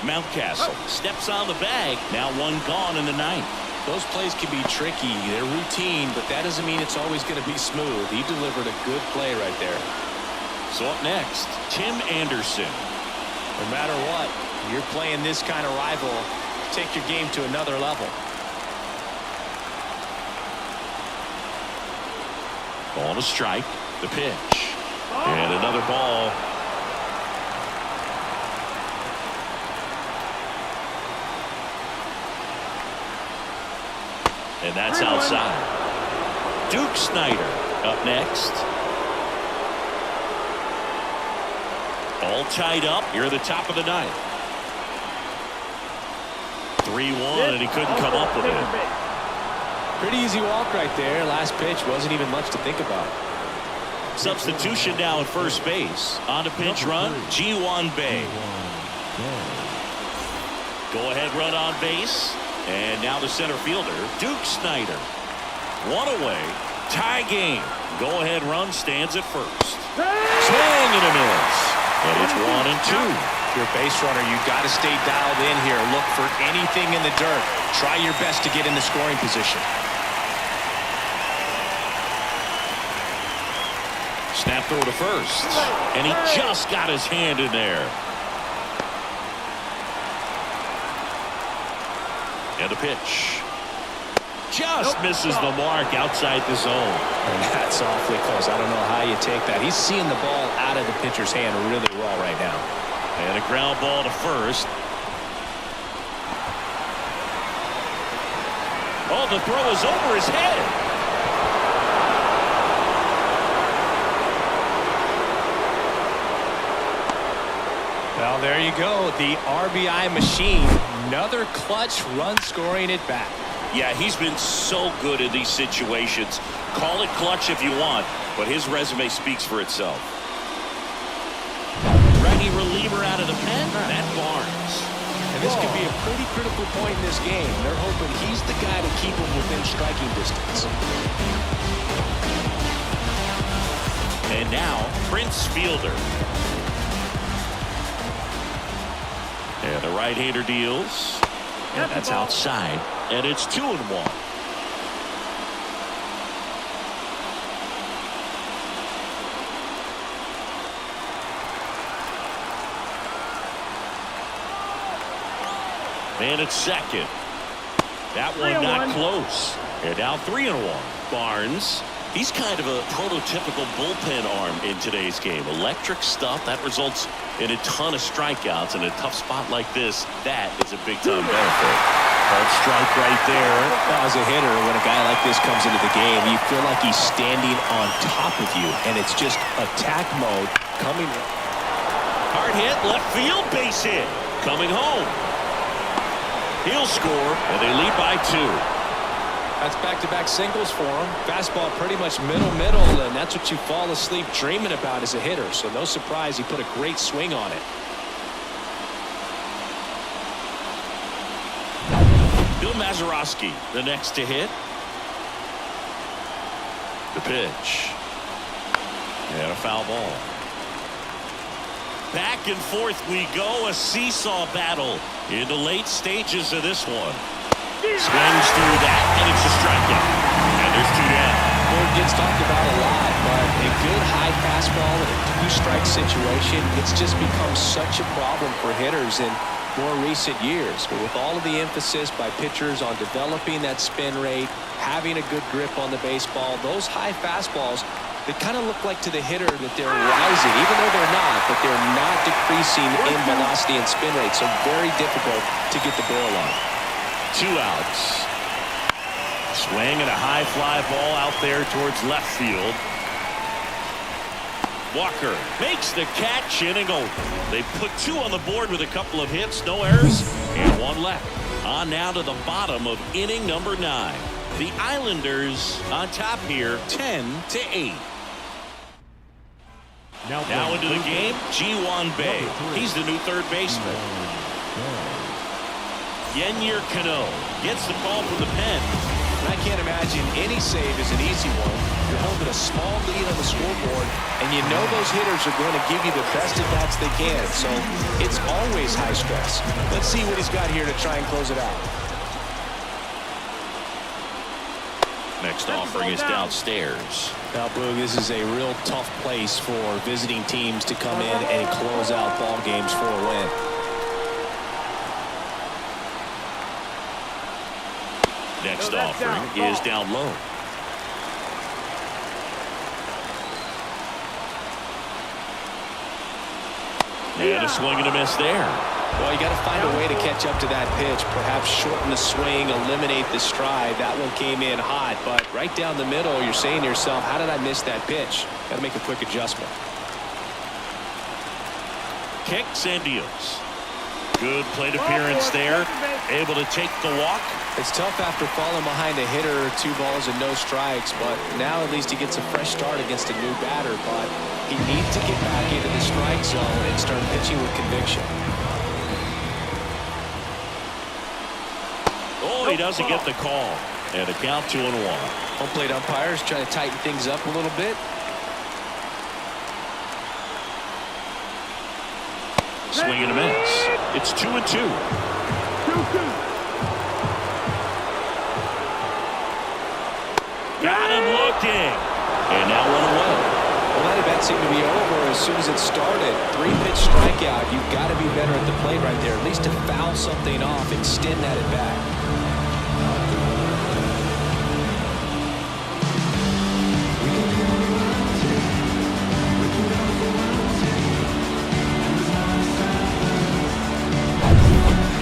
Mountcastle steps on the bag. Now one gone in the 9th. Those plays can be tricky. They're routine, but that doesn't mean it's always going to be smooth. He delivered a good play right there. So up next, Tim Anderson. No matter what, you're playing this kind of rival, take your game to another level. Ball to strike. The pitch. And another ball. And that's outside. Duke Snyder up next. All tied up here at the top of the ninth. 3-1, and he couldn't come up with it. Pretty easy walk right there. Last pitch wasn't even much to think about. Substitution now at first base. On a pinch run, Ji-Hwan Bae. Go ahead run on base. And now the center fielder, Duke Snyder. One away. Tie game. Go ahead run stands at first. Swing and a miss. And it's 1-2. If you're a base runner, you've got to stay dialed in here. Look for anything in the dirt. Try your best to get in the scoring position. Snap throw to first. And he just got his hand in there. And the pitch. Just misses the mark outside the zone. And that's awfully close. I don't know how you take that. He's seeing the ball out of the pitcher's hand really well right now. And a ground ball to first. Oh, the throw is over his head. Well, there you go. The RBI machine. Another clutch run scoring at bat. Yeah, he's been so good in these situations. Call it clutch if you want, but his resume speaks for itself. Righty reliever out of the pen, Matt Barnes. And this could be a pretty critical point in this game. They're hoping he's the guy to keep him within striking distance. And now, Prince Fielder. And the right-hander deals. And that's outside. And it's 2-1. And it's second. That one not close. And now 3-1. Barnes. He's kind of a prototypical bullpen arm in today's game. Electric stuff that results in a ton of strikeouts. In a tough spot like this, that is a big-time benefit. Hard strike right there. As a hitter, when a guy like this comes into the game, you feel like he's standing on top of you, and it's just attack mode coming. Hard hit, left field, base hit. Coming home. He'll score, and they lead by 2. That's back-to-back singles for him. Fastball pretty much middle, and that's what you fall asleep dreaming about as a hitter. So no surprise he put a great swing on it. Bill Mazeroski, the next to hit. The pitch. And a foul ball. Back and forth we go. A seesaw battle in the late stages of this one. Swings through that, and it's a strikeout. And there's 2 down. Well, it gets talked about a lot, but a good high fastball in a 2-strike situation, it's just become such a problem for hitters in more recent years. But with all of the emphasis by pitchers on developing that spin rate, having a good grip on the baseball, those high fastballs, they kind of look like to the hitter that they're rising, even though they're not, but they're not decreasing in velocity and spin rate, so very difficult to get the barrel on. 2 outs. Swing and a high fly ball out there towards left field. Walker makes the catch, inning over. They put 2 on the board with a couple of hits, no errors, and 1 left. On now to the bottom of inning number 9. The Islanders on top here, 10-8. Now into the game, Ji-Hwan Bae. He's the new third baseman. Yennier Cano gets the call from the pen. And I can't imagine any save is an easy one. You're holding a small lead on the scoreboard, and you know those hitters are going to give you the best at bats they can. So it's always high stress. Let's see what he's got here to try and close it out. Next offering is downstairs. Now, Boog, this is a real tough place for visiting teams to come in and close out ball games for a win. Next offering is down low. And a swing and a miss there. Well, you got to find a way to catch up to that pitch. Perhaps shorten the swing, eliminate the stride. That one came in hot, but right down the middle, you're saying to yourself, how did I miss that pitch? Got to make a quick adjustment. Kicks and deals. Good plate appearance there. Able to take the walk. It's tough after falling behind a hitter, 2 balls and no strikes, but now at least he gets a fresh start against a new batter, but he needs to get back into the strike zone and start pitching with conviction. Oh, he doesn't get the call. And a count 2-1. Home plate umpires trying to tighten things up a little bit. Swing and a miss. It's 2-2. 2-2. Got him looking. And now 1 away. Well, that event seemed to be over as soon as it started. 3-pitch strikeout. You've got to be better at the plate right there, at least to foul something off, extend that at bat.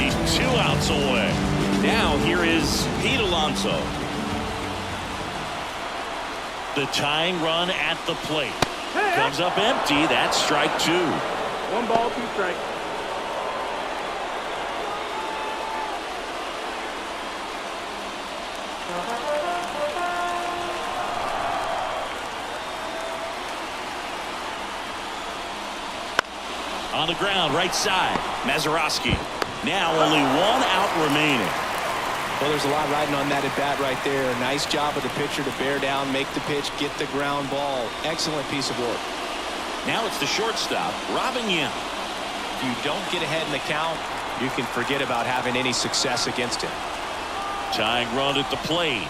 He's 2 outs away. Now here is Pete Alonso. The tying run at the plate. Comes up empty. That's strike 2. 1 ball, 2 strikes. On the ground, right side. Mazeroski. Now only 1 out remaining. Well, there's a lot riding on that at bat right there. Nice job of the pitcher to bear down, make the pitch, get the ground ball. Excellent piece of work. Now it's the shortstop, Robin Yim. If you don't get ahead in the count, you can forget about having any success against him. Tying run at the plate.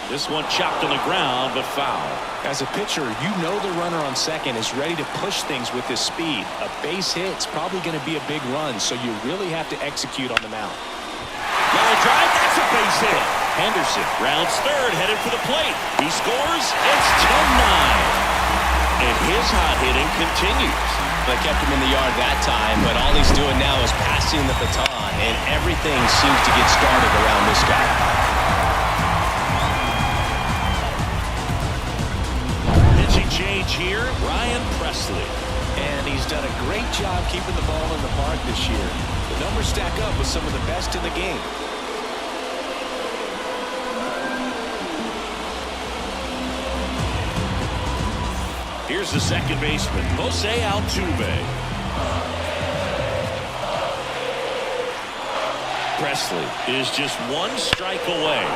This one chopped on the ground, but foul. As a pitcher, you know the runner on second is ready to push things with his speed. A base hit's probably going to be a big run, so you really have to execute on the mound. Got a drive, that's a base hit. Henderson rounds third, headed for the plate. He scores, it's 10-9. And his hot hitting continues. They kept him in the yard that time, but all he's doing now is passing the baton, and everything seems to get started around this guy. Pitching change here, Ryan Presley. And he's done a great job keeping the ball in the park this year. The numbers stack up with some of the best in the game. Here's the second baseman, Jose Altuve. Presley is just 1 strike away.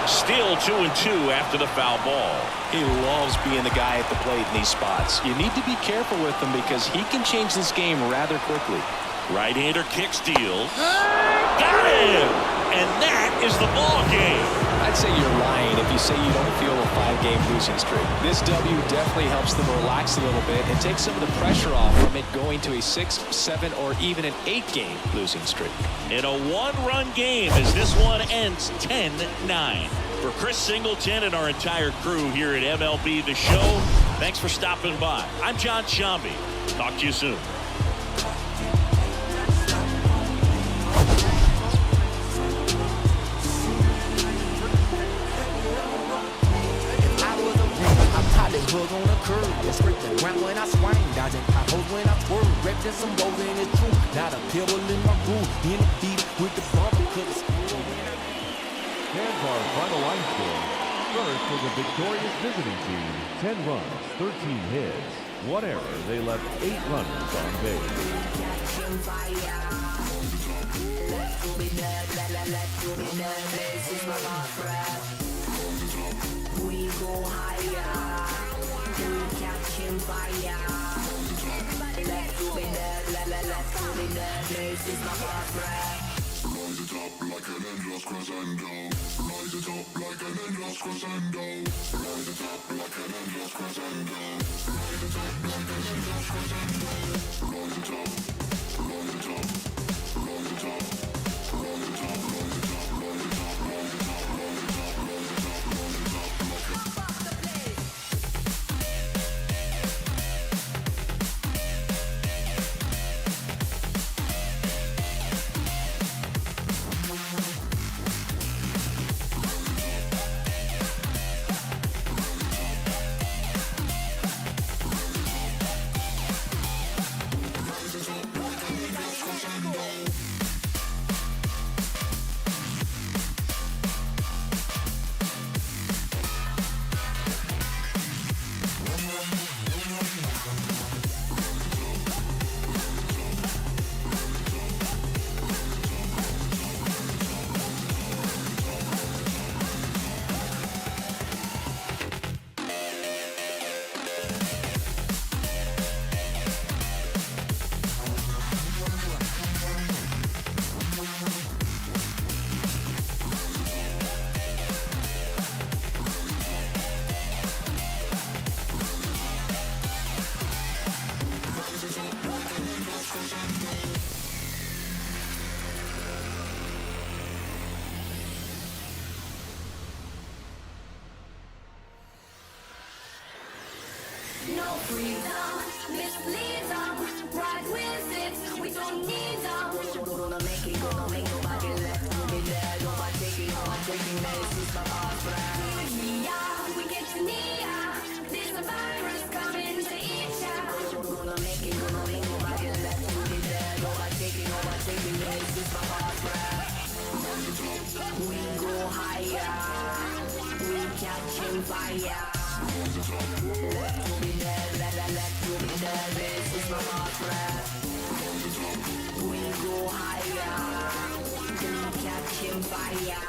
Still 2-2 after the foul ball. He loves being the guy at the plate in these spots. You need to be careful with him because he can change this game rather quickly. Right-hander kicks, deals. Got him! And that is the ball game. I'd say you're lying if you say you don't feel a 5-game losing streak. This W definitely helps them relax a little bit and take some of the pressure off from it going to a 6, 7, or even an 8-game losing streak. In a 1-run game as this one ends 10-9. For Chris Singleton and our entire crew here at MLB The Show, thanks for stopping by. I'm John Shambi. Talk to you soon. Hook on the curb, yeah, scrape the ground when I swing, dodging potholes when I twirl, repping some goals and it's true. Not a pebble in my groove, in the beat with the bumper, cause it's cool. Fans our final line score. First for the victorious visiting team, 10 runs, 13 hits. 1 error, they left 8 runners on base. We go higher. We catching fire. Let's do it, this is my heart. Rise it up like an endless crescendo. Rise it up like an endless crescendo. Rise it up like an endless crescendo. Rise it up like an endless crescendo. Rise it up, rise it up, rise it up, rise it up, rise it up, rise it up, rise it up, rise it up, rise it up, rise it up, like a freedom, misleader, ride with it, we don't need them. Gonna make it, gonna make nobody left to be there. Overtaking, overtaking, this is my heart brand. We get near, there's a virus coming to eat ya. Gonna make it, gonna make nobody left to be there. Overtaking, overtaking, this is my heart brand. We go higher, we catching fire. Left to be dead, left to be dead, this is my heart brand. We go higher, we catching fire.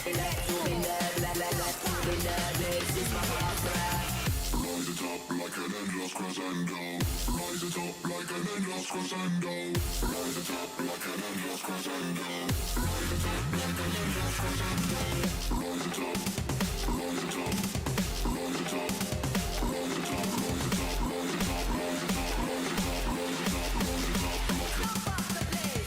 Left to be dead, left to be dead, this is my heart brand. Rise it up like an endless crescendo. Rise it up like an endless crescendo. Rise it up like an endless crescendo. Rise it up like an endless crescendo. Rise it up, rise it up, rise it up, rise it up, rise it up, rise it up, rise it up, rise it up, rise it up, rise it up, like it.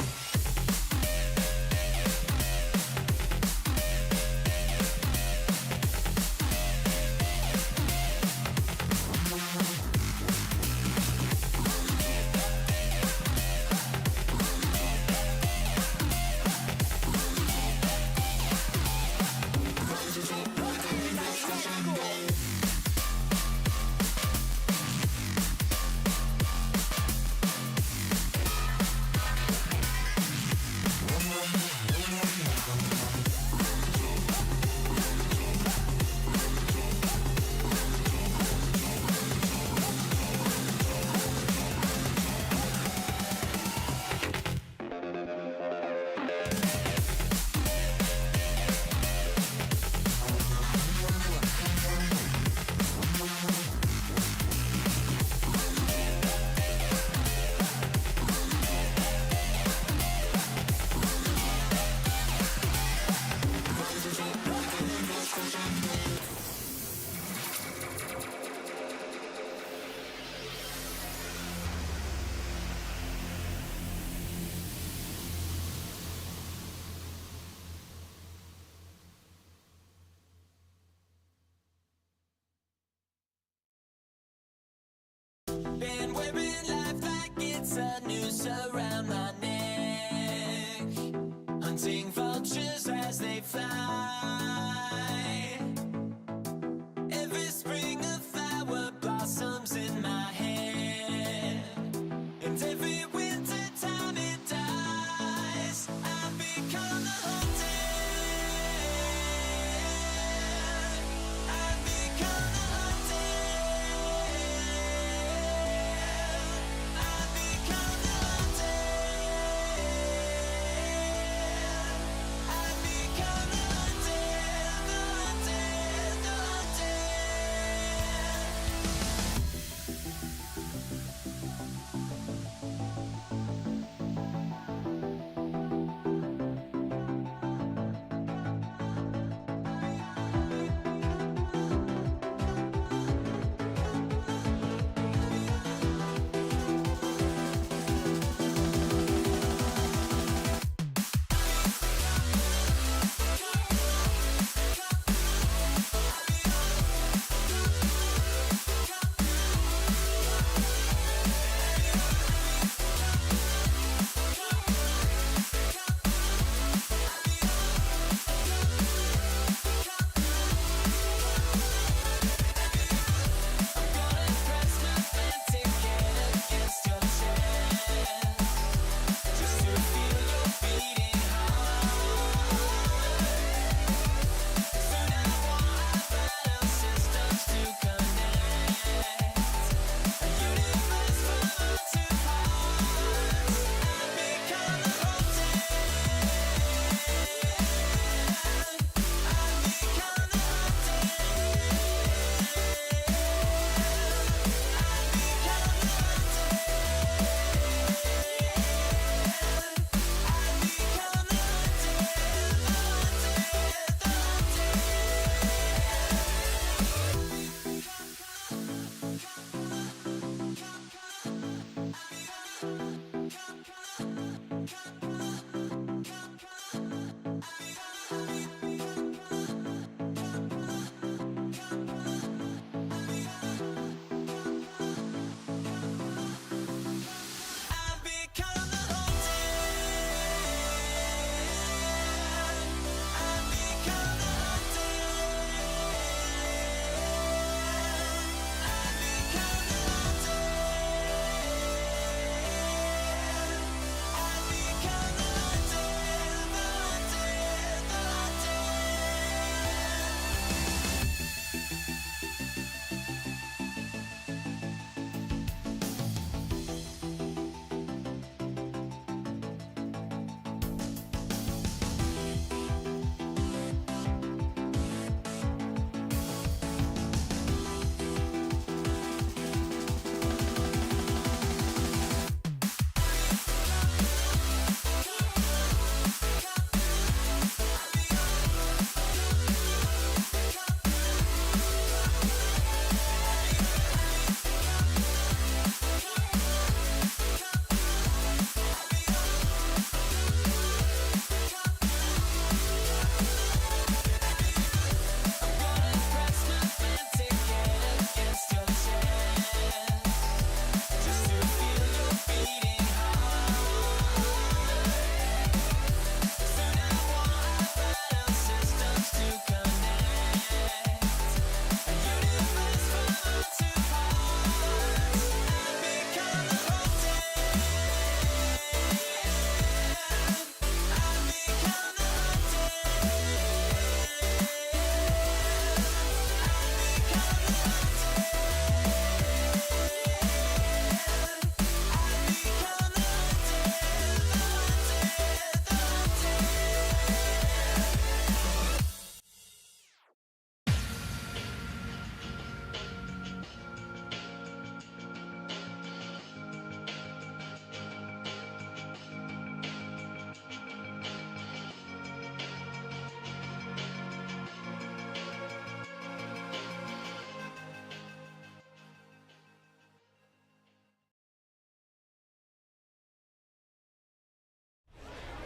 Been wearing life like it's a noose around my neck, hunting vultures as they fly. Every spring a flower blossoms in my head, and every winter time it dies. I've become the hunted. I've become the hunted. I've become the hunted. I've become the hunted, the hunted, the hunted.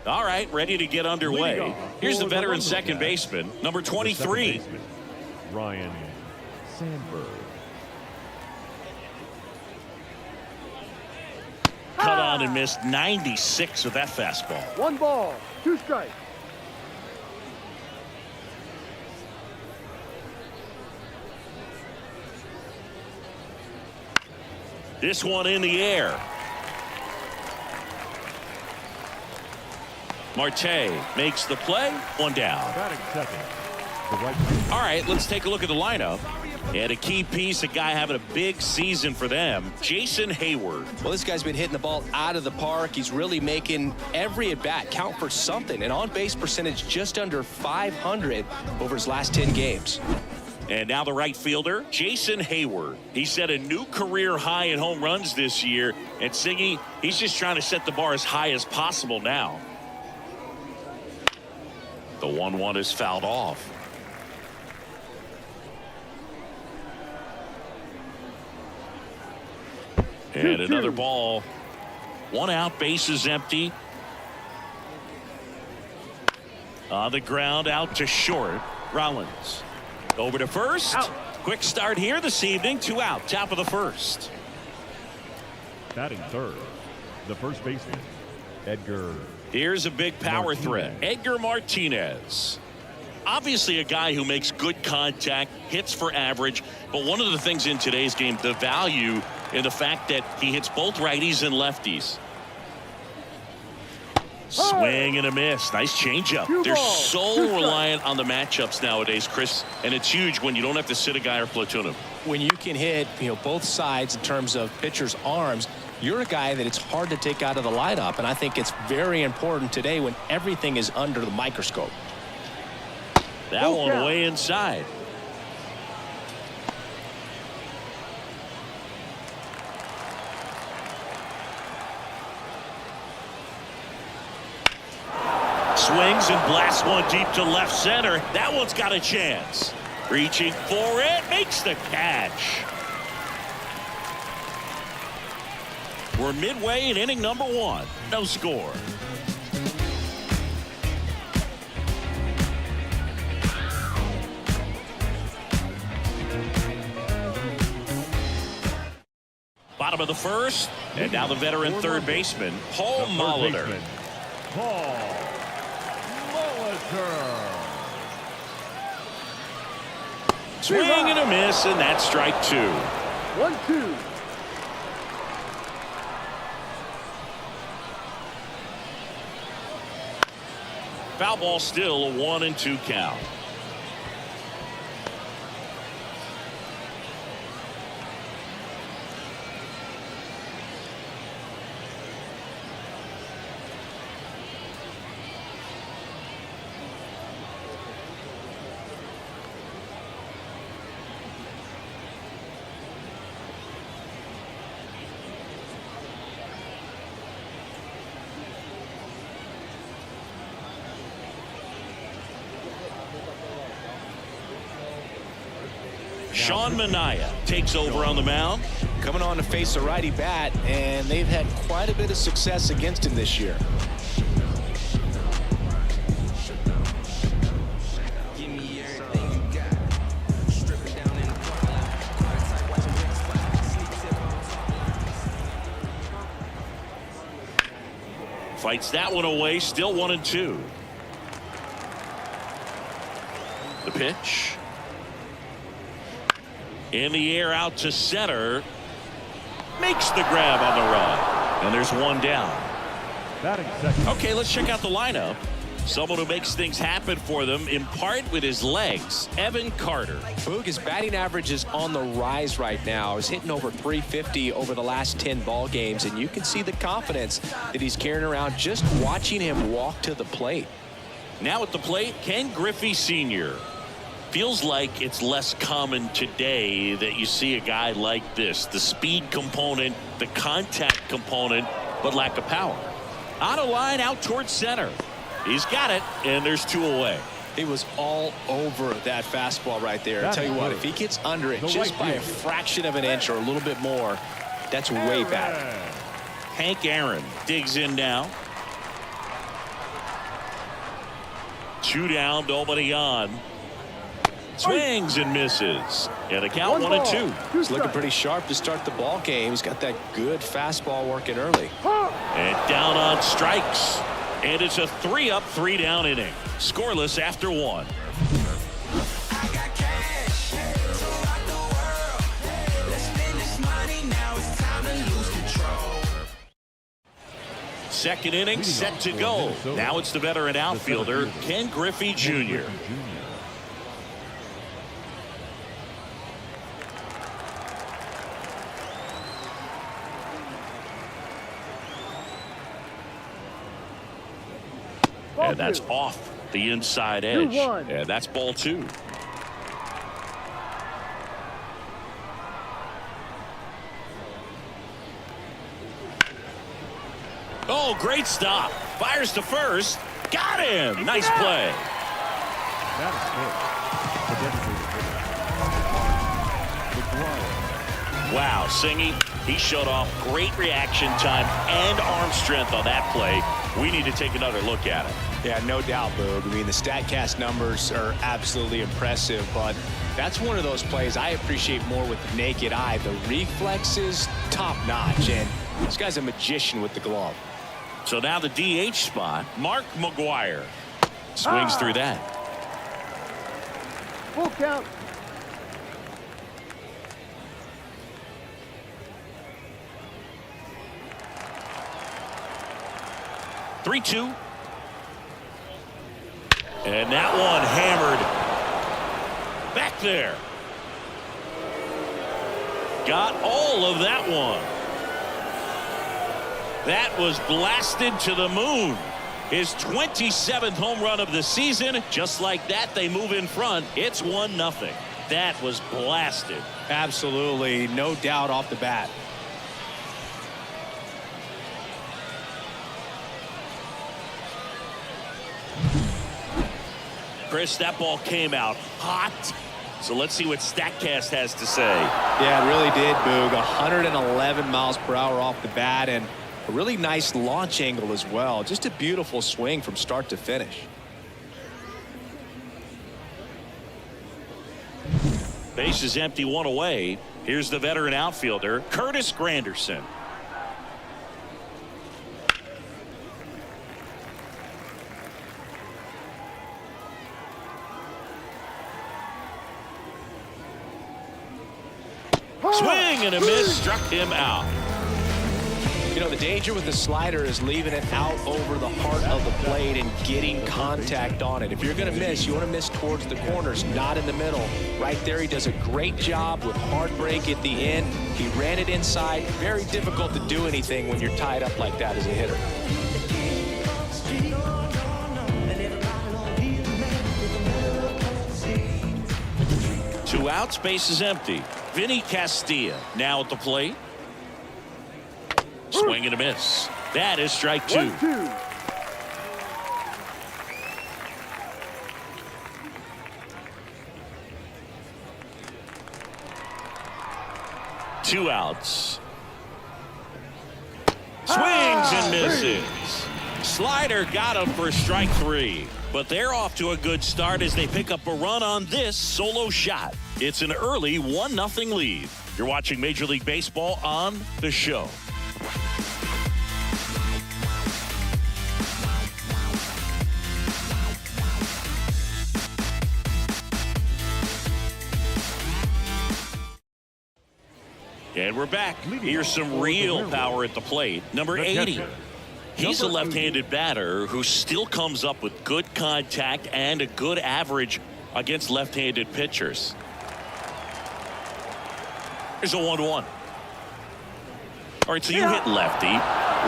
All right, ready to get underway. Here's the veteran second baseman, number 23. Ryan Sandberg. Cut on and missed 96 with that fastball. 1 ball, 2 strikes. This one in the air. Marte makes the play. 1 down. Batting second. All right, let's take a look at the lineup. And a key piece, a guy having a big season for them, Jason Hayward. Well, this guy's been hitting the ball out of the park. He's really making every at-bat count for something. An on-base percentage just under 500 over his last 10 games. And now the right fielder, Jason Hayward. He set a new career high in home runs this year. And Siggy, he's just trying to set the bar as high as possible now. The 1-1 is fouled off. And another ball. 1 out, bases empty. On the ground, out to short. Rollins over to first. Out. Quick start here this evening. 2 out, top of the first. Batting third, the first baseman, Edgar. Here's a big power Martinez. threat. Edgar Martinez. Obviously a guy who makes good contact, hits for average, but one of the things in today's game, the value in the fact that he hits both righties and lefties. Swing and a miss. Nice changeup. They're so reliant on the matchups nowadays, Chris, and it's huge when you don't have to sit a guy or platoon him. When you can hit, both sides in terms of pitchers' arms, you're a guy that it's hard to take out of the lineup, and I think it's very important today when everything is under the microscope. That one way inside. Swings and blasts one deep to left center. That one's got a chance. Reaching for it, makes the catch. We're midway in inning number 1. No score. Bottom of the first, and now the veteran third baseman, Paul Molitor. Paul Molitor. Swing and a miss, and that's strike 2. 1-2. Foul ball, still a 1-2 count. Sean Manaea takes over on the mound. Coming on to face a righty bat, and they've had quite a bit of success against him this year. Fights that one away, still 1-2. The pitch. In the air, out to center. Makes the grab on the run. And there's 1 down. Batting second. Okay, let's check out the lineup. Someone who makes things happen for them, in part with his legs, Evan Carter. Boog, his batting average is on the rise right now. He's hitting over 350 over the last 10 ball games, and you can see the confidence that he's carrying around just watching him walk to the plate. Now at the plate, Ken Griffey Sr. Feels like it's less common today that you see a guy like this. The speed component, the contact component, but lack of power. On a line out towards center. He's got it, and there's 2 away. He was all over that fastball right there. I'll tell you what, if he gets under it just by a fraction of an inch or a little bit more, that's way back. Hank Aaron digs in now. 2 down, nobody on. Swings and misses. And a count 1-2. He's looking pretty sharp to start the ball game. He's got that good fastball working early. And down on strikes. And it's a 3-up, 3-down inning. Scoreless after 1. Second inning set to go. Now it's the veteran outfielder, Ken Griffey Jr. And that's off the inside edge. And that's ball 2. Oh, great stop. Fires to first. Got him. Nice play. Wow, Singy, he showed off great reaction time and arm strength on that play. We need to take another look at it. Yeah, no doubt, Boog. I mean, the StatCast numbers are absolutely impressive, but that's one of those plays I appreciate more with the naked eye. The reflexes, top-notch, and this guy's a magician with the glove. So now the DH spot, Mark McGwire swings through that. Full count. Three-two. And that one hammered back there. Got all of that one. That was blasted to the moon. His 27th home run of the season. Just like that, they move in front. It's 1-0. That was blasted. Absolutely, no doubt off the bat. Chris, that ball came out hot. So let's see what StatCast has to say. Yeah, it really did, Boog. 111 miles per hour off the bat and a really nice launch angle as well. Just a beautiful swing from start to finish. Base is empty, 1 away. Here's the veteran outfielder, Curtis Granderson. Swing and a miss, struck him out. You know, the danger with the slider is leaving it out over the heart of the plate and getting contact on it. If you're going to miss, you want to miss towards the corners, not in the middle. Right there, he does a great job with hard break at the end. He ran it inside. Very difficult to do anything when you're tied up like that as a hitter. 2 outs, base is empty. Vinny Castilla now at the plate. Swing and a miss. That is strike 2. 1-2. Two outs. Swings and misses. Slider got him for strike 3. But they're off to a good start as they pick up a run on this solo shot. It's an early 1-0 lead. You're watching Major League Baseball on The Show. And we're back. Here's some real power at the plate. Number 80. He's a left-handed batter who still comes up with good contact and a good average against left-handed pitchers. Here's a 1-1. All right, so you hit lefty.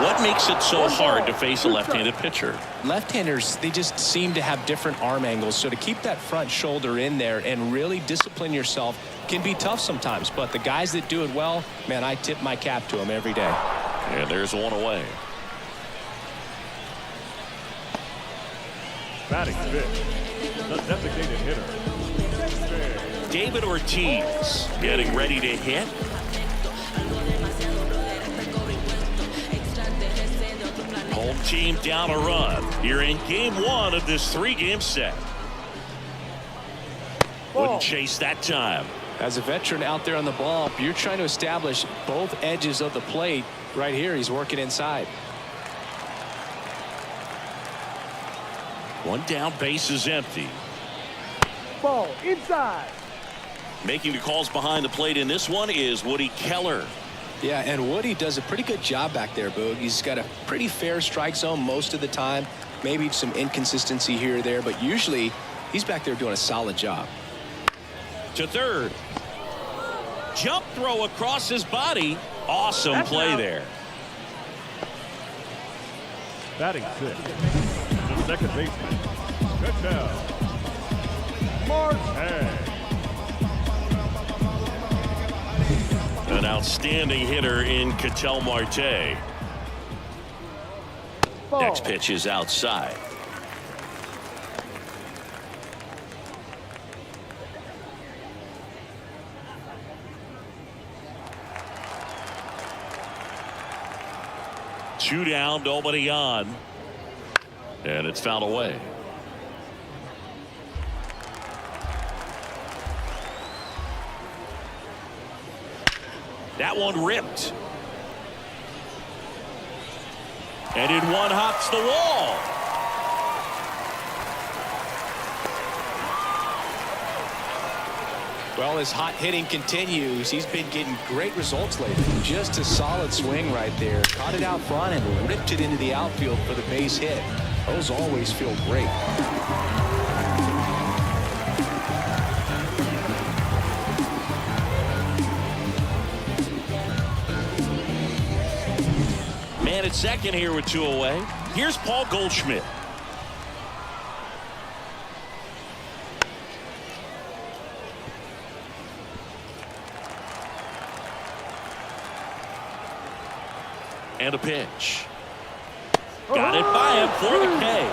What makes it so hard to face a left-handed pitcher? Left-handers, they just seem to have different arm angles. So to keep that front shoulder in there and really discipline yourself can be tough sometimes. But the guys that do it well, man, I tip my cap to them every day. And there's 1 away. Batting fifth, the designated hitter, David Ortiz getting ready to hit. Home team down a run here in game one of this 3-game set. Wouldn't chase that time. As a veteran out there on the ball, you're trying to establish both edges of the plate. Right here, he's working inside. One down, base is empty. Ball inside. Making the calls behind the plate in this one is Woody Keller. Yeah, and Woody does a pretty good job back there, Boog. He's got a pretty fair strike zone most of the time. Maybe some inconsistency here or there, but usually he's back there doing a solid job. To third. Jump throw across his body. Awesome play there. Batting sixth, the second baseman, Ketel Marte. An outstanding hitter in Ketel Marte. Next pitch is outside. Two down, nobody on. And it's fouled away. That one ripped. And in one hops the wall. Well, his hot hitting continues. He's been getting great results lately. Just a solid swing right there. Caught it out front and ripped it into the outfield for the base hit. Those always feel great. Man at second here with 2 away. Here's Paul Goldschmidt. And a pitch. Got it by him for the K.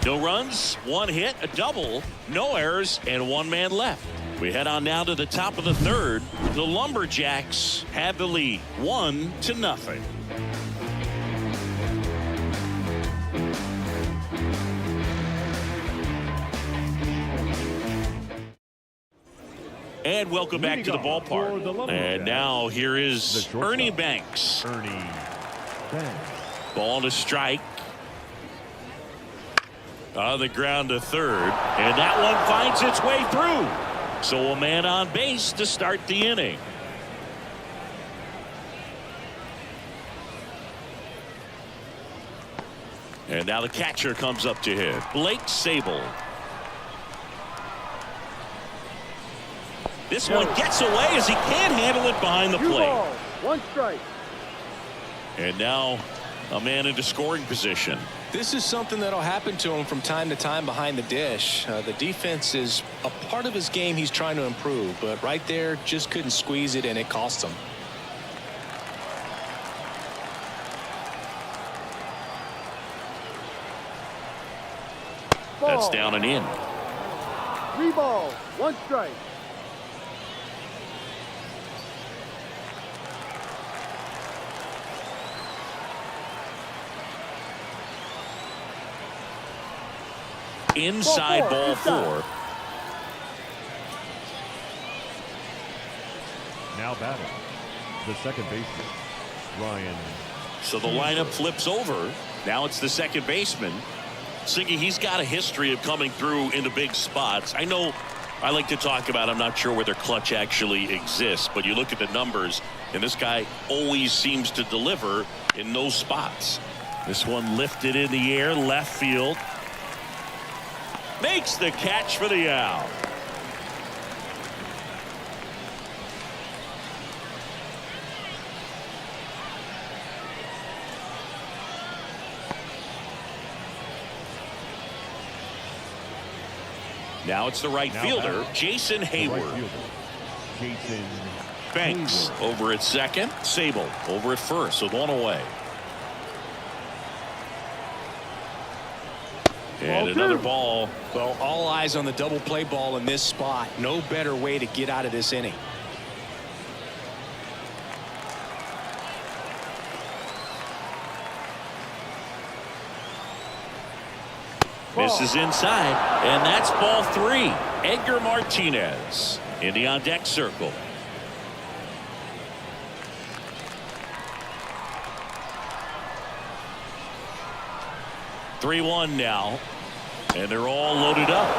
No runs, 1 hit, a double, no errors, and 1 man left. We head on now to the top of the third. The Lumberjacks have the lead, 1-0. And welcome back to the ballpark. And now here is Ernie Banks. Ernie Banks. Ball to strike. On the ground to third. And that one finds its way through. So a man on base to start the inning. And now the catcher comes up to hit. Blake Sable. This one gets away as he can't handle it behind the plate. 1 strike. And now a man into scoring position. This is something that'll happen to him from time to time behind the dish. The defense is a part of his game he's trying to improve, but right there just couldn't squeeze it and it cost him. That's down and in. 3 balls, 1 strike. Inside ball 4. Now batting, the second baseman, Ryan. So the lineup flips over. Now it's the second baseman. Siggy, he's got a history of coming through into big spots. I know I like to talk about, I'm not sure whether clutch actually exists, but you look at the numbers, and this guy always seems to deliver in those spots. This one lifted in the air, left field. Makes the catch for the out. Now it's the right fielder, Jason Hayward. Jason Banks over at second. Sable over at first with 1 away. And another ball. Well, all eyes on the double play ball in this spot. No better way to get out of this inning. Misses inside, and that's ball 3. Edgar Martinez in the on-deck circle. (3-1) now, and they're all loaded up.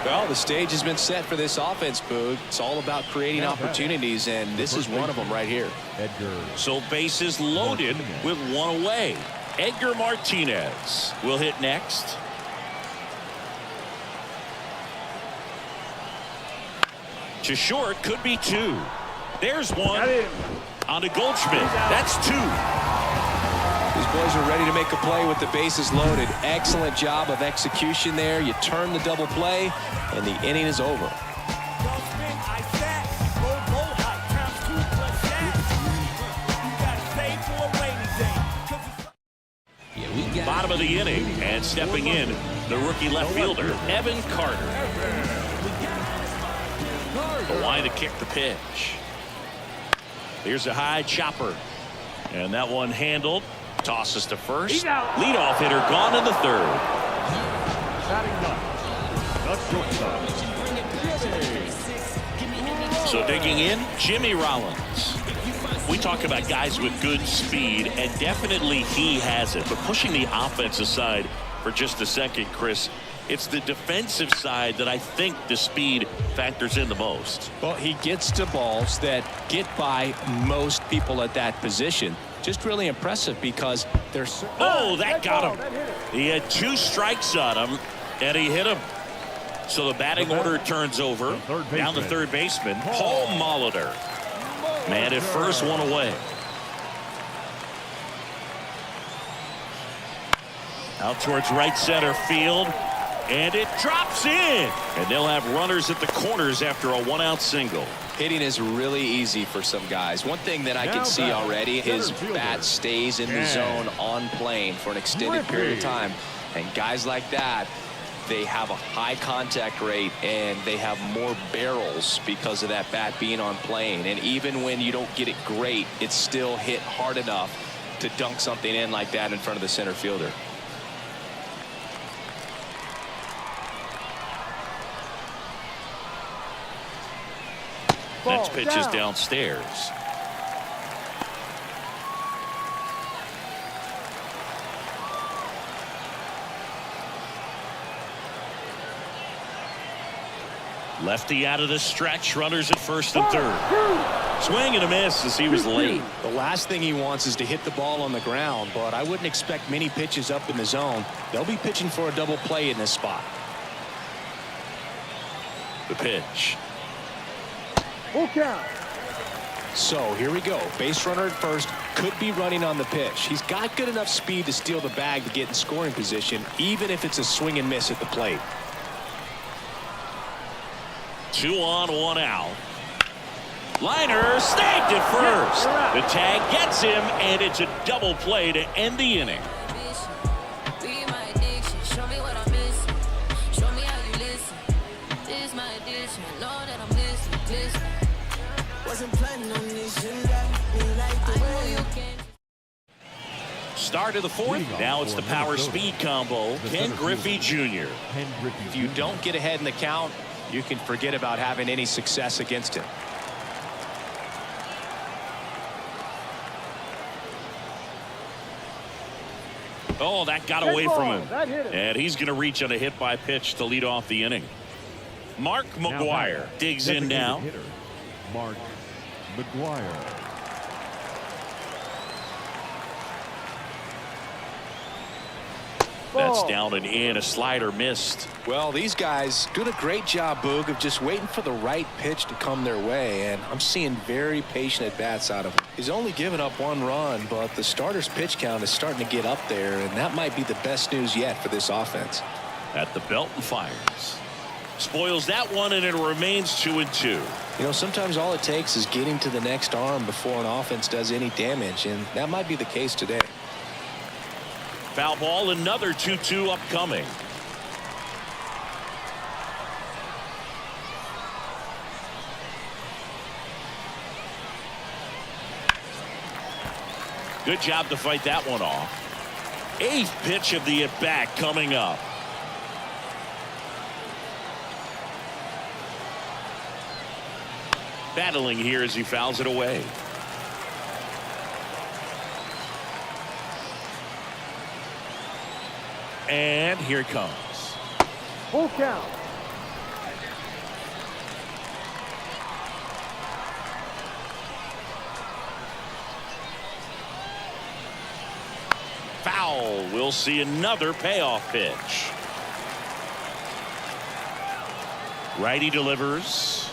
Well, the stage has been set for this offense, Boog. It's all about creating opportunities, and this is one of them right here. So bases loaded with 1 away. Edgar Martinez will hit next. To short, could be 2. There's 1 on to Goldschmidt. That's 2. These boys are ready to make a play with the bases loaded. Excellent job of execution there. You turn the double play, and the inning is over. Bottom of the inning, and stepping in, the rookie left fielder, Evan Carter. The line to kick the pitch. Here's a high chopper, and that one handled. Tosses to first. Leadoff hitter gone in the 3rd. So digging in, Jimmy Rollins. We talk about guys with good speed, and definitely he has it. But pushing the offense aside for just a second, Chris, it's the defensive side that I think the speed factors in the most. Well, he gets to balls that get by most people at that position. Just really impressive because they're so. Oh, that got him. He had 2 strikes on him, and he hit him. So the batting order turns over. Down the third baseman, Paul Molitor. Man at first, 1 away. Out towards right center field, and it drops in. And they'll have runners at the corners after a 1-out single. Hitting is really easy for some guys. One thing that I can see already, his bat stays in the zone on plane for an extended period of time. And guys like that, they have a high contact rate and they have more barrels because of that bat being on plane. And even when you don't get it great, it's still hit hard enough to dunk something in like that in front of the center fielder. Next pitch is downstairs. Lefty out of the stretch, runners at first and third. Swing and a miss as he was late. The last thing he wants is to hit the ball on the ground, but I wouldn't expect many pitches up in the zone. They'll be pitching for a double play in this spot. The pitch. Full count. So here we go. Base runner at first, could be running on the pitch. He's got good enough speed to steal the bag to get in scoring position, even if it's a swing and miss at the plate. 2 on, 1 out. Liner snagged at first. The tag gets him, and it's a double play to end the inning. Start of the 4th. Now it's the power speed combo. Ken Griffey Jr. If you don't get ahead in the count, you can forget about having any success against him. Oh, that got away from him. And he's going to reach on a hit by pitch to lead off the inning. Mark McGuire digs in now. Mark McGuire. That's down and in. A slider missed. Well, these guys doing a great job, Boog, of just waiting for the right pitch to come their way, and I'm seeing very patient at-bats out of him. He's only given up 1 run, but the starter's pitch count is starting to get up there, and that might be the best news yet for this offense. At the belt and fires. Spoils that one, and it remains 2-2. You know, sometimes all it takes is getting to the next arm before an offense does any damage, and that might be the case today. Foul ball, another 2-2 upcoming. Good job to fight that one off. Eighth pitch of the at-bat coming up. Battling here as he fouls it away. And here it comes. Full count. Foul. We'll see another payoff pitch. Righty delivers.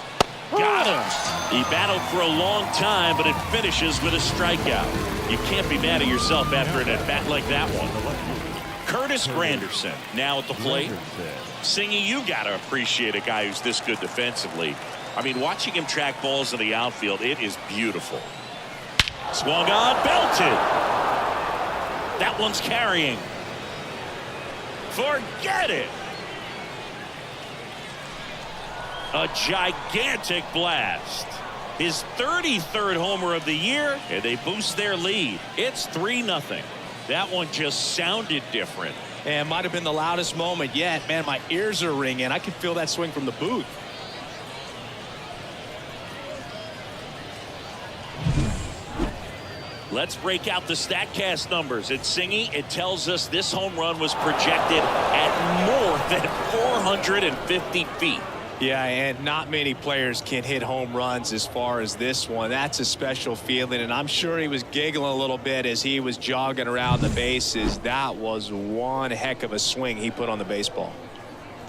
Got him. He battled for a long time, but it finishes with a strikeout. You can't be mad at yourself after an at-bat like that one. Curtis Granderson now at the plate. Singy, you got to appreciate a guy who's this good defensively. I mean, watching him track balls in the outfield, it is beautiful. Swung on, belted. That one's carrying. Forget it. A gigantic blast. His 33rd homer of the year, and they boost their lead. It's 3-0. That one just sounded different. And might have been the loudest moment yet. Man, my ears are ringing. I can feel that swing from the booth. Let's break out the StatCast numbers. At Singy, it tells us this home run was projected at more than 450 feet. Yeah, and not many players can hit home runs as far as this one. That's a special feeling, and I'm sure he was giggling a little bit as he was jogging around the bases. That was one heck of a swing he put on the baseball.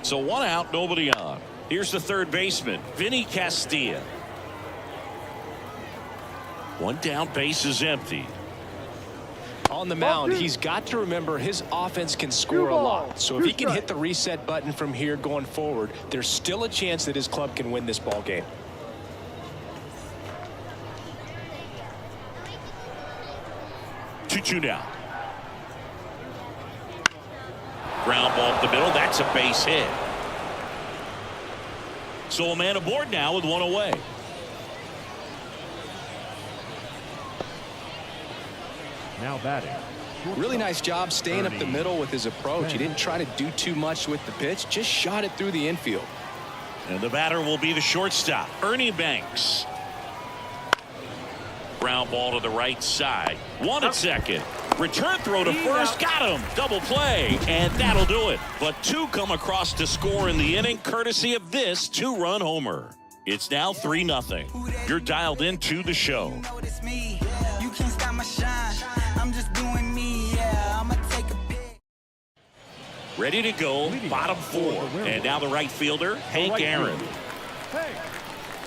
So 1 out, nobody on. Here's the third baseman, Vinny Castilla. 1 down, base is empty. On the mound, he's got to remember his offense can score a lot. So if he can hit the reset button from here going forward, there's still a chance that his club can win this ball game. Two down. Ground ball up the middle. That's a base hit. So a man aboard now with 1 away. Now batting. Really nice job staying up the middle with his approach. He didn't try to do too much with the pitch, just shot it through the infield. And the batter will be the shortstop, Ernie Banks. Ground ball to the right side. 1 at second. Return throw to first. Got him. Double play. And that'll do it. But 2 come across to score in the inning, courtesy of this 2-run homer. It's now 3-0. You're dialed into the show. You can't stop my shine. I'm just doing me, yeah. I'ma take a pic. Ready to go, bottom 4. And now the right fielder, Hank Aaron.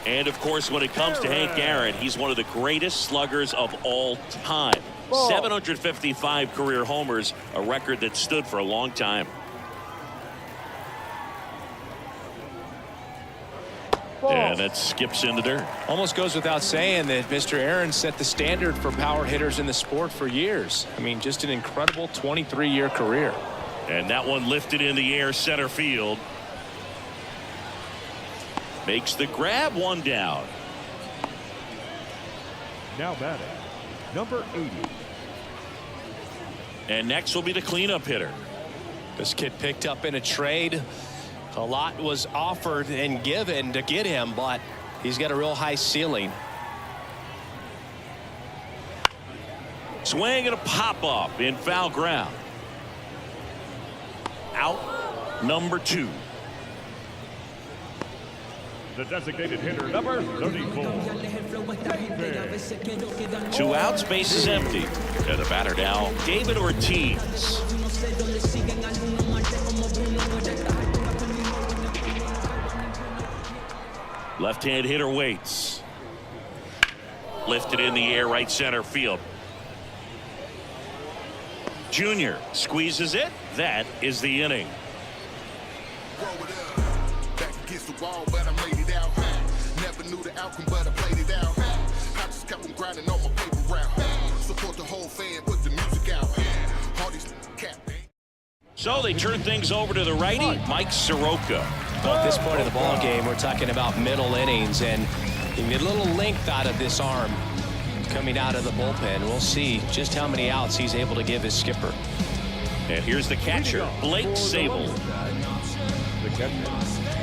And, of course, when it comes to Hank Aaron, he's one of the greatest sluggers of all time. 755 career homers, a record that stood for a long time. And that skips into dirt. Almost goes without saying that Mr. Aaron set the standard for power hitters in the sport for years. I mean, just an incredible 23-year career. And that one lifted in the air, center field. Makes the grab, 1 down. Now batting, number 80. And next will be the cleanup hitter. This kid picked up in a trade. A lot was offered and given to get him, but he's got a real high ceiling. Swing and a pop-up in foul ground. Out, number 2. The designated hitter, number 34. 2 outs, base is empty. And the batter now, David Ortiz. Left-hand hitter waits. Lifted in the air, right center field. Junior squeezes it. That is the inning. Back against the wall, but I made it out. Never knew the outcome, but I played it out. I just kept on grinding on my paper route. Support the whole fan, put the music out. All these cap. So they turn things over to the righty, Mike Soroka. Well, at this point of the ball game, we're talking about middle innings, and you get a little length out of this arm coming out of the bullpen. We'll see just how many outs he's able to give his skipper. And here's the catcher, Blake Sable. The catcher, Blake Sable.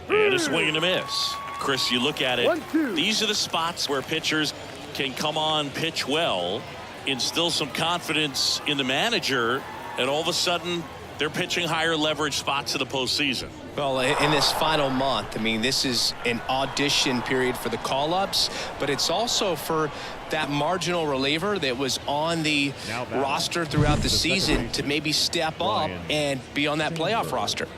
And a swing and a miss. Chris, you look at it, 1-2. These are the spots where pitchers can come on, pitch well, instill some confidence in the manager, and all of a sudden they're pitching higher leverage spots in the postseason. Well, in this final month, I mean, this is an audition period for the call-ups, but it's also for that marginal reliever that was on the roster throughout the season to maybe step up and be on that playoff roster.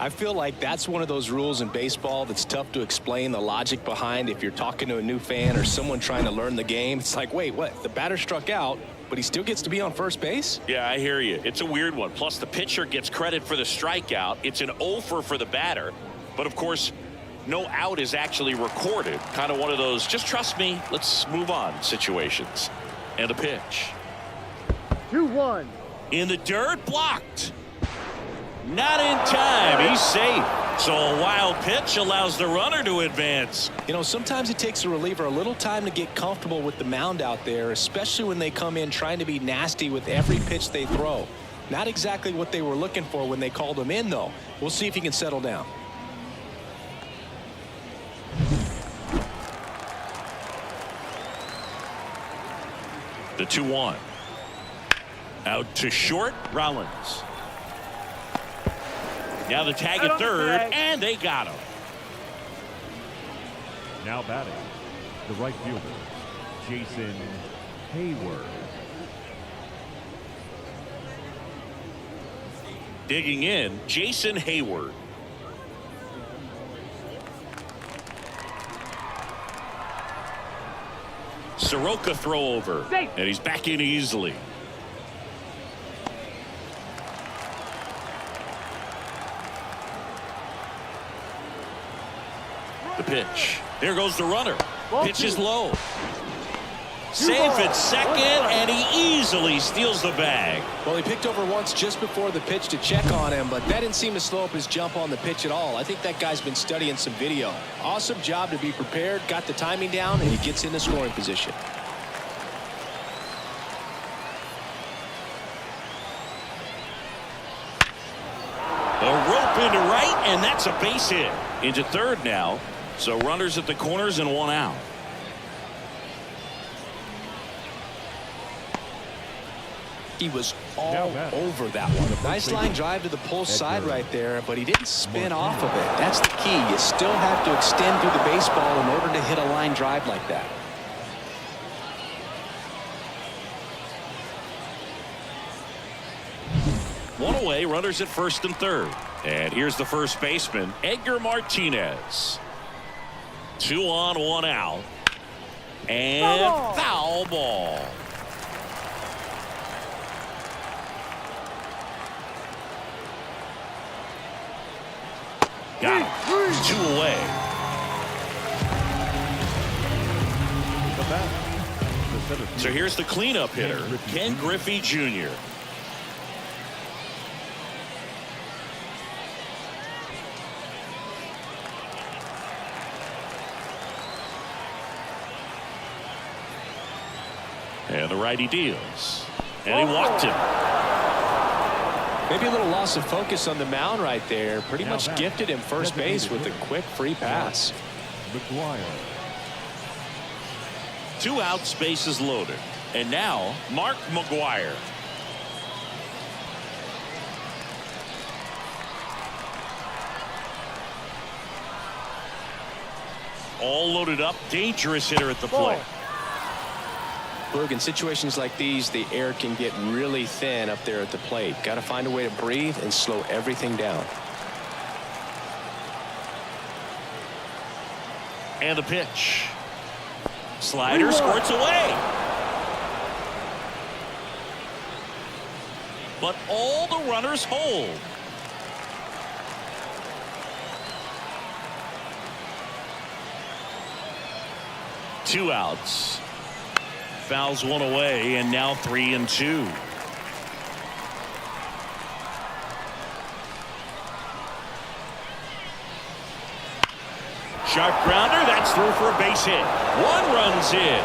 I feel like that's one of those rules in baseball that's tough to explain the logic behind. If you're talking to a new fan or someone trying to learn the game, it's like, wait, what? The batter struck out, but he still gets to be on first base? Yeah, I hear you. It's a weird one. Plus, the pitcher gets credit for the strikeout. It's an offer for the batter. But, of course, no out is actually recorded. Kind of one of those, just trust me, let's move on situations. And a pitch. 2-1. In the dirt, blocked. Not in time. He's safe. So a wild pitch allows the runner to advance. You know, sometimes it takes a reliever a little time to get comfortable with the mound out there, especially when they come in trying to be nasty with every pitch they throw. Not exactly what they were looking for when they called him in, though. We'll see if he can settle down. The 2-1. Out to short, Rollins. Now the tag at third, and they got him. Now batting, the right fielder, Jason Hayward. Digging in, Jason Hayward. Soroka throw over, and he's back in easily. The pitch. There goes the runner. Pitch is low. Safe at second, and he easily steals the bag. Well, he picked over once just before the pitch to check on him, but that didn't seem to slow up his jump on the pitch at all. I think that guy's been studying some video. Awesome job to be prepared, got the timing down, and he gets into scoring position. A rope into right, and that's a base hit. Into third now. So runners at the corners and one out. He was all over that one. Nice line drive to the pull side right there, but he didn't spin off of it. That's the key. You still have to extend through the baseball in order to hit a line drive like that. One away, runners at first and third. And here's the first baseman, Edgar Martinez. 2 on, 1 out. And foul ball. Got him. 2 away. So here's the cleanup hitter, Ken Griffey Jr. And the righty deals. And he walked him. Maybe a little loss of focus on the mound right there. Pretty much gifted him first base with a quick free pass. McGuire. 2 outs, bases loaded. And now Mark McGuire. All loaded up, dangerous hitter at the plate. Look, in situations like these, the air can get really thin up there at the plate. Got to find a way to breathe and slow everything down. And the pitch. Slider squirts away. But all the runners hold. Two outs. Fouls one away, and now 3-2. Sharp grounder, that's through for a base hit. 1 run's in.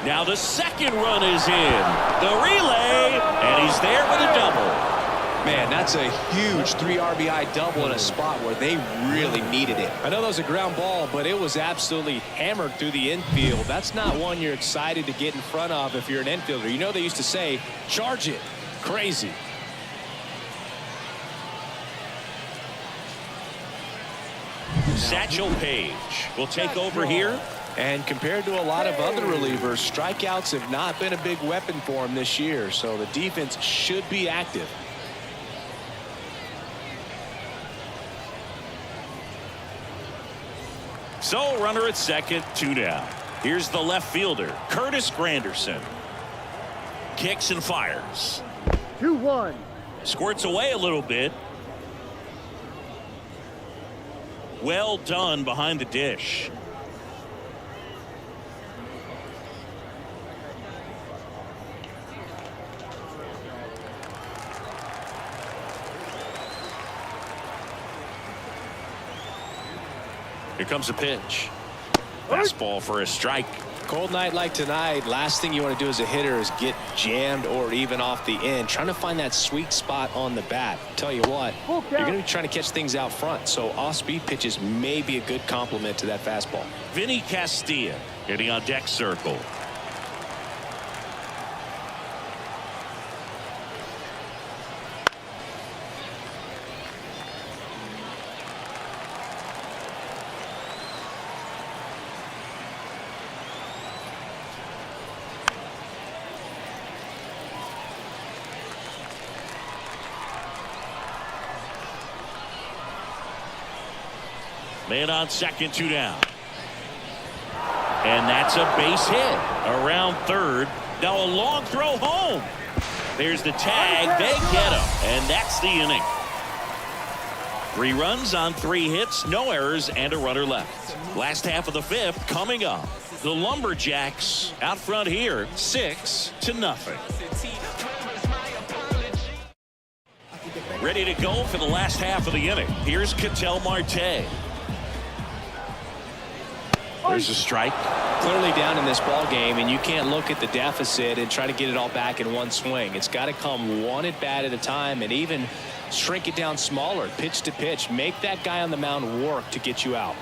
Now the second run is in. The relay, and he's there with a double. Man, that's a huge 3 RBI double in a spot where they really needed it. I know that was a ground ball, but it was absolutely hammered through the infield. That's not one you're excited to get in front of if you're an infielder. You know they used to say, charge it. Crazy. Satchel Paige will take over here. And compared to a lot of other relievers, strikeouts have not been a big weapon for him this year. So the defense should be active. So runner at second, 2 down. Here's the left fielder, Curtis Granderson. Kicks and fires. 2-1. Squirts away a little bit. Well done behind the dish. Here comes a pitch. Fastball for a strike. Cold night like tonight, last thing you want to do as a hitter is get jammed or even off the end. Trying to find that sweet spot on the bat. Tell you what, you're going to be trying to catch things out front. So off-speed pitches may be a good complement to that fastball. Vinny Castilla hitting on deck circle. Man on second, 2 down. And that's a base hit around third. Now a long throw home. There's the tag. They get him. And that's the inning. 3 runs on 3 hits, no errors, and a runner left. Last half of the 5th coming up. The Lumberjacks out front here, 6-0. Ready to go for the last half of the inning. Here's Ketel Marte. There's a strike. Clearly down in this ball game, and you can't look at the deficit and try to get it all back in one swing. It's got to come one at bat at a time, and even shrink it down smaller, pitch to pitch. Make that guy on the mound work to get you out.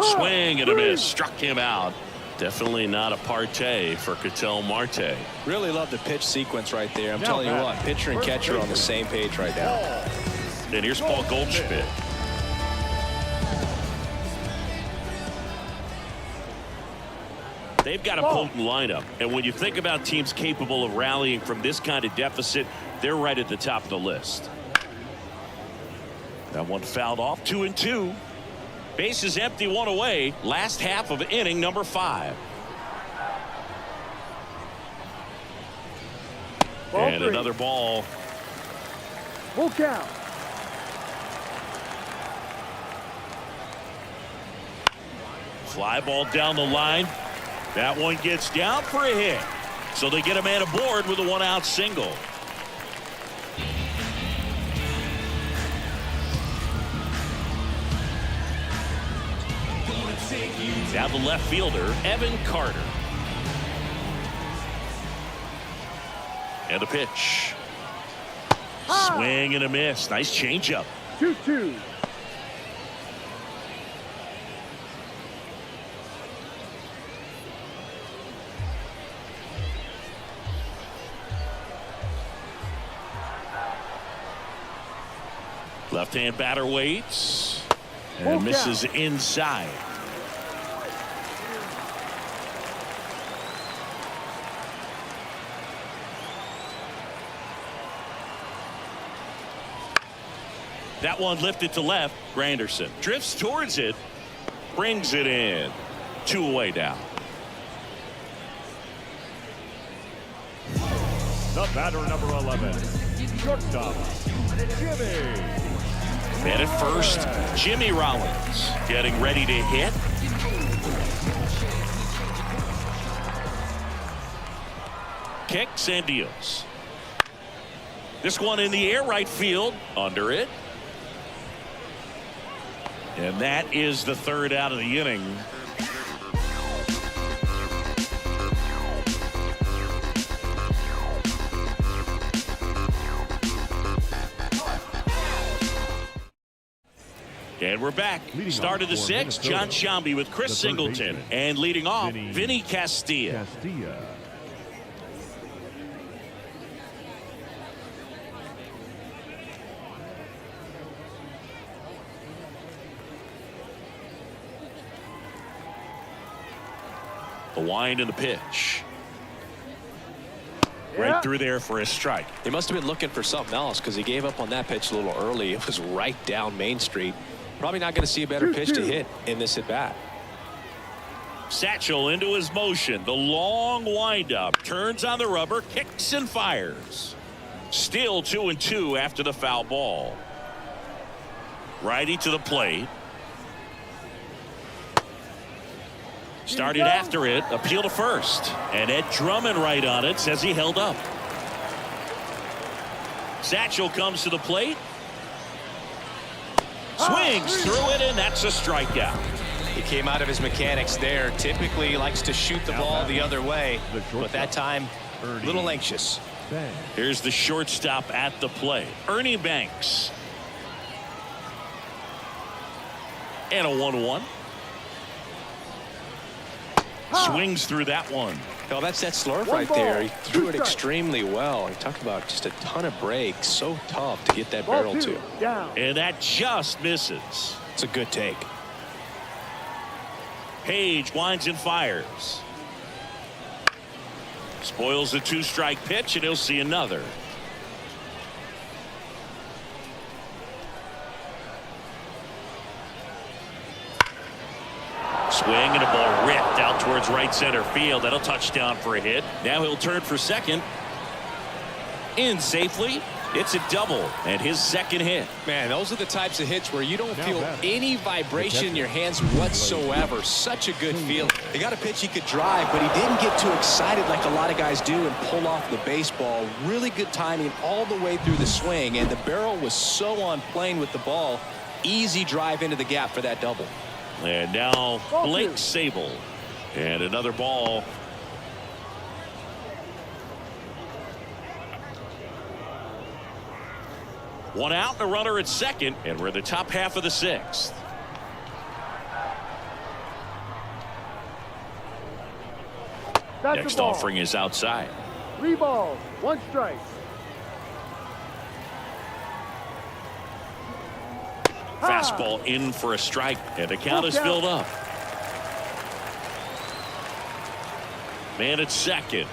Swing and a miss. Struck him out. Definitely not a partay for Ketel Marte. Really love the pitch sequence right there. I'm telling you what, pitcher and catcher are on the same page right now. And here's Paul Goldschmidt. They've got a potent lineup, and when you think about teams capable of rallying from this kind of deficit, they're right at the top of the list. That one fouled off. 2-2. Bases empty, 1 away. Last half of inning number 5. And another ball. Full count. Fly ball down the line. That one gets down for a hit. So they get a man aboard with a 1-out single. Now the left fielder, Evan Carter. And a pitch. Swing and a miss. Nice changeup. 2-2. Left-hand batter waits and misses inside. That one lifted to left. Granderson drifts towards it, brings it in. 2 away now. The batter, number 11, shortstop, Jimmy. And at first, Jimmy Rollins getting ready to hit. Kicks and deals. This one in the air, right field, under it. And that is the 3rd out of the inning. And we're back. Start of the sixth, John Sciambi with Chris Singleton. And leading off, Vinny Castilla. The wind and the pitch. Right through there for a strike. He must have been looking for something else because he gave up on that pitch a little early. It was right down Main Street. Probably not going to see a better pitch to hit in this at bat. Satchel into his motion. The long windup. Turns on the rubber. Kicks and fires. Still 2-2 after the foul ball. Righty to the plate. Started after it. Appeal to first. And Ed Drummond right on it. Says he held up. Satchel comes to the plate. Swings through it, and that's a strikeout. He came out of his mechanics there. Typically likes to shoot the ball the other way, but that time a little anxious. Here's the shortstop at the plate, Ernie Banks. And a 1-1. Swings through that one. Well, that's that slurve right there. He threw it extremely well. He talked about just a ton of breaks. So tough to get that barrel to. And that just misses. It's a good take. Page winds and fires. Spoils the 2-strike pitch, and he'll see another. Swing and a ball ripped out towards right center field. That'll touchdown for a hit. Now he'll turn for second. In safely. It's a double and his second hit. Man, those are the types of hits where you don't feel any vibration in your hands whatsoever. Such a good feeling. He got a pitch he could drive, but he didn't get too excited like a lot of guys do and pull off the baseball. Really good timing all the way through the swing, and the barrel was so on plane with the ball. Easy drive into the gap for that double. And now Blake Sable. And another ball. One out and a runner at second, and we're in the top half of the sixth. Next offering is outside. 3 balls, 1 strike. Fastball in for a strike, and the count is filled up. Man at second.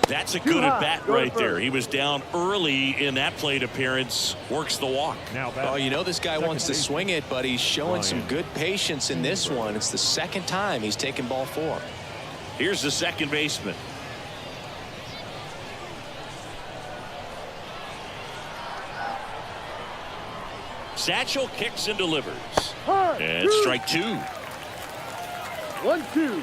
That's a good at bat right there. He was down early in that plate appearance. Works the walk. Oh, you know this guy wants to swing it, but he's showing some good patience in this one. It's the second time he's taken ball 4. Here's the second baseman. Satchel kicks and delivers. And strike 2. 1-2.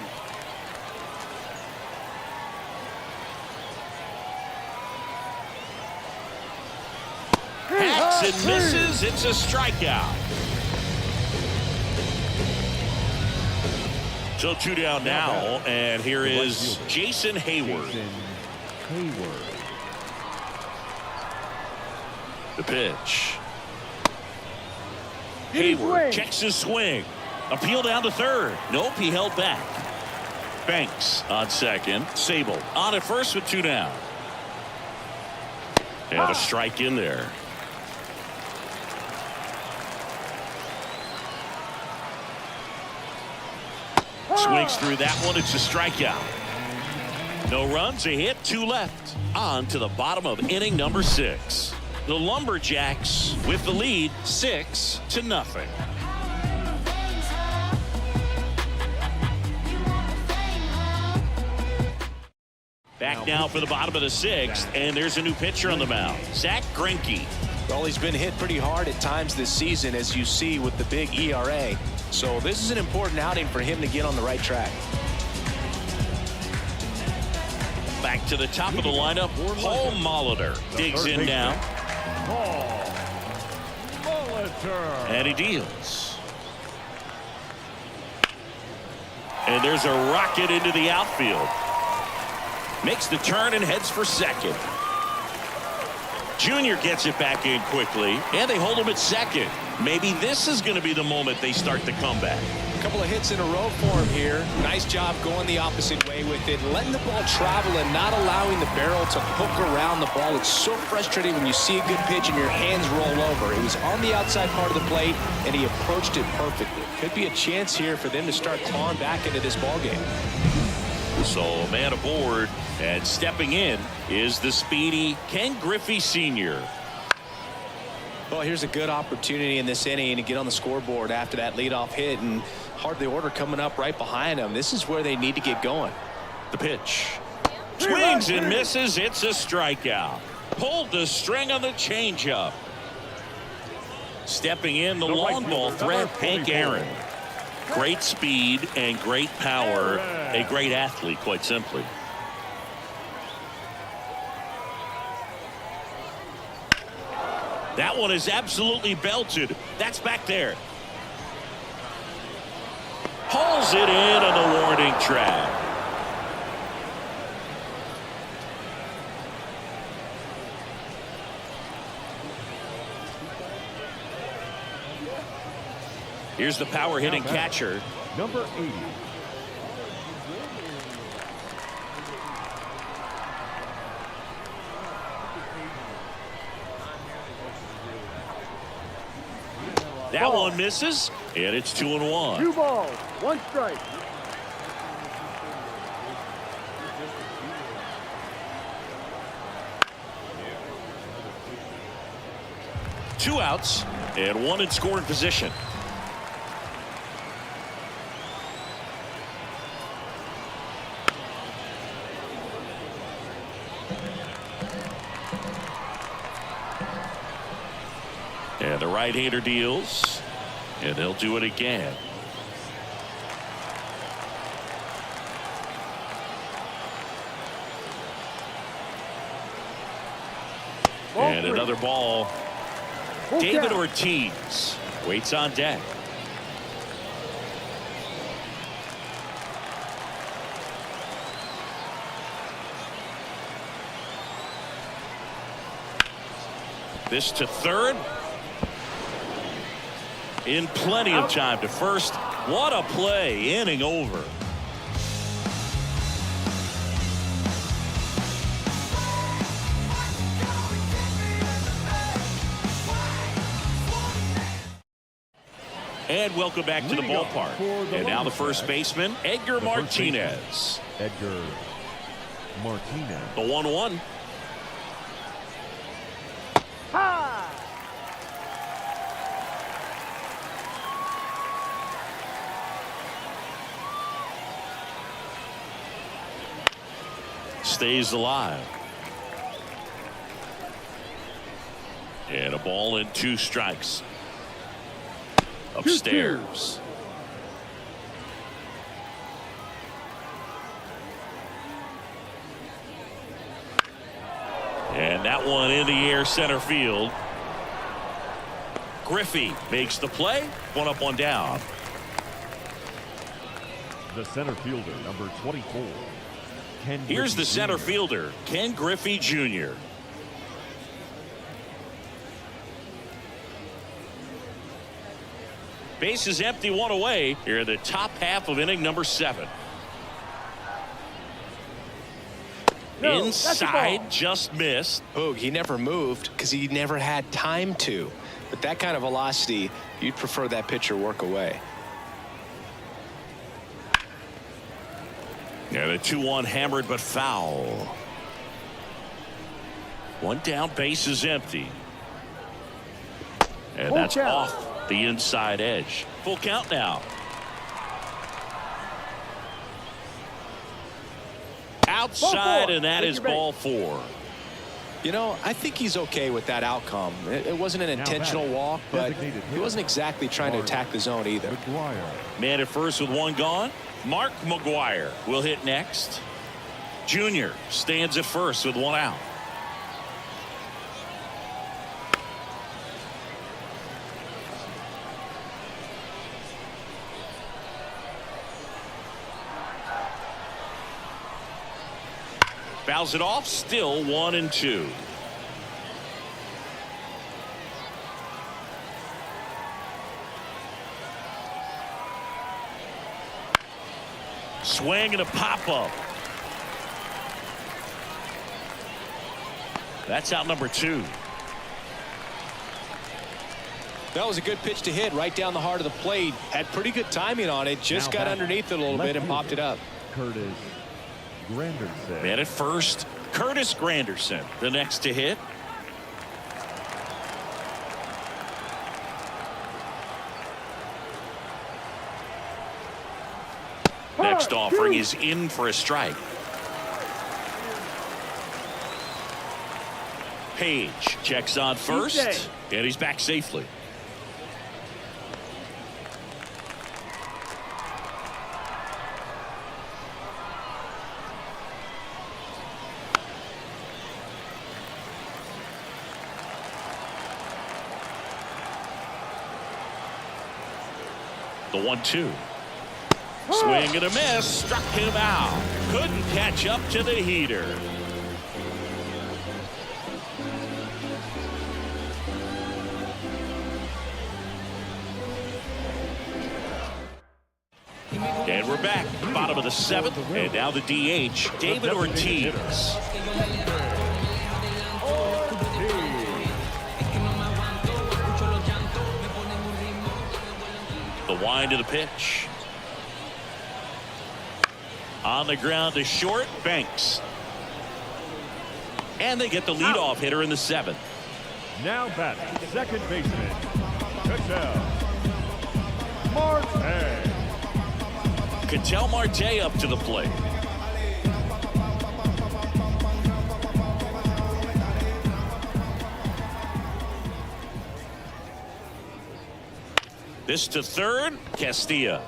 Hacks and misses. It's a strikeout. So 2 down now, and here is Jason Hayward. The pitch. Hayward checks his swing. Appeal down to third. Nope, he held back. Banks on second. Sable on at first with 2 down. And a strike in there. Swings through that one. It's a strikeout. No runs, a hit, 2 left. On to the bottom of inning number 6. The Lumberjacks with the lead 6-0. Back now for the bottom of the 6th, and there's a new pitcher on the mound, Zach Greinke. Well, he's been hit pretty hard at times this season, as you see with the big ERA. So this is an important outing for him to get on the right track. Back to the top of the lineup, Paul Molitor digs in now. And he deals. And there's a rocket into the outfield. Makes the turn and heads for second. Junior gets it back in quickly, and they hold him at second. Maybe this is going to be the moment they start the comeback. A couple of hits in a row for him here. Nice job going the opposite way with it, letting the ball travel and not allowing the barrel to hook around the ball. It's so frustrating when you see a good pitch and your hands roll over. It was on the outside part of the plate, and he approached it perfectly. Could be a chance here for them to start clawing back into this ball game. So a man aboard, and stepping in is the speedy Ken Griffey Sr. Well, here's a good opportunity in this inning to get on the scoreboard after that leadoff hit, and hardly order coming up right behind them. This is where they need to get going. The pitch. Swings and misses. It's a strikeout. Pulled the string on the changeup. Stepping in, the long ball threat, Hank Aaron. Great speed and great power. A great athlete, quite simply. That one is absolutely belted. That's back there. Hauls it in on the warning track. Here's the power hitting catcher. Number 80. That one misses, and it's 2-1. 2 balls, 1 strike. Two outs and one in scoring position. And the right-hander deals, and they'll do it again. And another ball. David Ortiz waits on deck. This to third. In plenty of time to first. What a play. Inning over. And welcome back to the ballpark. And now the first baseman, Edgar Martinez. Edgar Martinez. The 1-1. Stays alive. And a ball and 2 strikes. Upstairs. And that one in the air center field. Griffey makes the play. 1 up, 1 down. The center fielder, number 24. Here's the center fielder, Ken Griffey Jr. Base is empty, 1 away. Here in the top half of inning number 7. Inside, just missed. Oh, he never moved because he never had time to. But that kind of velocity, you'd prefer that pitcher work away. Yeah, the 2-1 hammered but foul. 1 down, base is empty. And that's off the inside edge. Full count now. Outside, and that is ball 4. You know, I think he's okay with that outcome. It wasn't an intentional walk, but he wasn't exactly trying to attack the zone either. Man at first with 1 gone. Mark McGuire will hit next. Junior stands at first with 1 out. Fouls it off, still 1-2. Swing and a pop-up. That's out number 2. That was a good pitch to hit right down the heart of the plate. Had pretty good timing on it. Just got underneath it a little bit and popped it up. Curtis Granderson. Man at first, Curtis Granderson, the next to hit. Next offering is in for a strike. Page checks on first, and he's back safely. The 1-2. Swing and a miss. Struck him out. Couldn't catch up to the heater. And we're back. Bottom of the 7th. And now the DH, David Ortiz. The wind of the pitch. On the ground to short, Banks. And they get the leadoff hitter in the 7th. Now batting, second baseman, Ketel Marte. Ketel Marte up to the plate. This to third, Castilla.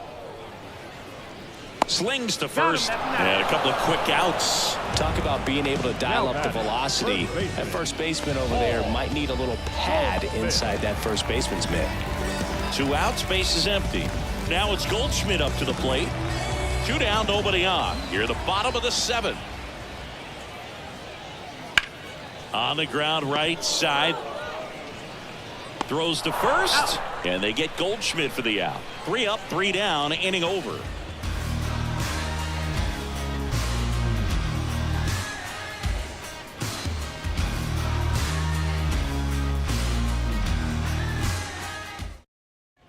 Slings to first, and a couple of quick outs. Talk about being able to dial up the velocity. That first baseman over there might need a little pad inside that first baseman's mitt. 2 outs, base is empty. Now it's Goldschmidt up to the plate. 2 down, nobody on. Here at the bottom of the 7th. On the ground, right side. Throws to first, and they get Goldschmidt for the out. 3 up, 3 down, inning over.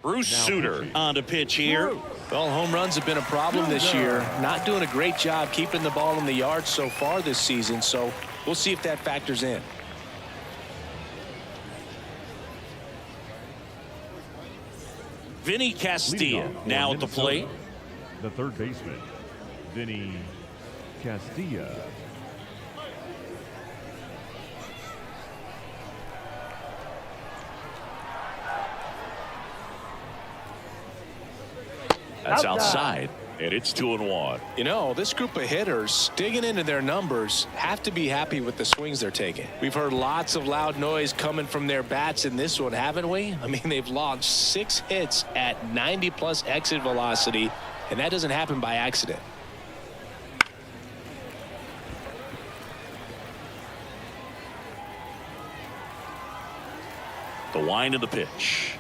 Bruce Sutter on to pitch here. Well, home runs have been a problem this year. Not doing a great job keeping the ball in the yard so far this season, so we'll see if that factors in. Vinny Castilla now at the plate. The third baseman, Vinny Castilla. That's outside, and it's 2-1. You know, this group of hitters, digging into their numbers, have to be happy with the swings they're taking. We've heard lots of loud noise coming from their bats in this one, haven't we? I mean, they've launched 6 hits at 90+ exit velocity, and that doesn't happen by accident. The wind of the pitch.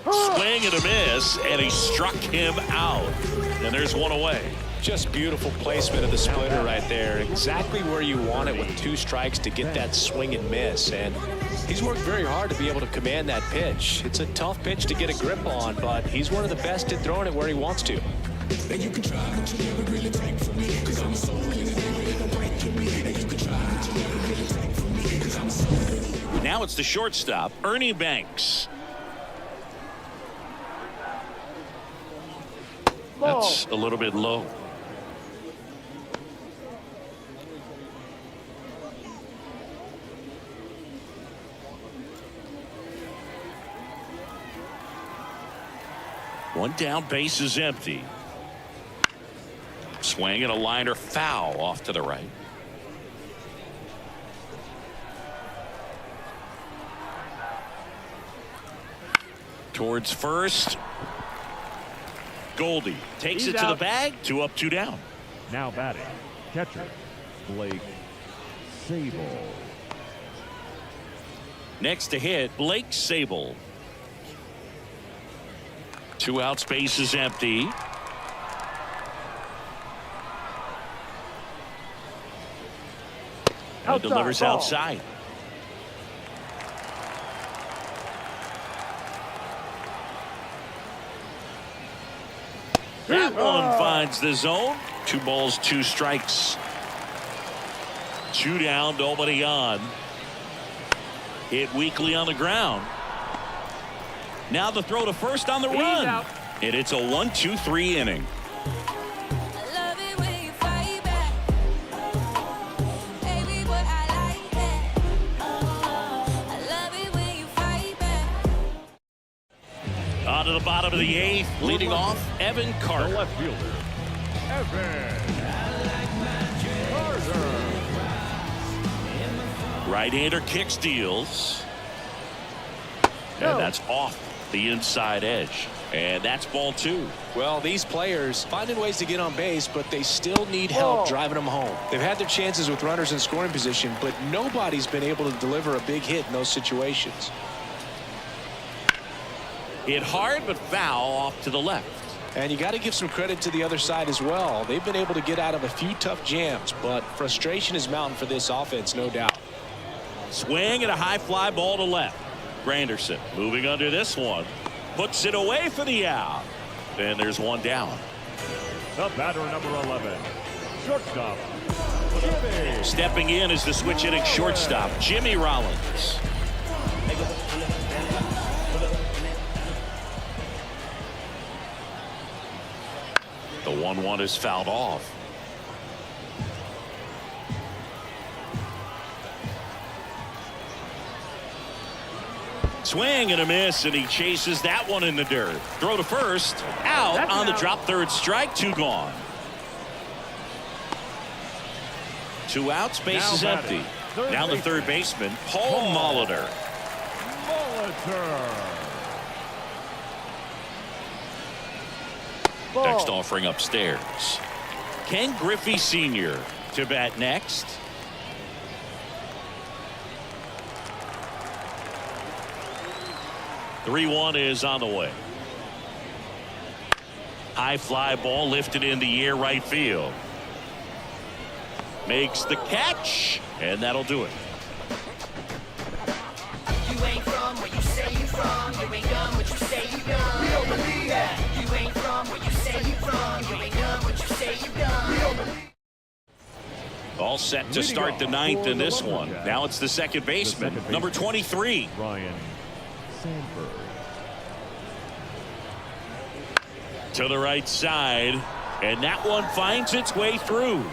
Swing and a miss, and he struck him out. And there's 1 away. Just beautiful placement of the splitter right there. Exactly where you want it with 2 strikes to get that swing and miss. And he's worked very hard to be able to command that pitch. It's a tough pitch to get a grip on, but he's one of the best at throwing it where he wants to. And you can try, but you never really take from me, 'cause I'm a soul in it, ain't no breaking me. And you can try, but you never really take from me, 'cause I'm a soul. Now it's the shortstop, Ernie Banks. That's a little bit low. One down, base is empty. Swing and a liner foul off to the right. Towards first. Goldie takes it to the bag. 2 up, 2 down. Now batting, catcher Blake Sable. Next to hit, Blake Sable. 2 outs, base is empty. And delivers ball. outside. That one finds the zone. 2 balls, 2 strikes. 2 down, nobody on. Hit weakly on the ground. Now the throw to first on the run. Out. And it's a 1-2-3 inning. On to the bottom of the 8th, leading off Evan The Carter. left fielder, Evan Carter. Right-hander kick steals. And that's off the inside edge. And that's ball 2. Well, these players finding ways to get on base, but they still need help driving them home. They've had their chances with runners in scoring position, but nobody's been able to deliver a big hit in those situations. Hit hard, but foul off to the left. And you got to give some credit to the other side as well. They've been able to get out of a few tough jams, but frustration is mounting for this offense, no doubt. Swing and a high fly ball to left. Granderson moving under this one. Puts it away for the out. And there's 1 down. The batter, number 11, shortstop, Jimmy. Stepping in is the switch hitting shortstop, Jimmy Rollins. The 1-1 is fouled off. Swing and a miss, and he chases that one in the dirt. Throw to first, out on the drop, 3rd strike, 2 gone. 2 outs, base is empty. Now the 3rd baseman, Paul Molitor. Next offering upstairs. Ken Griffey Sr. to bat next. The 3-1 is on the way. High fly ball lifted in the air, right field. Makes the catch, and that'll do it. You ain't from where you say you from. You ain't done what you say you done. We don't believe that. You ain't from where you say you from. You ain't done what you say you done. We don't believe. All set to start the 9th in this one. Now it's the 2nd baseman, number 23. Ryan Sanford. To the right side, and that one finds its way through.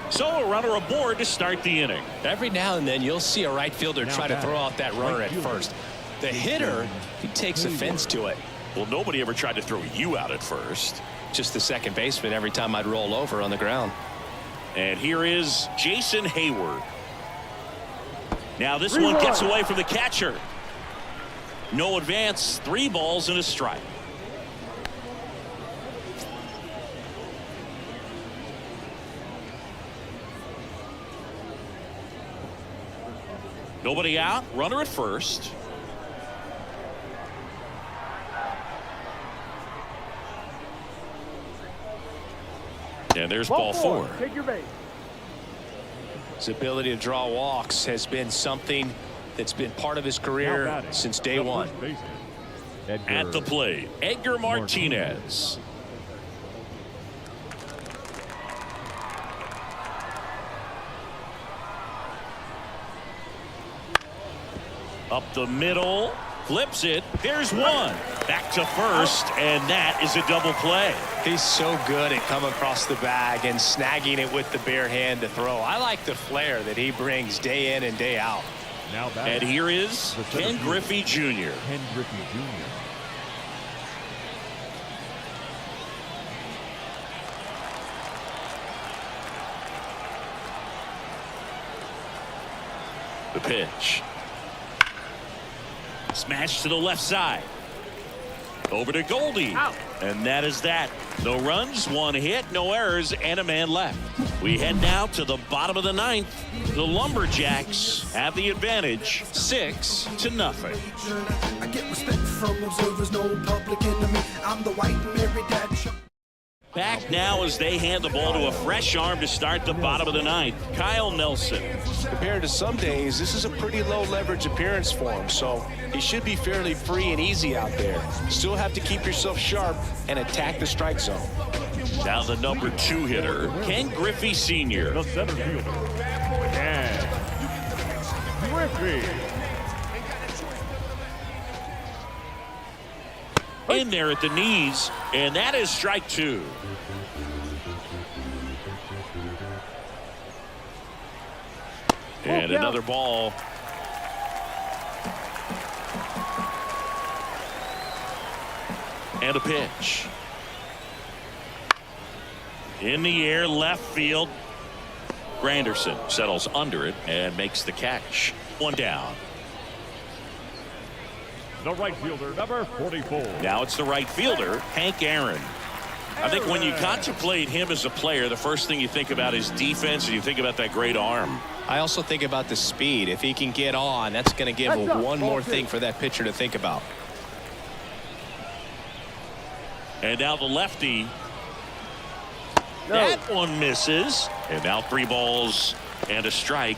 So a runner aboard to start the inning. Every now and then you'll see a right fielder try to throw out that runner at first. The hitter, he takes offense to it. Well, nobody ever tried to throw you out at first. Just the 2nd baseman every time I'd roll over on the ground. And here is Jason Hayward. Now this one gets away from the catcher. No advance, 3 balls and a strike. Nobody out, runner at first. And there's ball 4. Take your base. His ability to draw walks has been something that's been part of his career since day one. At the plate, Edgar Martinez. Up the middle, flips it. There's one. Back to first, and that is a double play. He's so good at coming across the bag and snagging it with the bare hand to throw. I like the flair that he brings day in and day out. Now and here is Ken Griffey Jr. Ken Griffey Jr. The pitch. Smash to the left side. Over to Goldie. Out. And that is that. No runs, 1 hit, no errors, and a man left. We head now to the bottom of the 9th. The Lumberjacks have the advantage, 6-0. I get respect from observers, no public enemy. I'm the white Mary Dad. Back now as they hand the ball to a fresh arm to start the bottom of the ninth, Kyle Nelson. Compared to some days, this is a pretty low leverage appearance for him, so he should be fairly free and easy out there. Still have to keep yourself sharp and attack the strike zone. Now the number 2 hitter, Ken Griffey Sr. The center fielder, Ken Griffey. In there at the knees, and that is strike 2. And another ball. And a pitch. In the air, left field. Granderson settles under it and makes the catch. 1 down. The right fielder, number 44. Now it's the right fielder, Hank Aaron. I think when you contemplate him as a player, the first thing you think about is defense, and you think about that great arm. I also think about the speed. If he can get on, that's going to give one more thing for that pitcher to think about. And now the lefty. That one misses. And now 3 balls and a strike.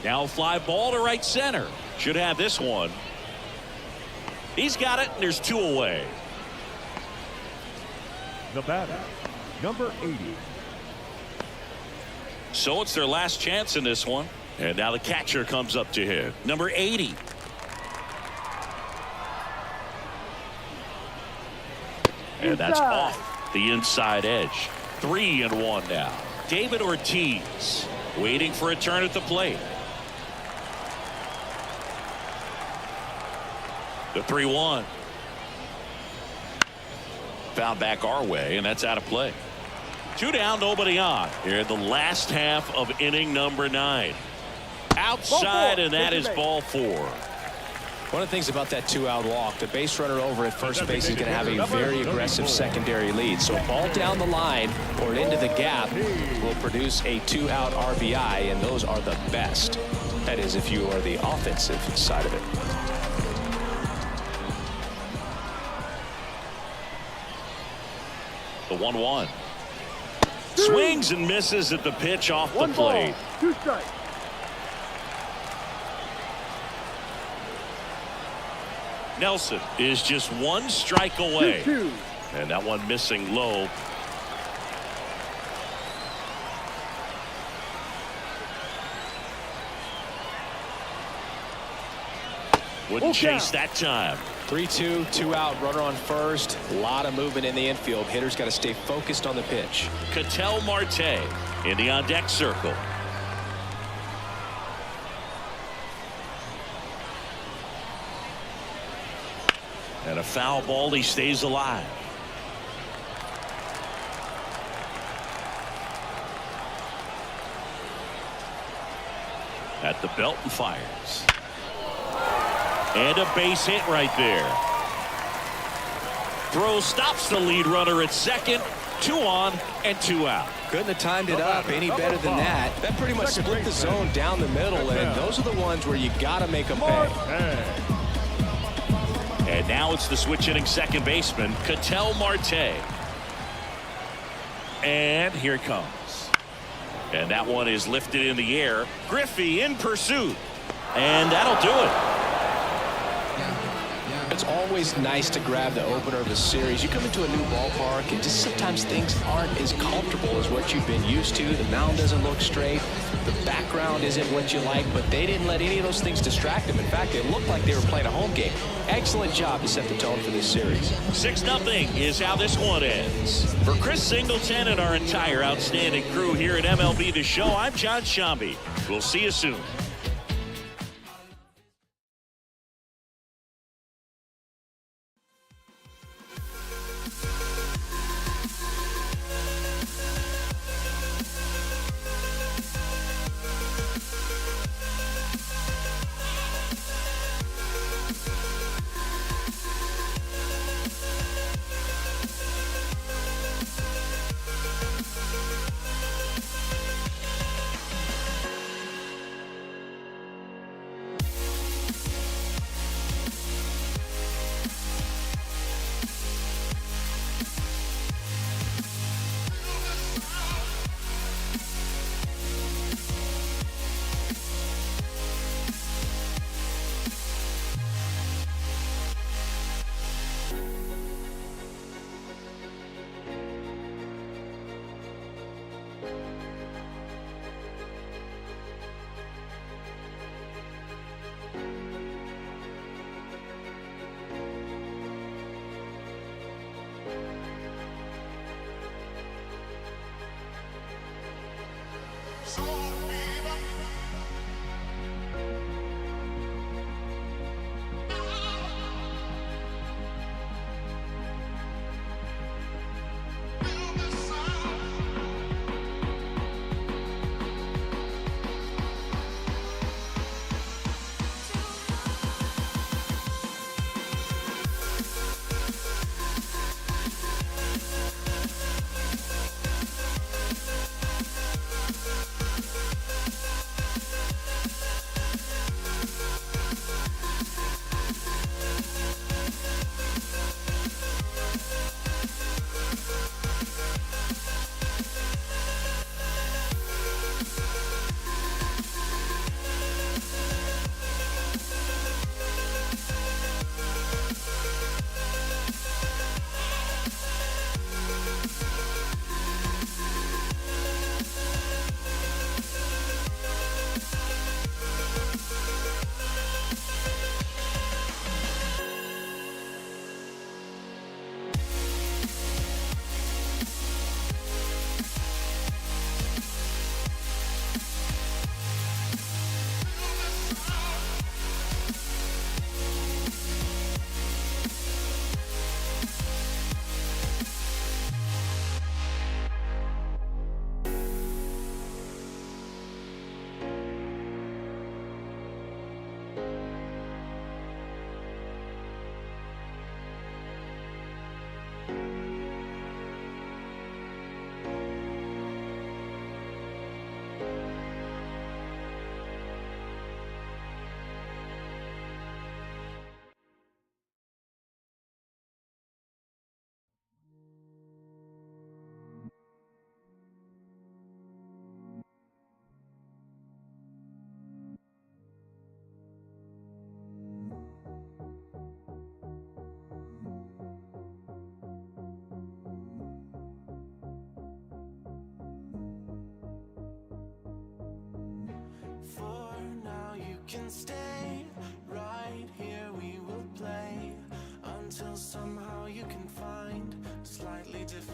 Now fly ball to right center. Should have this one. He's got it, and there's 2 away. The batter, number 80. So it's their last chance in this one. And now the catcher comes up to hit. Number 80. And that's off the inside edge. 3-1 now. David Ortiz waiting for a turn at the plate. The 3-1. Foul back our way, and that's out of play. 2 down, nobody on. Here in the last half of inning number 9. Outside, and that is ball 4. One of the things about that 2-out walk, the base runner over at first base is going to have a very aggressive secondary lead. So a ball down the line or into the gap will produce a 2-out RBI, and those are the best. That is, if you are the offensive side of it. The 1-1. Swings and misses at the pitch off the plate. 2 strikes. Nelson is just 1 strike away. 2-2. And that one missing low. Wouldn't chase that time. 3-2, 2-out, runner on first. A lot of movement in the infield. Hitter's got to stay focused on the pitch. Ketel Marte in the on-deck circle. And a foul ball, he stays alive. At the belt and fires. And a base hit right there. Throw stops the lead runner at second. 2 on and 2 out. Couldn't have timed it up any better than that. That pretty much split the zone down the middle, and those are the ones where you got to make them pay. And now it's the switch hitting second baseman, Ketel Marte. And here it comes. And that one is lifted in the air. Griffey in pursuit. And that'll do it. It's always nice to grab the opener of a series. You come into a new ballpark and just sometimes things aren't as comfortable as what you've been used to. The mound doesn't look straight. The background isn't what you like, but they didn't let any of those things distract them. In fact, it looked like they were playing a home game. Excellent job to set the tone for this series. 6-0 is how this one ends. For Chris Singleton and our entire outstanding crew here at MLB The Show, I'm John Shambi. We'll see you soon.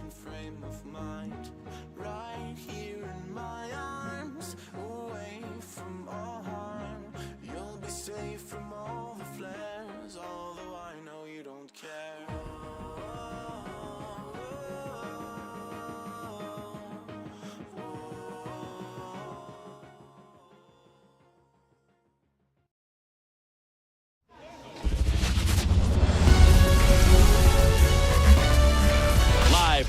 different frame of mind. Right here in my arms, away from all harm. You'll be safe from all the flares, although I know you don't care.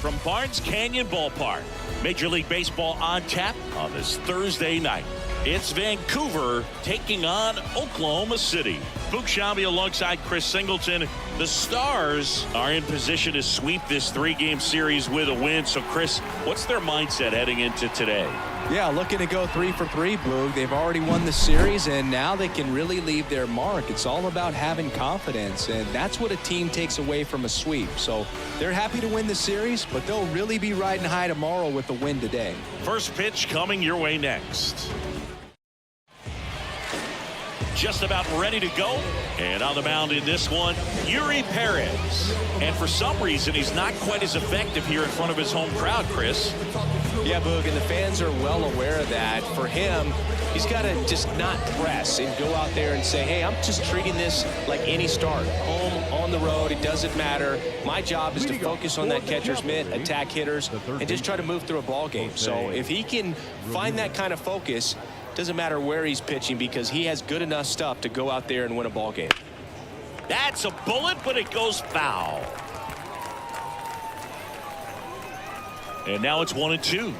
From Barnes Canyon Ballpark, Major League Baseball on tap on this Thursday night. It's Vancouver taking on Oklahoma City. Boog Sciambi alongside Chris Singleton. The Stars are in position to sweep this three-game series with a win. So, Chris, what's their mindset heading into today? Yeah, looking to go 3 for 3, Boog. They've already won the series, and now they can really leave their mark. It's all about having confidence, and that's what a team takes away from a sweep. So they're happy to win the series, but they'll really be riding high tomorrow with the win today. First pitch coming your way next. Just about ready to go. And on the mound in this one, Yuri Perez. And for some reason, he's not quite as effective here in front of his home crowd, Chris. Yeah, Boog, and the fans are well aware of that. For him, he's got to just not press and go out there and say, hey, I'm just treating this like any start. Home, on the road, it doesn't matter. My job is to focus on that catcher's mitt, attack hitters, and just try to move through a ball game. So if he can find that kind of focus, doesn't matter where he's pitching, because he has good enough stuff to go out there and win a ball game. That's a bullet, but it goes foul. And now it's 1-2.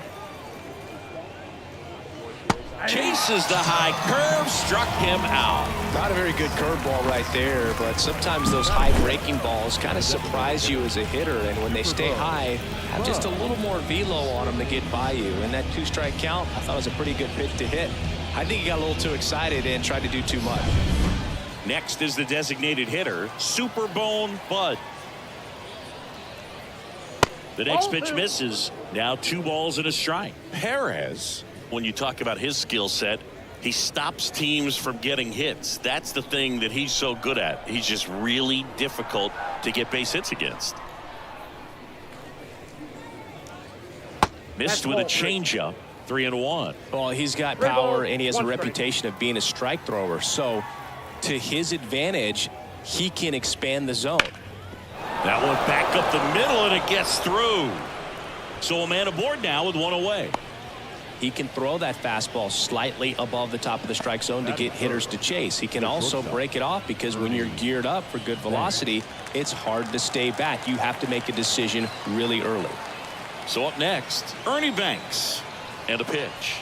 Chases the high curve, struck him out. Not a very good curveball right there, but sometimes those high breaking balls kind of surprise you as a hitter, and when they stay high, have just a little more velo on them to get by you. And that 2-strike count, I thought it was a pretty good pitch to hit. I think he got a little too excited and tried to do too much. Next is the designated hitter, Superbone Bud. The next pitch misses. Now 2 balls and a strike. Perez, when you talk about his skill set, he stops teams from getting hits. That's the thing that he's so good at. He's just really difficult to get base hits against. Missed with a changeup. 3-1. Well, he's got power, and he has a reputation of being a strike thrower. So to his advantage, he can expand the zone. That one back up the middle, and it gets through. So a man aboard now with 1 away. He can throw that fastball slightly above the top of the strike zone to get hitters to chase. He can also break it off, because when you're geared up for good velocity, it's hard to stay back. You have to make a decision really early. So up next, Ernie Banks. And a pitch.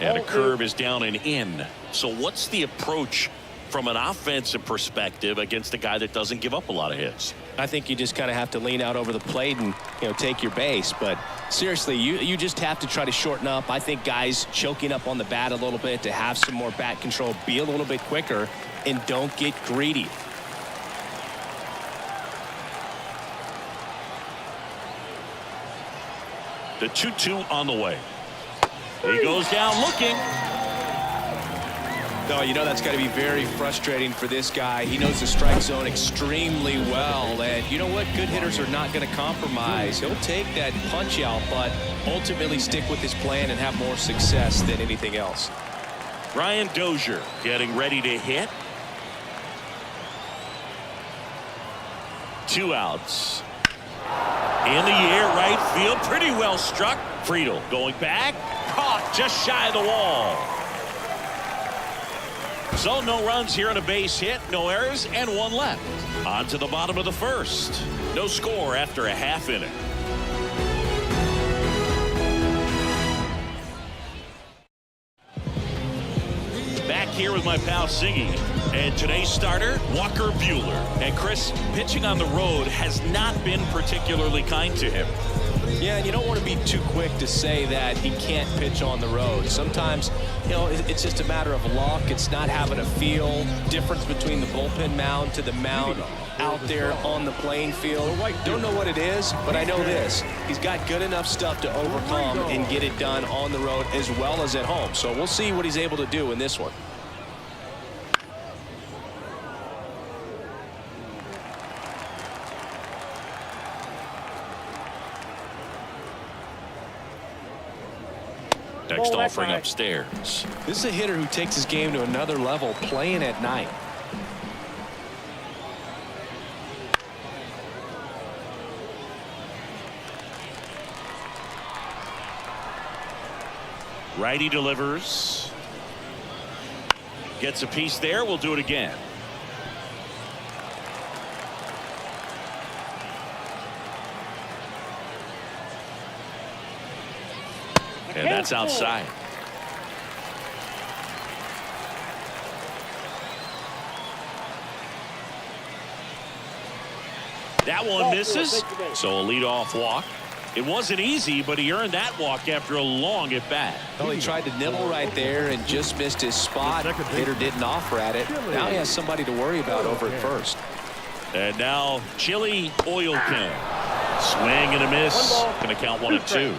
And a curve is down and in. So what's the approach from an offensive perspective against a guy that doesn't give up a lot of hits? I think you just kind of have to lean out over the plate and, take your base. But seriously, you just have to try to shorten up. I think guys choking up on the bat a little bit to have some more bat control, be a little bit quicker, and don't get greedy. The 2-2 on the way. He goes down looking. No, that's got to be very frustrating for this guy. He knows the strike zone extremely well. And you know what? Good hitters are not going to compromise. He'll take that punch out, but ultimately stick with his plan and have more success than anything else. Brian Dozier getting ready to hit. 2 outs. In the air, right field, pretty well struck. Friedel going back, caught just shy of the wall. So no runs here on a base hit, no errors, and 1 left. On to the bottom of the first. No score after a half inning. Back here with my pal Siggy. And today's starter, Walker Buehler. And Chris, pitching on the road has not been particularly kind to him. Yeah, and you don't want to be too quick to say that he can't pitch on the road. Sometimes, it's just a matter of luck. It's not having a feel. Difference between the bullpen mound to the mound out there on the playing field. Don't know what it is, but I know this. He's got good enough stuff to overcome and get it done on the road as well as at home. So we'll see what he's able to do in this one. Next offering upstairs. This is a hitter who takes his game to another level playing at night. Righty delivers. Gets a piece there. We'll do it again. And that's outside. That one misses. So a leadoff walk. It wasn't easy, but he earned that walk after a long at bat. Well, he tried to nibble right there and just missed his spot. Hitter didn't offer at it. Now he has somebody to worry about over at first. And now Chili Oil Can. Swing and a miss. Going to count 1-2.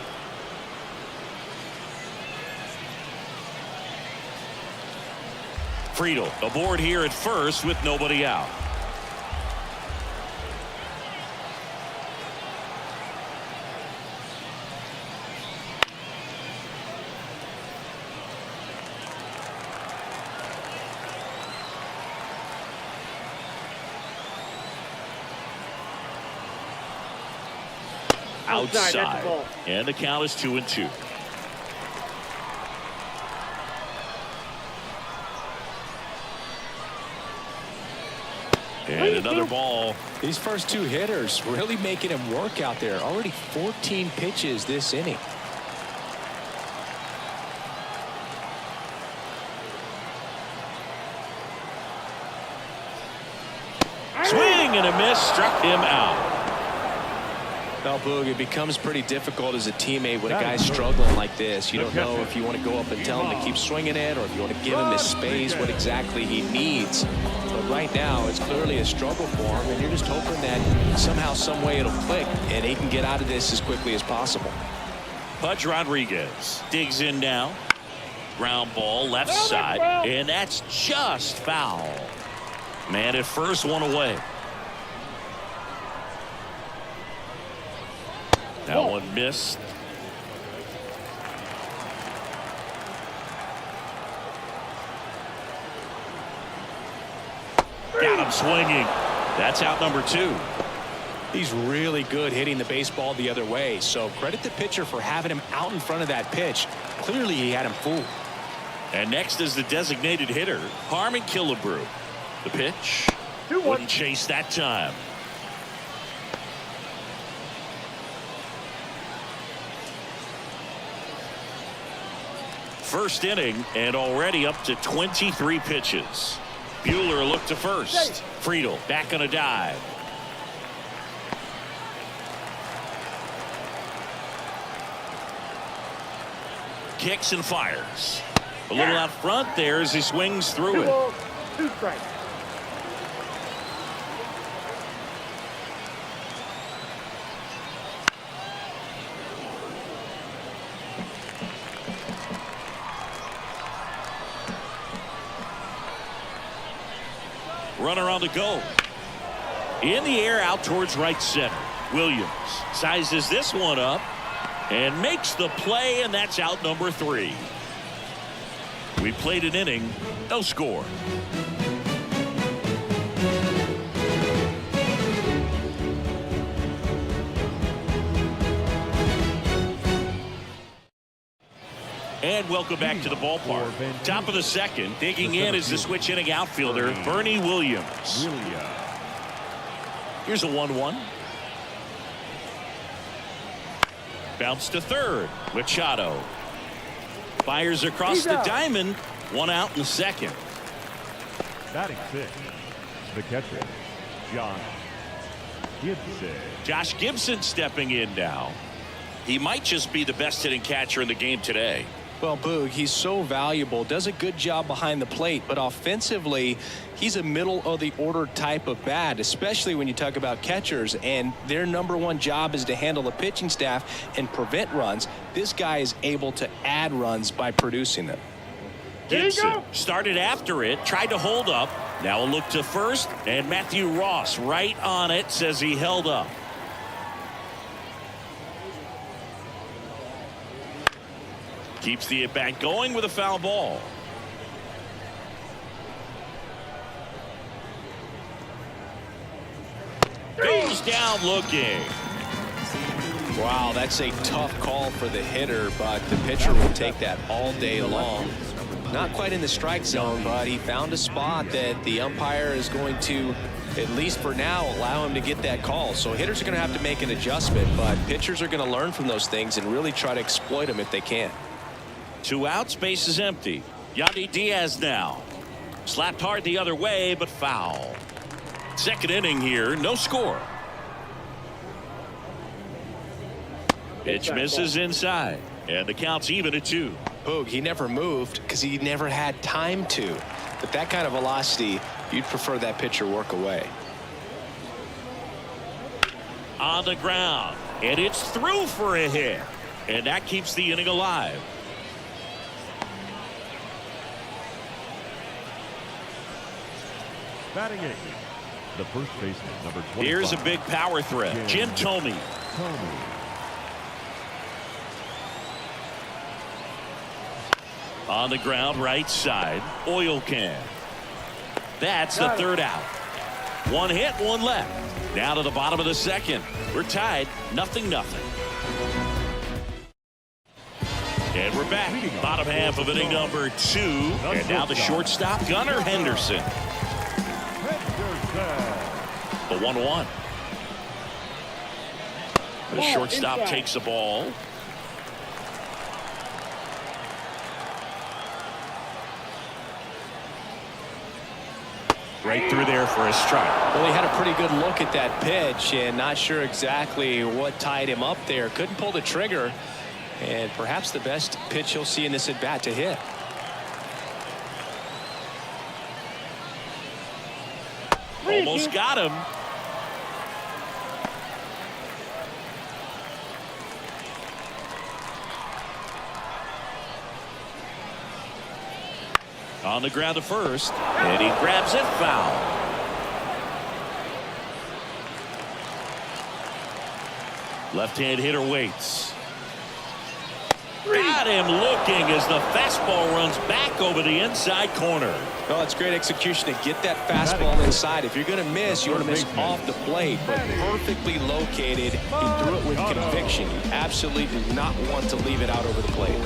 Friedel aboard here at first with nobody out. Outside. And the count is 2-2. And another ball. These first two hitters really making him work out there. Already 14 pitches this inning. Swing and a miss. Struck him out. Well, Boog, it becomes pretty difficult as a teammate when a guy's struggling like this. You don't know if you want to go up and tell him to keep swinging it or if you want to give him his space, what exactly he needs. But right now, it's clearly a struggle for him, and you're just hoping that somehow, some way it'll click, and he can get out of this as quickly as possible. Pudge Rodriguez digs in now. Ground ball left side, and that's just foul. Man at first, one away. That one missed. Got him swinging. That's out number 2. He's really good hitting the baseball the other way, so credit the pitcher for having him out in front of that pitch. Clearly he had him fooled. And next is the designated hitter, Harmon Killebrew. The pitch. Wouldn't chase that time. First inning and already up to 23 pitches. Buehler looked to first. Friedel back on a dive. Kicks and fires. A little out front there as he swings through it. 2 strikes. Runner on the go. In the air out towards right center. Williams sizes this one up and makes the play, and that's out number 3. We played an inning, no score. And welcome back to the ballpark. Top of the second, digging in is the switch inning outfielder, Bernie Williams. Here's a 1-1. Bounce to third. Machado fires across the diamond. 1 out in the second. Batting 6, the catcher, Josh Gibson. Josh Gibson stepping in now. He might just be the best hitting catcher in the game today. Well, Boog, he's so valuable, does a good job behind the plate, but offensively, he's a middle-of-the-order type of bat, especially when you talk about catchers, and their #1 job is to handle the pitching staff and prevent runs. This guy is able to add runs by producing them. Gibson started after it, tried to hold up. Now a look to first, and Matthew Ross right on it, says he held up. Keeps the at-bat going with a foul ball. Goes down looking. Wow, that's a tough call for the hitter, but the pitcher will take that all day long. Not quite in the strike zone, but he found a spot that the umpire is going to, at least for now, allow him to get that call. So hitters are going to have to make an adjustment, but pitchers are going to learn from those things and really try to exploit them if they can. 2 outs, base is empty. Yandy Diaz now. Slapped hard the other way, but foul. Second inning here, no score. Pitch misses inside, and the count's even at 2. Boog, he never moved because he never had time to. But that kind of velocity, you'd prefer that pitcher work away. On the ground, and it's through for a hit, and that keeps the inning alive. Batting 8, the first baseman, number 25. Here's a big power threat, Jim Thome. On the ground, right side, oil can. That's the third out. 1 hit, 1 left. Down to the bottom of the second. We're tied, 0-0. And we're back. Bottom half of inning number 2. And now the shortstop, Gunnar Henderson. The 1-1. The shortstop takes the ball. Right through there for a strike. Well, he had a pretty good look at that pitch and not sure exactly what tied him up there. Couldn't pull the trigger, and perhaps the best pitch he'll see in this at bat to hit. Almost got him. On the ground to first, and he grabs it, foul. Left-hand hitter waits. Got him looking as the fastball runs back over the inside corner. Well, it's great execution to get that fastball inside. If you're going to miss, you want to miss off the plate, but perfectly located. He threw it with conviction. You absolutely do not want to leave it out over the plate.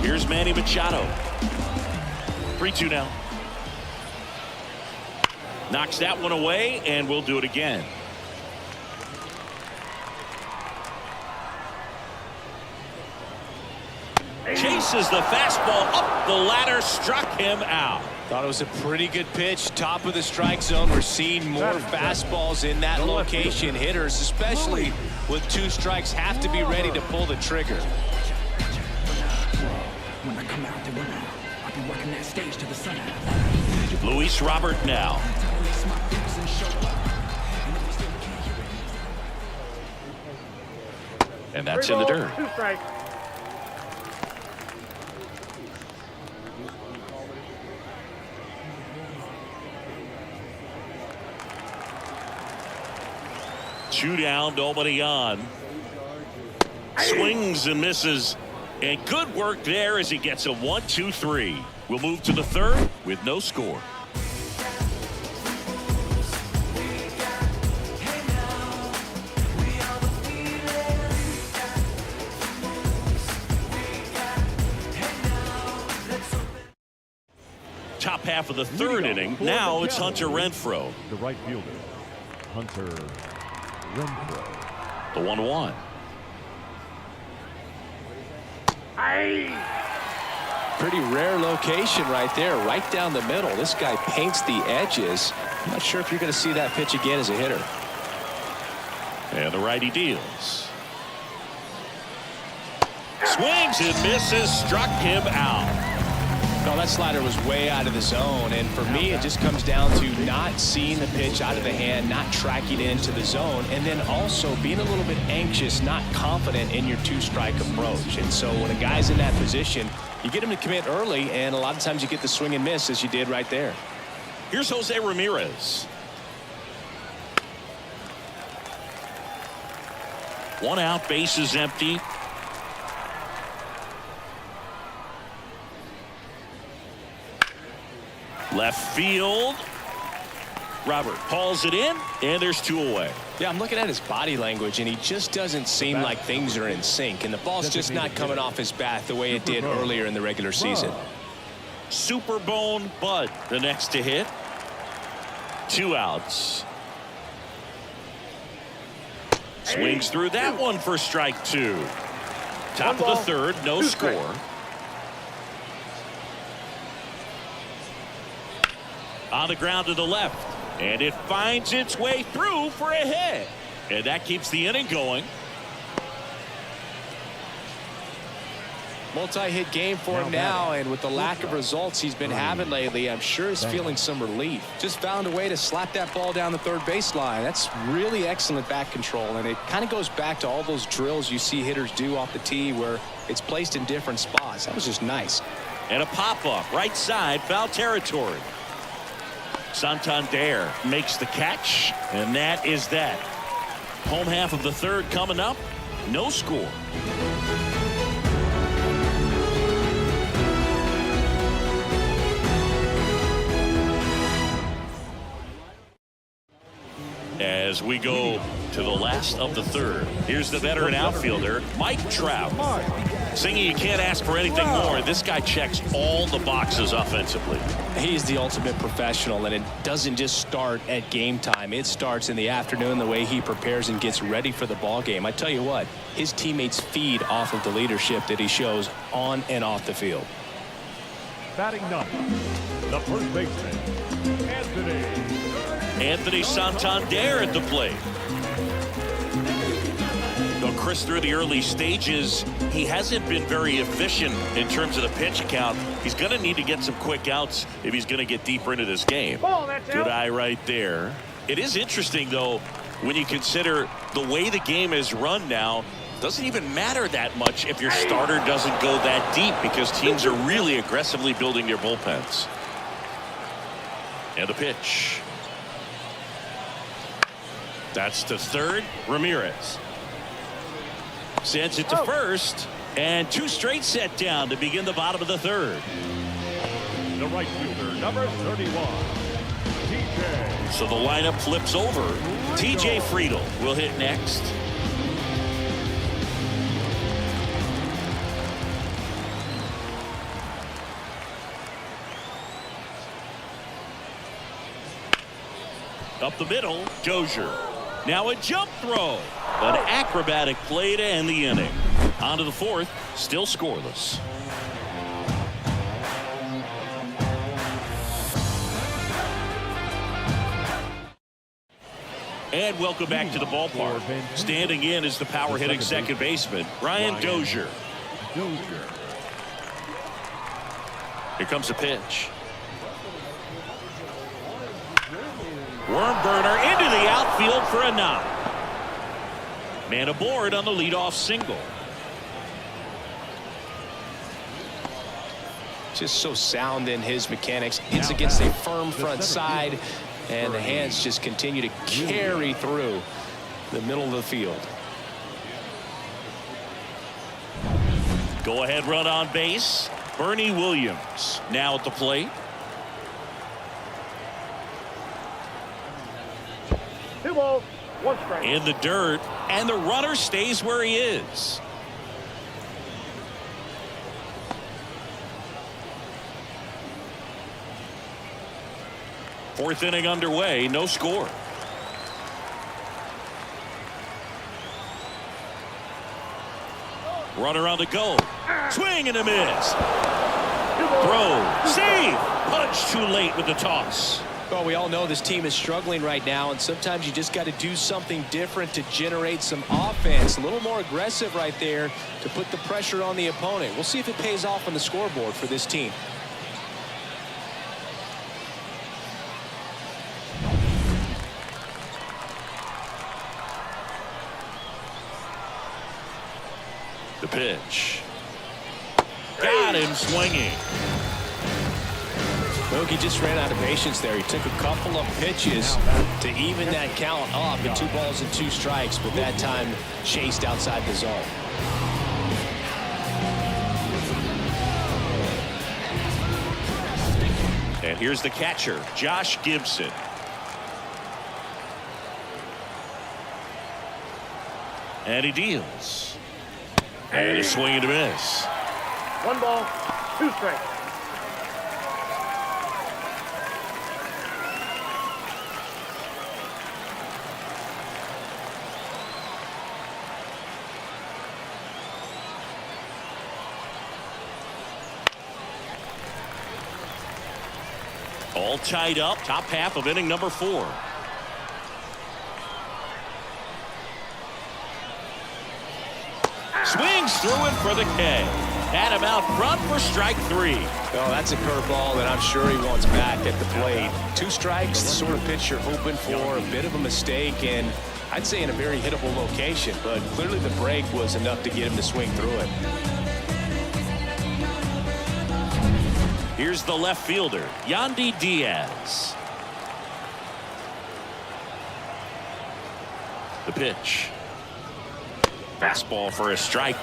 Here's Manny Machado. 3-2 now. Knocks that one away, and we'll do it again. Chases the fastball up the ladder, struck him out. Thought it was a pretty good pitch. Top of the strike zone. We're seeing more fastballs in that location. Hitters, especially with 2 strikes, have to be ready to pull the trigger. When I come out to run out, I'll be working that stage to the sun. Luis Robert now. And that's in the dirt. 2 strikes. Two down, nobody on. Swings and misses. And good work there as he gets a 1-2-3. We'll move to the third with no score. Top half of the third inning. Now it's Hunter Renfroe. The right fielder, Hunter Renfroe. The 1-1. Pretty rare location right there, right down the middle. This guy paints the edges. I'm not sure if you're going to see that pitch again as a hitter. And the righty deals. Swings and misses, struck him out. No, that slider was way out of the zone, and for me it just comes down to not seeing the pitch out of the hand, not tracking it into the zone, and then also being a little bit anxious, not confident in your 2-strike approach. And so when a guy's in that position, you get him to commit early, and a lot of times you get the swing and miss as you did right there. Here's Jose Ramirez. 1 out, base is empty. Left field. Robert hauls it in, and there's 2 away. Yeah, I'm looking at his body language, and he just doesn't seem like things are in sync, and the ball's just not coming off his bat the way it did earlier in the regular season. Superbone Bud, the next to hit. 2 outs. Swings through that one for strike 2. Top of the third, no score. On the ground to the left. And it finds its way through for a hit. And that keeps the inning going. Multi-hit game for him now, and with the lack of results he's been having lately, I'm sure he's feeling some relief. Just found a way to slap that ball down the third baseline. That's really excellent bat control, and it kind of goes back to all those drills you see hitters do off the tee where it's placed in different spots. That was just nice. And a pop-up, right side, foul territory. Santander makes the catch, and that is that. Home half of the third coming up. No score. As we go to the last of the third, here's the veteran outfielder, Mike Trout. Singing, you can't ask for anything more. This guy checks all the boxes offensively. He's the ultimate professional, and it doesn't just start at game time. It starts in the afternoon, the way he prepares and gets ready for the ball game. I tell you what, his teammates feed off of the leadership that he shows on and off the field. Batting ninth, the first baseman, Anthony Santander at the plate. Though Chris, through the early stages, he hasn't been very efficient in terms of the pitch count. He's going to need to get some quick outs if he's going to get deeper into this game. Good eye right there. It is interesting, though, when you consider the way the game is run now. Doesn't even matter that much if your starter doesn't go that deep, because teams are really aggressively building their bullpens. And the pitch. That's to third. Ramirez sends it to first, and 2 straight set down to begin the bottom of the third. The right fielder, number 31, TJ. So the lineup flips over. TJ Friedl will hit next. Up the middle, Dozier. Now a jump throw. An acrobatic play to end the inning. On to the fourth, still scoreless. And welcome back to the ballpark. Standing in is the power hitting second baseman, Ryan Dozier. Here comes the pitch. Worm burner into the outfield for a knock. Man aboard on the leadoff single. Just so sound in his mechanics. Hits against a firm front side, and the hands just continue to carry through the middle of the field. Go ahead run on base. Bernie Williams now at the plate. In the dirt, and the runner stays where he is. Fourth inning underway, no score. Runner on the go. Swing and a miss. Throw. Save. Punch too late with the toss. Well, we all know this team is struggling right now, and sometimes you just got to do something different to generate some offense. A little more aggressive right there to put the pressure on the opponent. We'll see if it pays off on the scoreboard for this team. The pitch. Got him swinging. Bogey just ran out of patience there. He took a couple of pitches to even that count up in 2 balls and 2 strikes, but that time chased outside the zone. And here's the catcher, Josh Gibson. And he deals. And a swing and a miss. 1 ball, 2 strikes. All tied up, top half of inning number 4. Swings through it for the K. Had him out front for strike 3. Oh, that's a curveball that I'm sure he wants back at the plate. 2 strikes, the sort of pitch you're hoping for. A bit of a mistake, and I'd say in a very hittable location, but clearly the break was enough to get him to swing through it. Here's the left fielder, Yandy Diaz. The pitch. Fastball for a strike.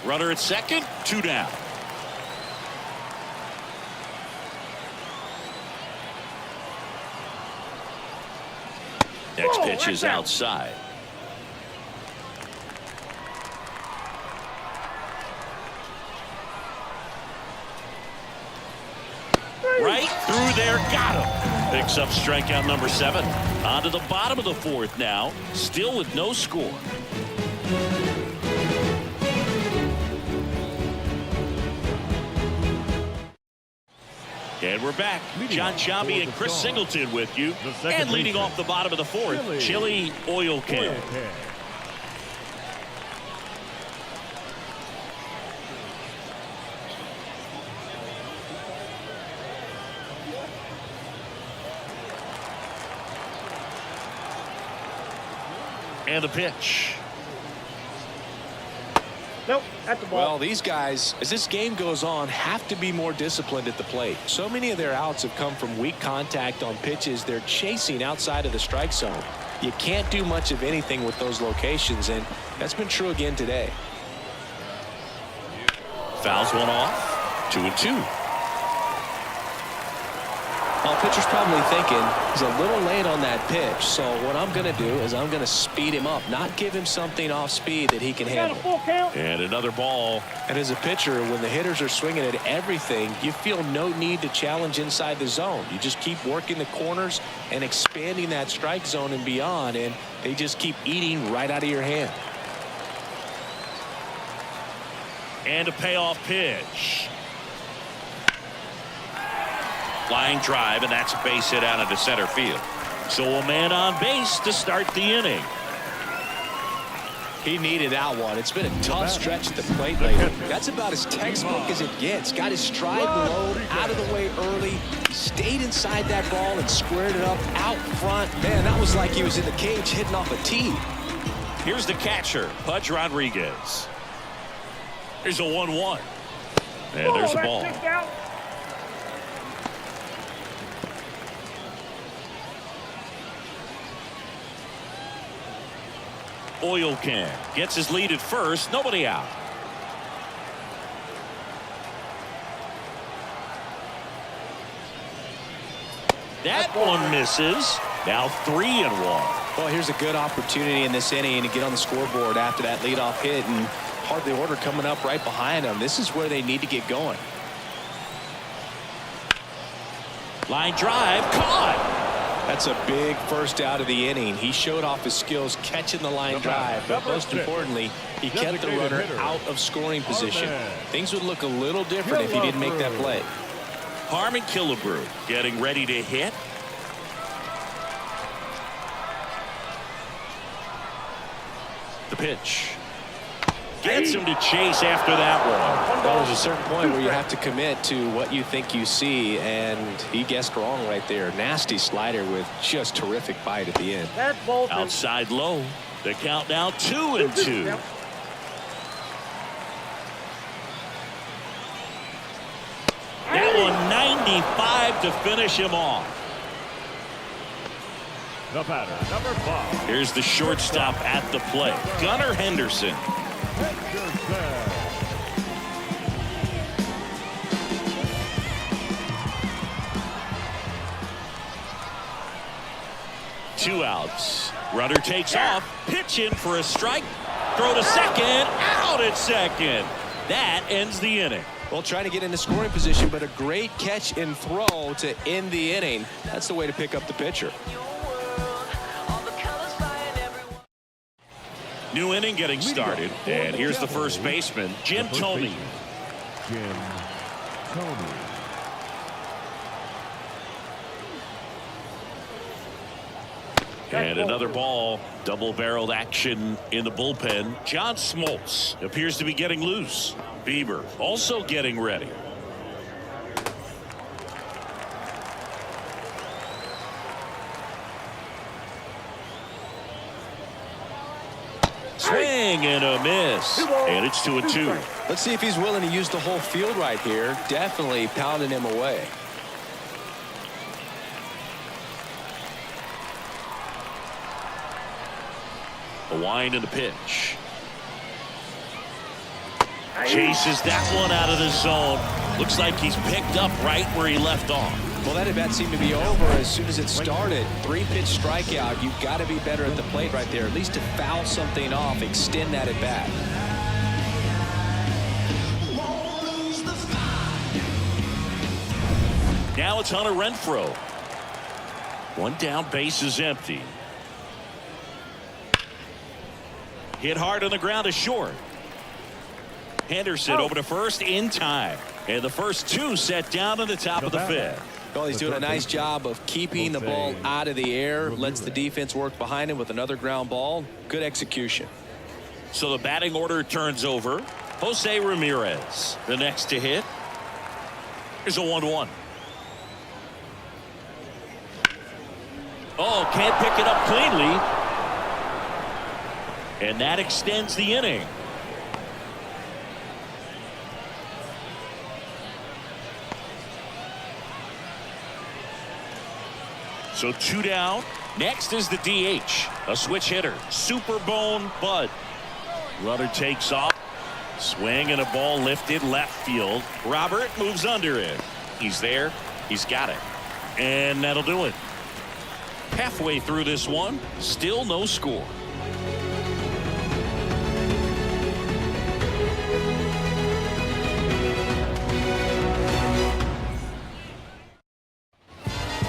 Runner at second, 2 down. Next pitch is outside. Right through there, got him. Picks up strikeout number 7. On to the bottom of the 4th now, still with no score. And we're back. John Chambi and Chris Singleton with you. And leading off the bottom of the 4th, Chili Oil Can. And the pitch. Nope, at the ball. Well, these guys, as this game goes on, have to be more disciplined at the plate. So many of their outs have come from weak contact on pitches they're chasing outside of the strike zone. You can't do much of anything with those locations, and that's been true again today. Fouls one off. 2-2. Well, pitcher's probably thinking he's a little late on that pitch, so what I'm going to do is I'm going to speed him up, not give him something off speed that he can handle. Full count. And another ball. And as a pitcher, when the hitters are swinging at everything, you feel no need to challenge inside the zone. You just keep working the corners and expanding that strike zone and beyond, and they just keep eating right out of your hand. And a payoff pitch. Flying drive, and that's a base hit out into center field. So a man on base to start the inning. He needed that one. It's been a tough stretch at the plate lately. That's about as textbook as it gets. Got his stride load out of the way early. Stayed inside that ball and squared it up out front. Man, that was like he was in the cage hitting off a tee. Here's the catcher, Pudge Rodriguez. Here's a 1-1. And there's the ball. Oil Can gets his lead at first, nobody out. That one misses. Now 3-1. Well, here's a good opportunity in this inning to get on the scoreboard after that leadoff hit, and hardly order coming up right behind them. This is where they need to get going. Line drive, caught. That's a big first out of the inning. He showed off his skills catching the line drive, but most importantly, he kept the runner out of scoring position. Things would look a little different if he didn't make that play. Harmon Killebrew getting ready to hit. The pitch. Gets him to chase after that one. Well, there's a certain point where you have to commit to what you think you see, and he guessed wrong right there. Nasty slider with just terrific bite at the end. Outside low. The count now 2-2. That one 95 to finish him off. The batter, number 5. Here's the shortstop at the plate, Gunnar Henderson. Henderson. 2 outs. Runner takes off. Pitch in for a strike. Throw to second. Out at second. That ends the inning. Well, trying to get into scoring position, but a great catch and throw to end the inning. That's the way to pick up the pitcher. New inning getting started. And here's the first baseman, Jim Thome. Jim Thome. And another ball. Double-barreled action in the bullpen. John Smoltz appears to be getting loose. Bieber also getting ready. Swing and a miss. And it's 2-2. Let's see if he's willing to use the whole field right here. Definitely pounding him away. A wind and a pitch. Chases that one out of the zone. Looks like he's picked up right where he left off. Well, that at bat seemed to be over as soon as it started. 3-pitch strikeout. You've got to be better at the plate right there, at least to foul something off, extend that at bat. Now it's Hunter Renfroe. One down, base is empty. Hit hard on the ground to short. Henderson over to first in time. And the first 2 set down in the top of the 5th. Well, he's doing a nice job of keeping the ball out of the air. Lets the defense work behind him with another ground ball. Good execution. So the batting order turns over. Jose Ramirez, the next to hit. Here's a 1-1. Oh, can't pick it up cleanly. And that extends the inning. So 2 down. Next is the DH. A switch hitter. Superbone Bud. Runner takes off. Swing and a ball lifted left field. Robert moves under it. He's there. He's got it. And that'll do it. Halfway through this one. Still no score.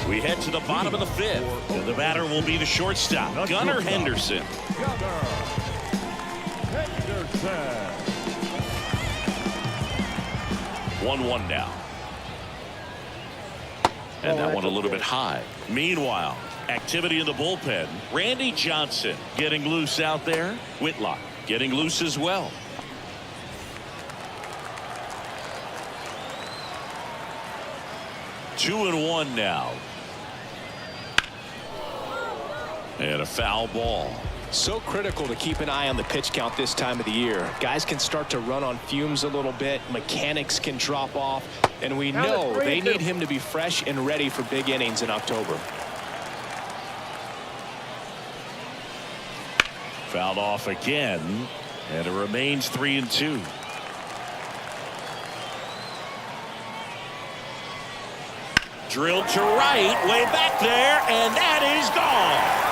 We head to the bottom of the 5th, and the batter will be the shortstop, Gunnar Henderson. Gunnar Henderson. 1-1 now. And that one a little bit high. Meanwhile, activity in the bullpen. Randy Johnson getting loose out there. Whitlock getting loose as well. Two and one now. And a foul ball. So critical to keep an eye on the pitch count this time of the year. Guys can start to run on fumes a little bit. Mechanics can drop off. And we know they need him to be fresh and ready for big innings in October. Fouled off again. And it remains 3-2. Drilled to right, way back there, and that is gone.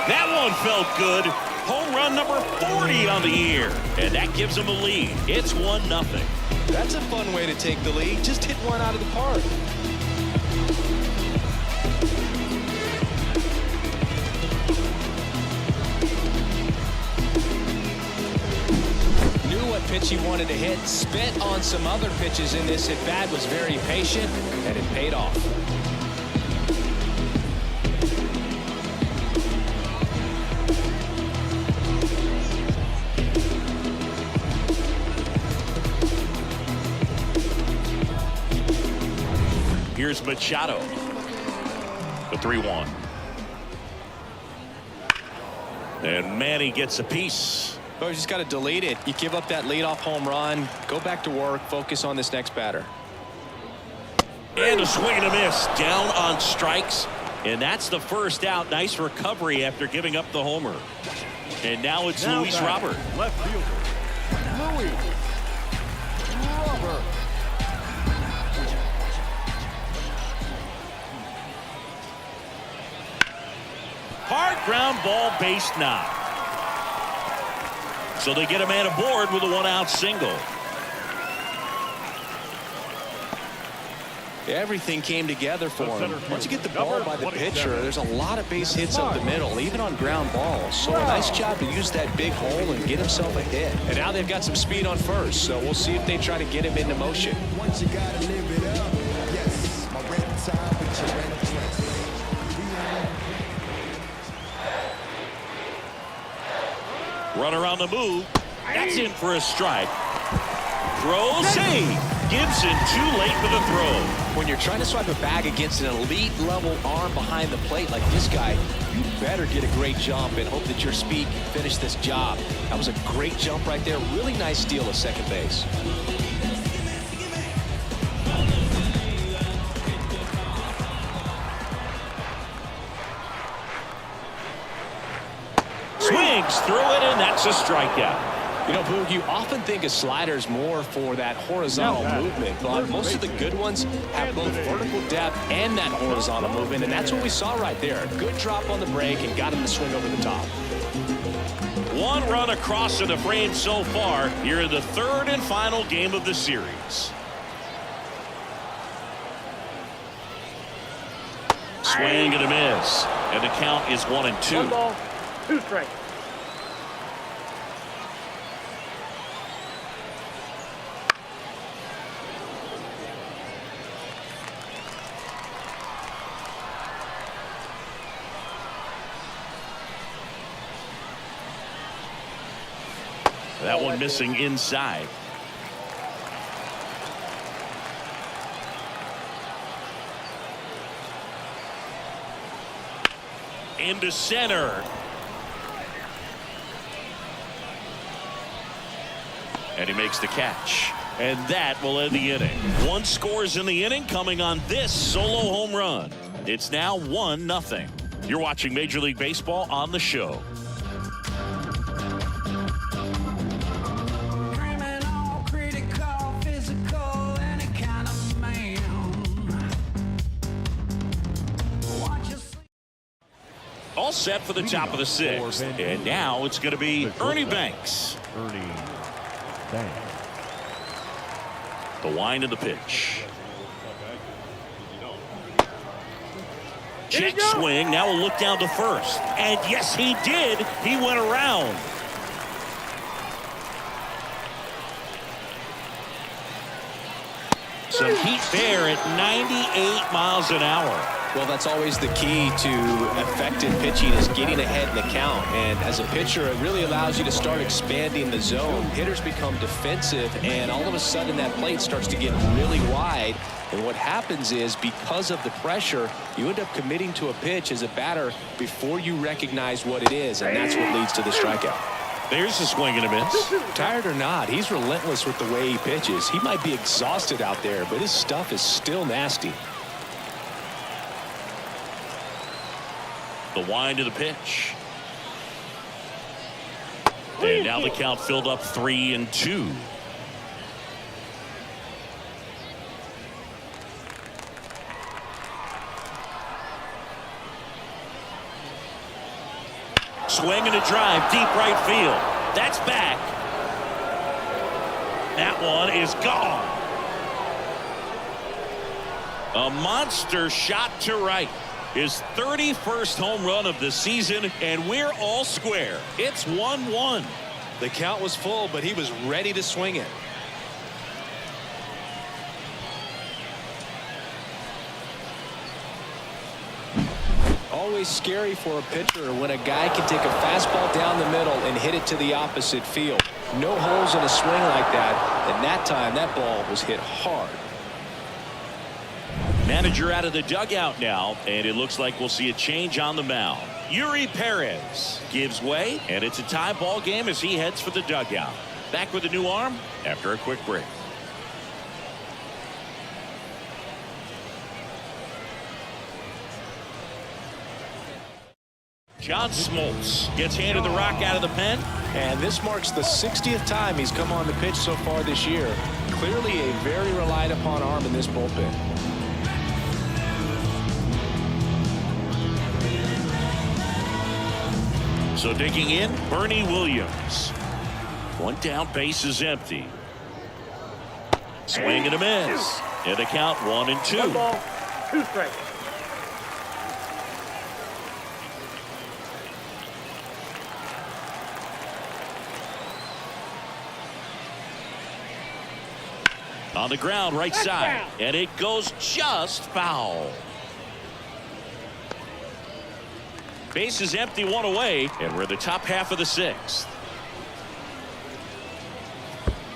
That one felt good. Home run number 40 on the year, and that gives them a lead. It's 1-0. That's a fun way to take the lead. Just hit one out of the park. Pitch he wanted to hit, spent on some other pitches in this at bat, was very patient, and it paid off. Here's Machado. The 3-1. And Manny gets a piece. Oh, you just got to delete it. You give up that leadoff home run. Go back to work. Focus on this next batter. And a swing and a miss. Down on strikes. And that's the first out. Nice recovery after giving up the homer. And now it's Luis Robert. Left fielder, Luis Robert. Hard ground ball, base knock. So they get a man aboard with a one-out single. Everything came together for him. Once you get the ball by the pitcher, there's a lot of base hits up the middle, even on ground balls. So a nice job to use that big hole and get himself a hit. And now they've got some speed on first, so we'll see if they try to get him into motion. Once you gotta live it up. Yes, my red tie with your red dress. Runner on the move. That's in for a strike. Throw save. Gibson too late for the throw. When you're trying to swipe a bag against an elite level arm behind the plate like this guy, you better get a great jump and hope that your speed can finish this job. That was a great jump right there. Really nice steal at second base. Swings through it, and that's a strikeout. You know, Boog, you often think of sliders more for that horizontal movement, but most of the good ones have both vertical depth and that horizontal movement, and that's what we saw right there. Good drop on the break and got him to swing over the top. One run across to the frame so far here in the third and final game of the series. Swing and a miss, and the count is 1-2. 1 ball, 2 strikes. That one missing inside. Into center. And he makes the catch. And that will end the inning. One scores in the inning coming on this solo home run. It's now 1-0. You're watching Major League Baseball on the show. All set for the top of the sixth. And now it's going to be Ernie Banks. Ernie Banks. The wind of the pitch. Check swing. Now we'll look down to first. And yes, he did. He went around. Some heat there at 98 miles an hour. Well, that's always the key to effective pitching is getting ahead in the count. And as a pitcher, it really allows you to start expanding the zone. Hitters become defensive, and all of a sudden that plate starts to get really wide. And what happens is, because of the pressure, you end up committing to a pitch as a batter before you recognize what it is, and that's what leads to the strikeout. There's a swing and a miss. Tired or not, he's relentless with the way he pitches. He might be exhausted out there, but his stuff is still nasty. The wind of the pitch. And now the count filled up 3-2. Swing and a drive, deep right field. That's back. That one is gone. A monster shot to right. His 31st home run of the season, and we're all square. It's 1-1. The count was full, but he was ready to swing it. Always scary for a pitcher when a guy can take a fastball down the middle and hit it to the opposite field. No holes in a swing like that, and that time that ball was hit hard. Manager out of the dugout now, and it looks like we'll see a change on the mound. Yuri Perez gives way, and it's a tie ball game as he heads for the dugout. Back with a new arm after a quick break. John Smoltz gets handed the rock out of the pen. And this marks the 60th time he's come on the pitch so far this year. Clearly a very relied upon arm in this bullpen. So digging in, Bernie Williams. One down, base is empty. Swing and a miss. And the count 1-2. 1 ball, 2 strikes. On the ground, right side. And it goes just foul. Base is empty, 1 away. And we're in the top half of the 6th.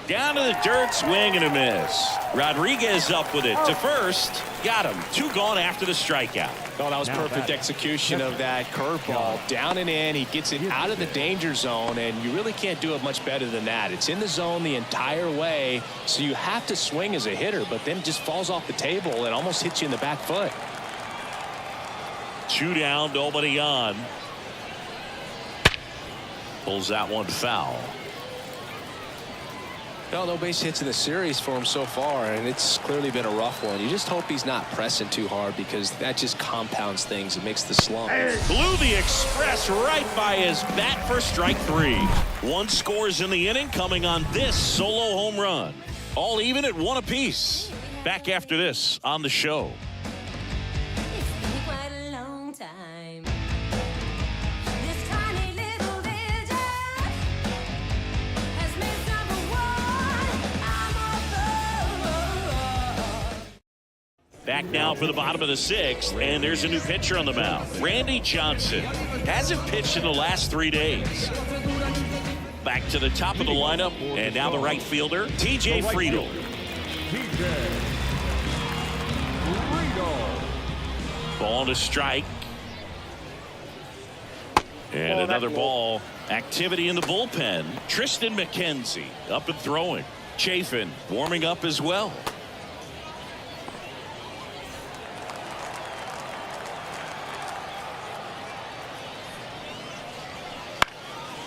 Down to the dirt, swing and a miss. Rodriguez up with it to first. Got him. 2 gone after the strikeout. Oh, that was perfect execution of that curveball. Down and in. He gets it out of the danger zone, and you really can't do it much better than that. It's in the zone the entire way, so you have to swing as a hitter, but then it just falls off the table and almost hits you in the back foot. 2 down, nobody on. Pulls that one foul. No base hits in the series for him so far, and it's clearly been a rough one. You just hope he's not pressing too hard, because that just compounds things. It makes the slump. Blew the express right by his bat for strike 3. 1 scores in the inning, coming on this solo home run. All even at 1 apiece. Back after this on the show. It's been quite a long time. This tiny little vision has made number 1. I'm a Back now for the bottom of the 6th, and there's a new pitcher on the mound. Randy Johnson hasn't pitched in the last 3 days. Back to the top of the lineup, and now the right fielder, TJ Friedel. Ball to strike. And another ball. Activity in the bullpen. Tristan McKenzie up and throwing. Chafin warming up as well.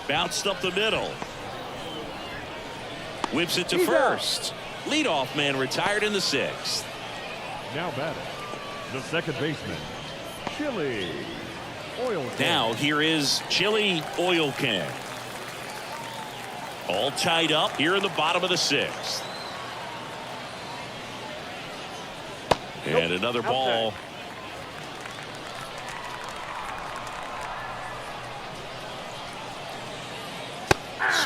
Bounced up the middle. Whips it to first. Leadoff man retired in the 6th. Now batting, the second baseman, Chili Oil Can. Now here is Chili Oil Can. All tied up here in the bottom of the 6th. And another ball.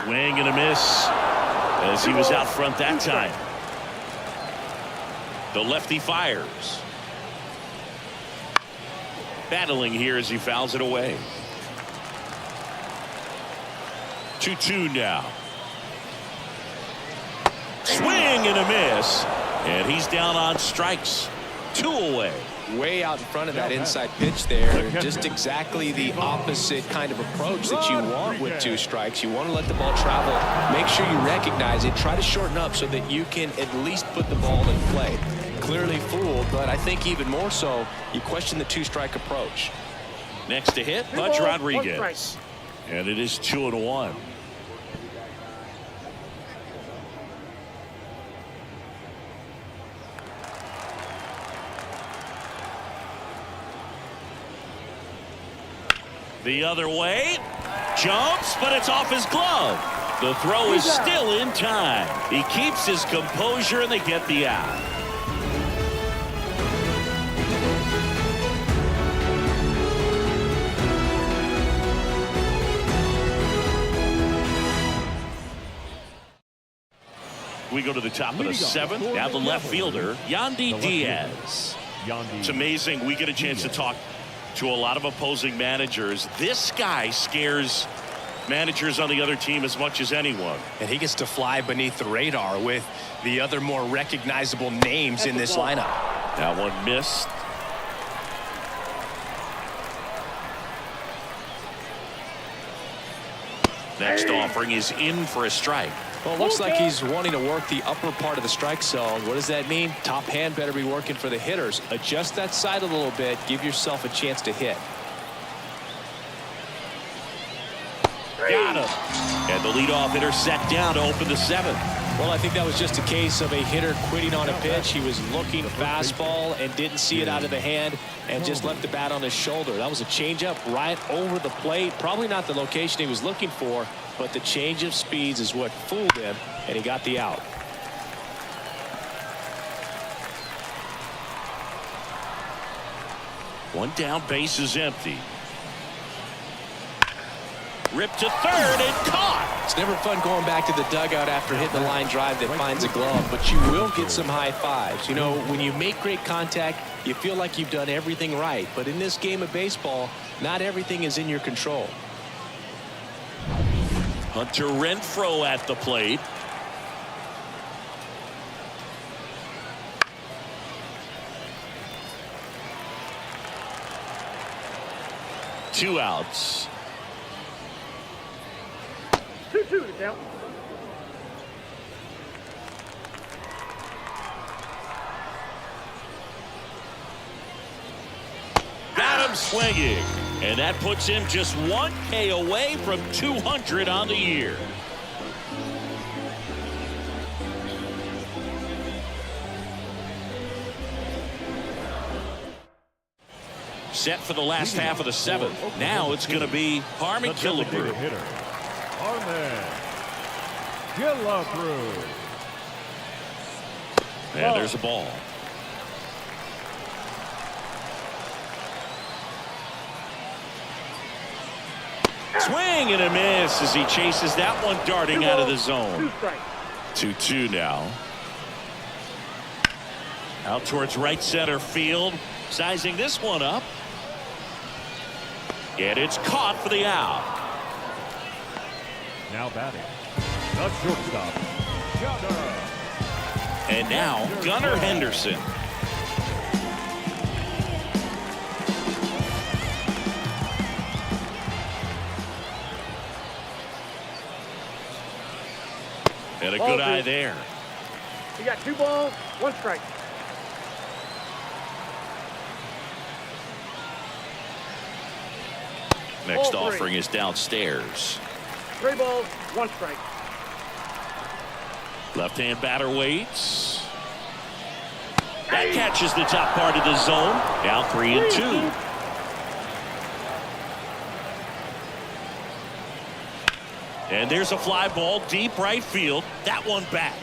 Swing and a miss as he was out front that time. The lefty fires. Battling here as he fouls it away. 2-2 now. Swing and a miss. And he's down on strikes. 2 away. Way out in front of that inside pitch there. Just exactly the opposite kind of approach that you want with 2 strikes. You want to let the ball travel. Make sure you recognize it. Try to shorten up so that you can at least put the ball in play. Clearly fooled, but I think even more so, you question the 2-strike approach. Next to hit, Pudge Rodriguez. And it is 2-1. The other way. Jumps, but it's off his glove. The throw is still in time. He keeps his composure, and they get the out. We go to the top of the 7th. Now the left fielder, Yandy Diaz. It's amazing. We get a chance to talk to a lot of opposing managers. This guy scares managers on the other team as much as anyone. And he gets to fly beneath the radar with the other more recognizable names in this lineup. That one missed. Next offering is in for a strike. Well, it looks like he's wanting to work the upper part of the strike zone. What does that mean? Top hand better be working for the hitters. Adjust that side a little bit. Give yourself a chance to hit. Got him. And the leadoff hitter set down to open the 7th. Well, I think that was just a case of a hitter quitting on a pitch. He was looking fastball and didn't see it out of the hand and just left the bat on his shoulder. That was a changeup right over the plate. Probably not the location he was looking for, but the change of speeds is what fooled him, and he got the out. One down, base is empty. Ripped to third and caught. It's never fun going back to the dugout after hitting the line drive that finds a glove, but you will get some high fives. You know, when you make great contact, you feel like you've done everything right. But in this game of baseball, not everything is in your control. Hunter Renfroe at the plate. Two outs. 2-2 to count. Got him swinging. And that puts him just 1K away from 200 on the year. Set for the last half of the 7th. Now it's going to be Harmon Killebrew. Harmon Killebrew. And there's a ball. Swing and a miss as he chases that one darting out of the zone. 2-2 now. Out towards right center field. Sizing this one up. And it's caught for the out. Now batting, the shortstop, Gunnar. And now Gunnar Henderson. And a good eye there. You got 2 balls, 1 strike. Next offering is downstairs. 3 balls, 1 strike. Left-hand batter waits. That catches the top part of the zone. Now 3-2. And there's a fly ball deep right field. That one back.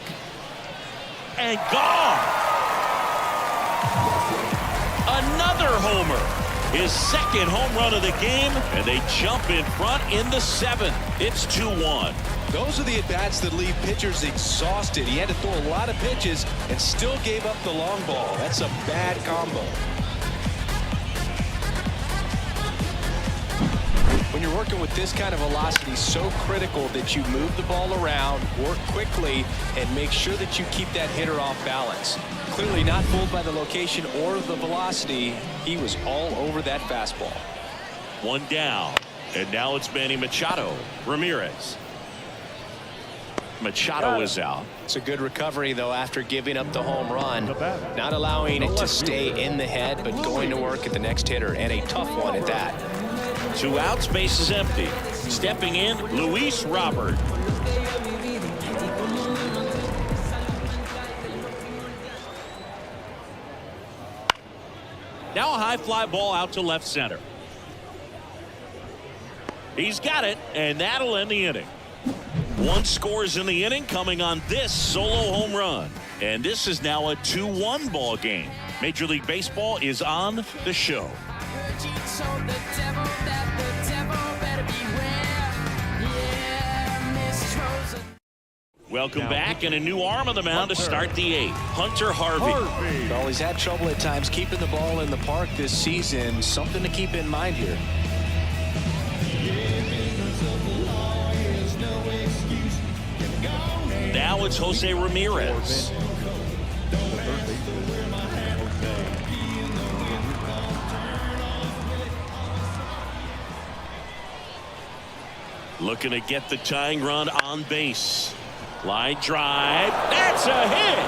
And gone. Another homer. His second home run of the game, and they jump in front in the 7th. It's 2-1. Those are the at-bats that leave pitchers exhausted. He had to throw a lot of pitches and still gave up the long ball. That's a bad combo. When you're working with this kind of velocity, so critical that you move the ball around, work quickly, and make sure that you keep that hitter off balance. Clearly not fooled by the location or the velocity. He was all over that fastball. One down, and now it's Manny Machado. Ramirez. Machado is out. It's a good recovery, though, after giving up the home run. Not allowing it to stay in the head, but going to work at the next hitter, and a tough one at that. 2 outs, base is empty. Stepping in, Luis Robert. Now a high fly ball out to left center. He's got it, and that'll end the inning. 1 scores in the inning coming on this solo home run. And this is now a 2-1 ball game. Major League Baseball is on the show. Welcome back, and a new arm on the mound to start the 8th. Hunter Harvey. Well, he's had trouble at times keeping the ball in the park this season. Something to keep in mind here. Now it's Jose Ramirez. Looking to get the tying run on base. Line drive. That's a hit.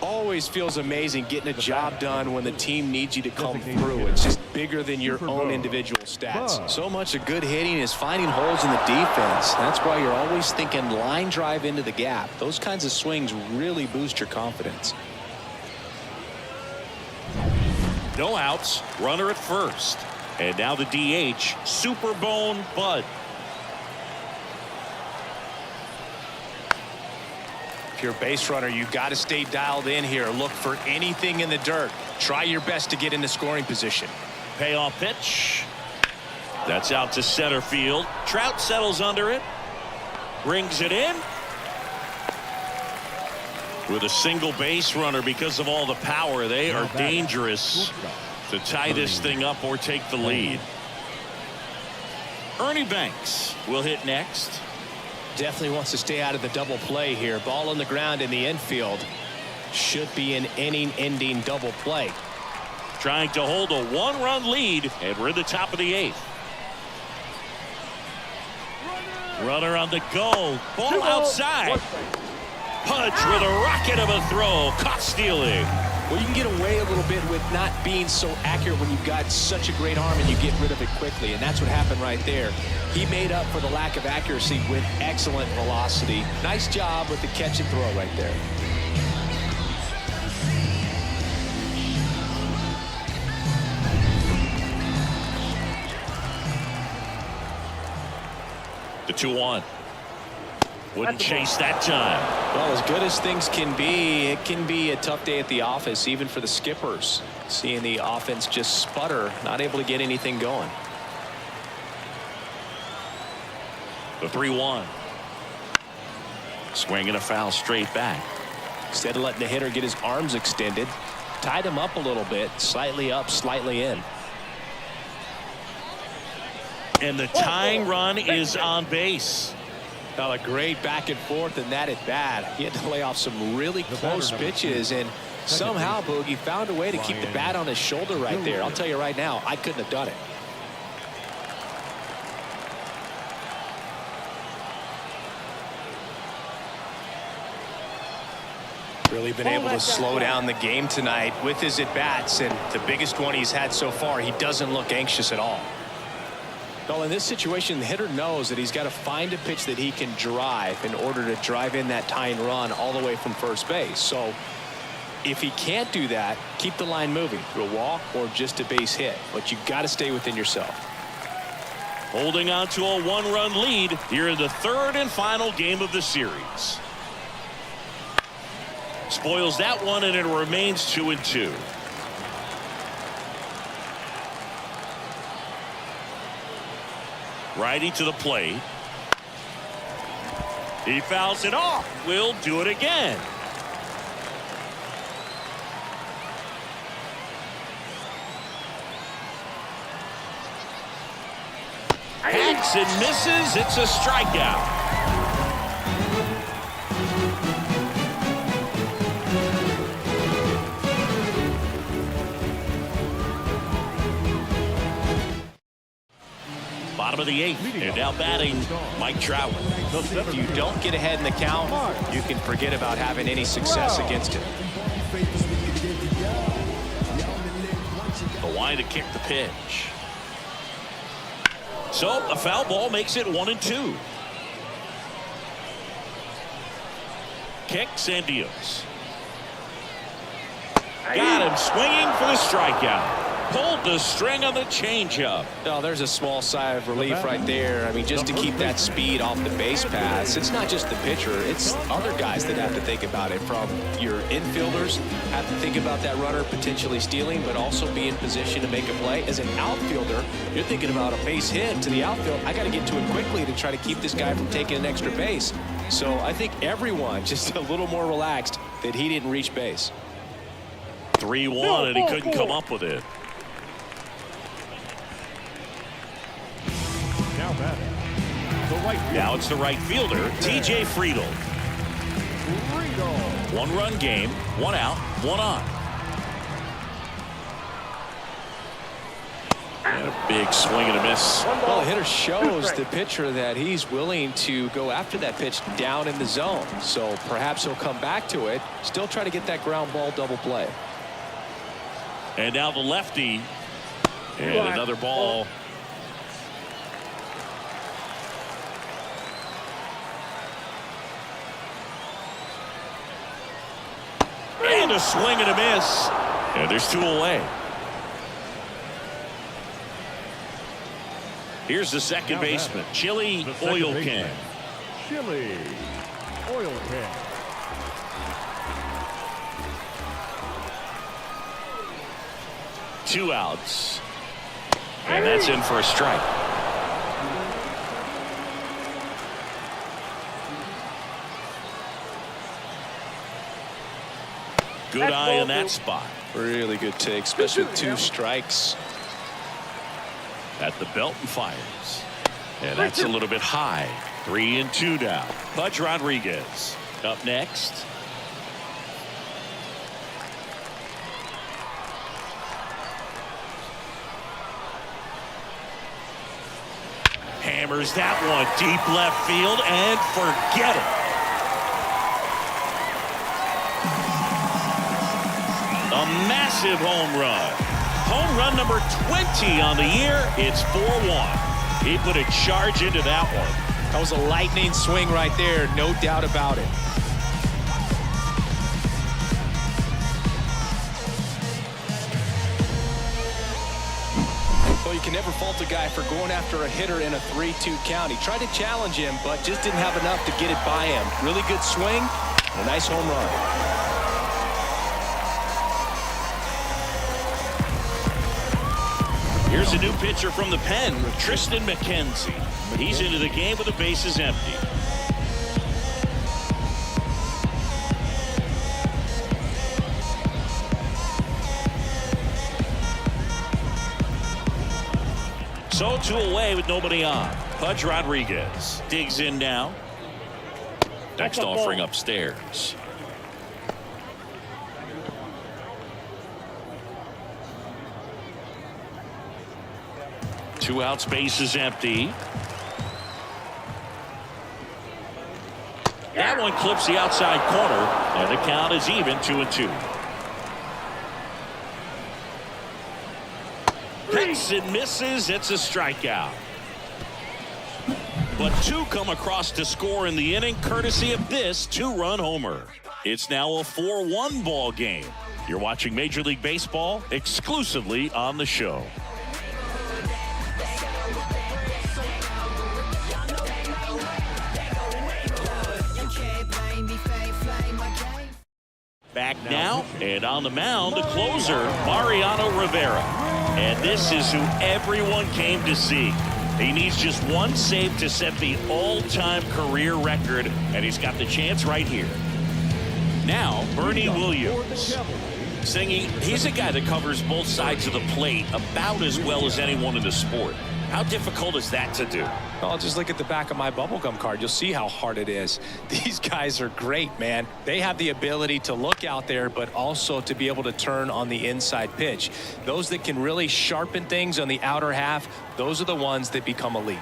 Always feels amazing getting a job done when the team needs you to come through. It's just bigger than your own individual stats. So much of good hitting is finding holes in the defense. That's why you're always thinking line drive into the gap. Those kinds of swings really boost your confidence. No outs, runner at first. And now the DH, Superbone Bud. If you're a base runner, you got to stay dialed in here. Look for anything in the dirt. Try your best to get into scoring position. Payoff pitch. That's out to center field. Trout settles under it. Brings it in. With a single base runner, because of all the power, they are dangerous to tie this thing up or take the lead. Ernie Banks will hit next. Definitely wants to stay out of the double play here. Ball on the ground in the infield. Should be an inning-ending double play. Trying to hold a one-run lead, and we're in the top of the 8th. Runner on the go. Ball outside. Pudge with a rocket of a throw. Caught stealing. Well, you can get away a little bit with not being so accurate when you've got such a great arm and you get rid of it quickly, and that's what happened right there. He made up for the lack of accuracy with excellent velocity. Nice job with the catch and throw right there. The 2-1. Wouldn't chase that time. Well, as good as things can be, it can be a tough day at the office, even for the skippers. Seeing the offense just sputter, not able to get anything going. The 3-1. Swinging a foul straight back. Instead of letting the hitter get his arms extended, tied him up a little bit, slightly up, slightly in. And the tying run is on base. Well, a great back and forth, and that at bat. He had to lay off some really close pitches, and somehow Boogie found a way to keep the bat on his shoulder right there. I'll tell you right now, I couldn't have done it. Really been able to slow down the game tonight with his at-bats, and the biggest one he's had so far, he doesn't look anxious at all. Well, in this situation, the hitter knows that he's got to find a pitch that he can drive in order to drive in that tying run all the way from first base. So if he can't do that, keep the line moving through a walk or just a base hit. But you've got to stay within yourself. Holding on to a one-run lead here in the 3rd and final game of the series. Spoils that one, and it remains 2-2. Righty to the plate. He fouls it off. Will do it again. Hacks and misses. It's a strikeout. Bottom of the 8th, and now batting Mike Trout. If you don't get ahead in the count, you can forget about having any success against it. The line to kick the pitch. So a foul ball makes it 1-2. Kicks and deals. Got him swinging for the strikeout. Pulled the string on the changeup. Oh, there's a small sigh of relief right there. I mean, just to keep that speed off the base paths. It's not just the pitcher. It's other guys that have to think about it. From your infielders have to think about that runner potentially stealing, but also be in position to make a play. As an outfielder, you're thinking about a base hit to the outfield. I got to get to it quickly to try to keep this guy from taking an extra base. So I think everyone just a little more relaxed that he didn't reach base. 3-1, and he couldn't come up with it. Now it's the right fielder, T.J. Friedel. 1-run game, 1 out, 1 on. And a big swing and a miss. Well, the hitter shows the pitcher that he's willing to go after that pitch down in the zone. So perhaps he'll come back to it, still try to get that ground ball double play. And now the lefty. And another ball. And a swing and a miss. And there's 2 away. Here's the second baseman, Chili Oil Can. Chili Oil Can. Two outs. And that's in for a strike. Good eye in that spot. Really good take, especially with 2 strikes. At the belt and fires. And that's a little bit high. 3-2 down. Pudge Rodriguez up next. Hammers that one deep left field and forget it. A massive home run. Home run number 20 on the year. It's 4-1. He put a charge into that one. That was a lightning swing right there, no doubt about it. Well, you can never fault a guy for going after a hitter in a 3-2 count. He tried to challenge him, but just didn't have enough to get it by him. Really good swing, and a nice home run. Here's a new pitcher from the pen, Tristan McKenzie. He's into the game with the bases empty. So 2 away with nobody on. Pudge Rodriguez digs in now. Next offering upstairs. Two outs, base is empty. That one clips the outside corner, and the count is even 2-2. Hits and misses. It's a strikeout. But 2 come across to score in the inning, courtesy of this 2-run homer. It's now a 4-1 ball game. You're watching Major League Baseball exclusively on the show. Back now, and on the mound, the closer, Mariano Rivera. And this is who everyone came to see. He needs just 1 save to set the all-time career record, and he's got the chance right here. Now, Bernie Williams. Singing, he's a guy that covers both sides of the plate about as well as anyone in the sport. How difficult is that to do? Well, just look at the back of my bubblegum card. You'll see how hard it is. These guys are great, man. They have the ability to look out there, but also to be able to turn on the inside pitch. Those that can really sharpen things on the outer half, those are the ones that become elite.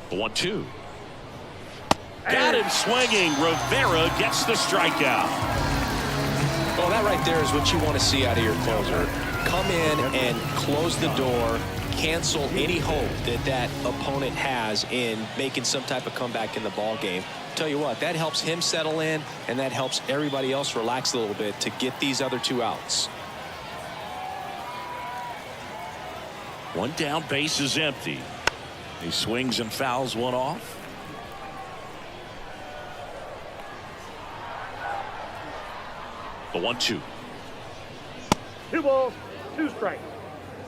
The 1-2. Got him swinging. Rivera gets the strikeout. Well, that right there is what you want to see out of your closer. Come in and close the door, cancel any hope that that opponent has in making some type of comeback in the ball game. Tell you what, that helps him settle in, and that helps everybody else relax a little bit to get these other 2 outs. 1 down, base is empty. He swings and fouls one off. The 1-2. 2 balls, 2 strikes.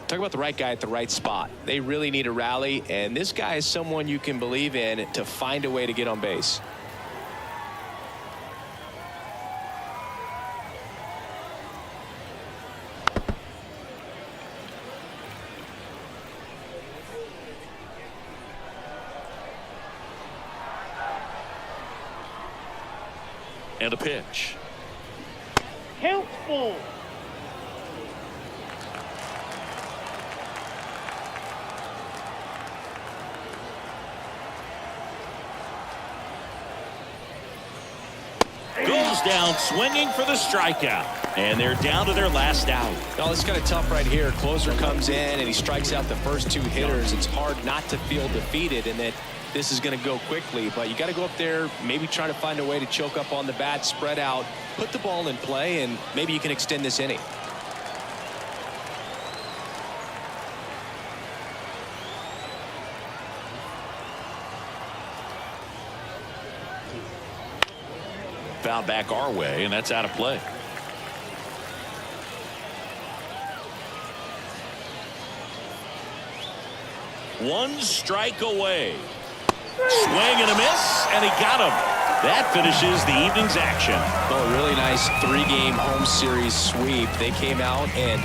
Talk about the right guy at the right spot. They really need a rally, and this guy is someone you can believe in to find a way to get on base. And a pitch. Count full. Goes down swinging for the strikeout. And they're down to their last out. Oh, it's kind of tough right here. Closer comes in and he strikes out the first two hitters. It's hard not to feel defeated and that this is going to go quickly. But you got to go up there, maybe try to find a way to choke up on the bat, spread out, put the ball in play, and maybe you can extend this inning. Foul back our way, and that's out of play. One strike away. Swing and a miss, and he got him. That finishes the evening's action. Oh, a really nice three-game home series sweep. They came out and,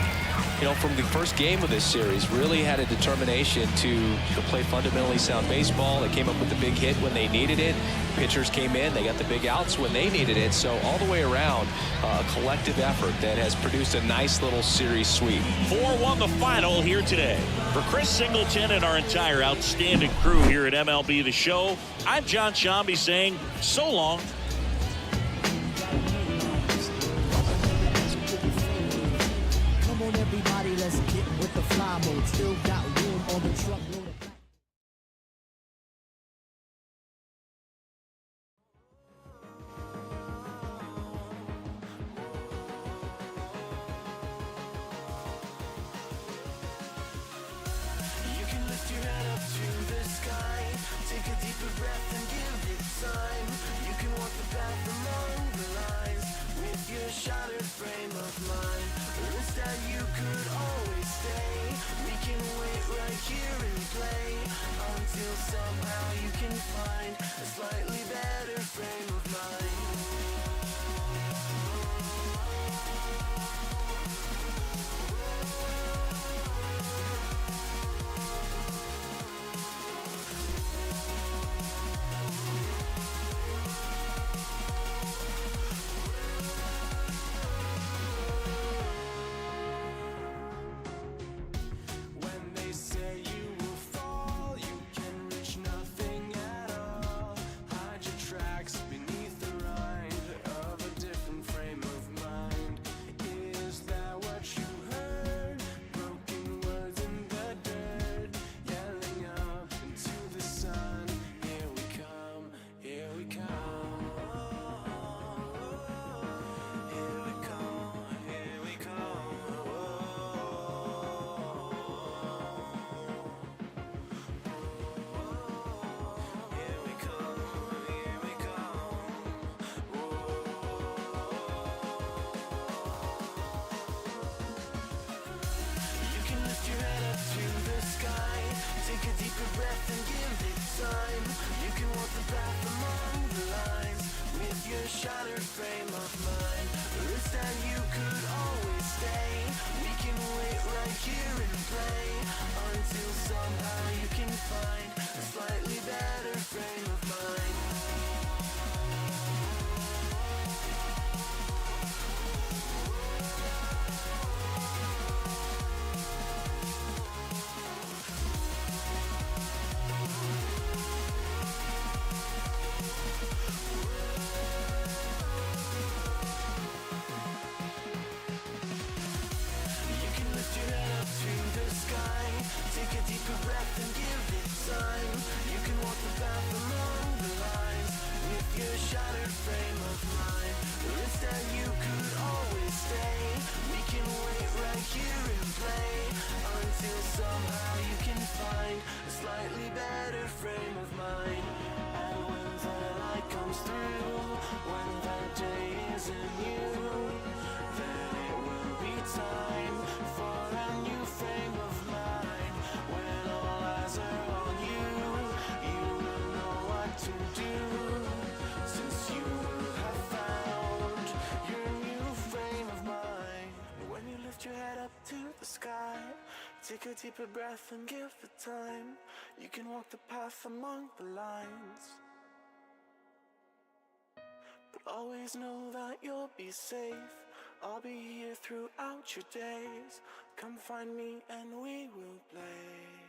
you know, from the first game of this series, really had a determination to play fundamentally sound baseball. They came up with the big hit when they needed it. Pitchers came in. They got the big outs when they needed it. So all the way around, a collective effort that has produced a nice little series sweep. 4-1 the final here today. For Chris Singleton and our entire outstanding crew here at MLB The Show, I'm John Shambi saying so long. Come on, everybody, let's get with the fly mode. Still got room on the truck. You can lift your head up to the sky. Take a deeper breath and give it time. You can walk the path among the lines with your shattered frame of mind. Or instead you could always stay. We can wait right here and play until somehow you can find a slightly better frame of mind. When they say you will fall, you can reach nothing at all. Hide your tracks beneath the rind of a different frame of mind. Is that what you heard? Broken words in the dirt, yelling up into the sun. Here we come, here we come. Here we come, here we come. Here we come, here we You can lift your head up to the sky. Take a deeper breath and give it time. You can walk the path among the lines with your shattered frame of mind. Or instead you could always stay. We can wait right here and play until somehow you can find a slightly better frame of mind. You can lift your head up to the sky. Take a deeper breath and give it time. You can walk the path among the lines with your shattered frame of mind. Or instead you could always stay. We can wait right here and play until somehow you can find a slightly better frame of mind. And when the light comes through, when the day isn't new, then it will be time for a new frame of mind. When all eyes are on you, you will know what to do, since you will have found your new frame of mind. When you lift your head up to the sky, take a deeper breath and give it time. You can walk the path among the lines. But Always know that you'll be safe. I'll be here throughout your days. Come find me and we will play.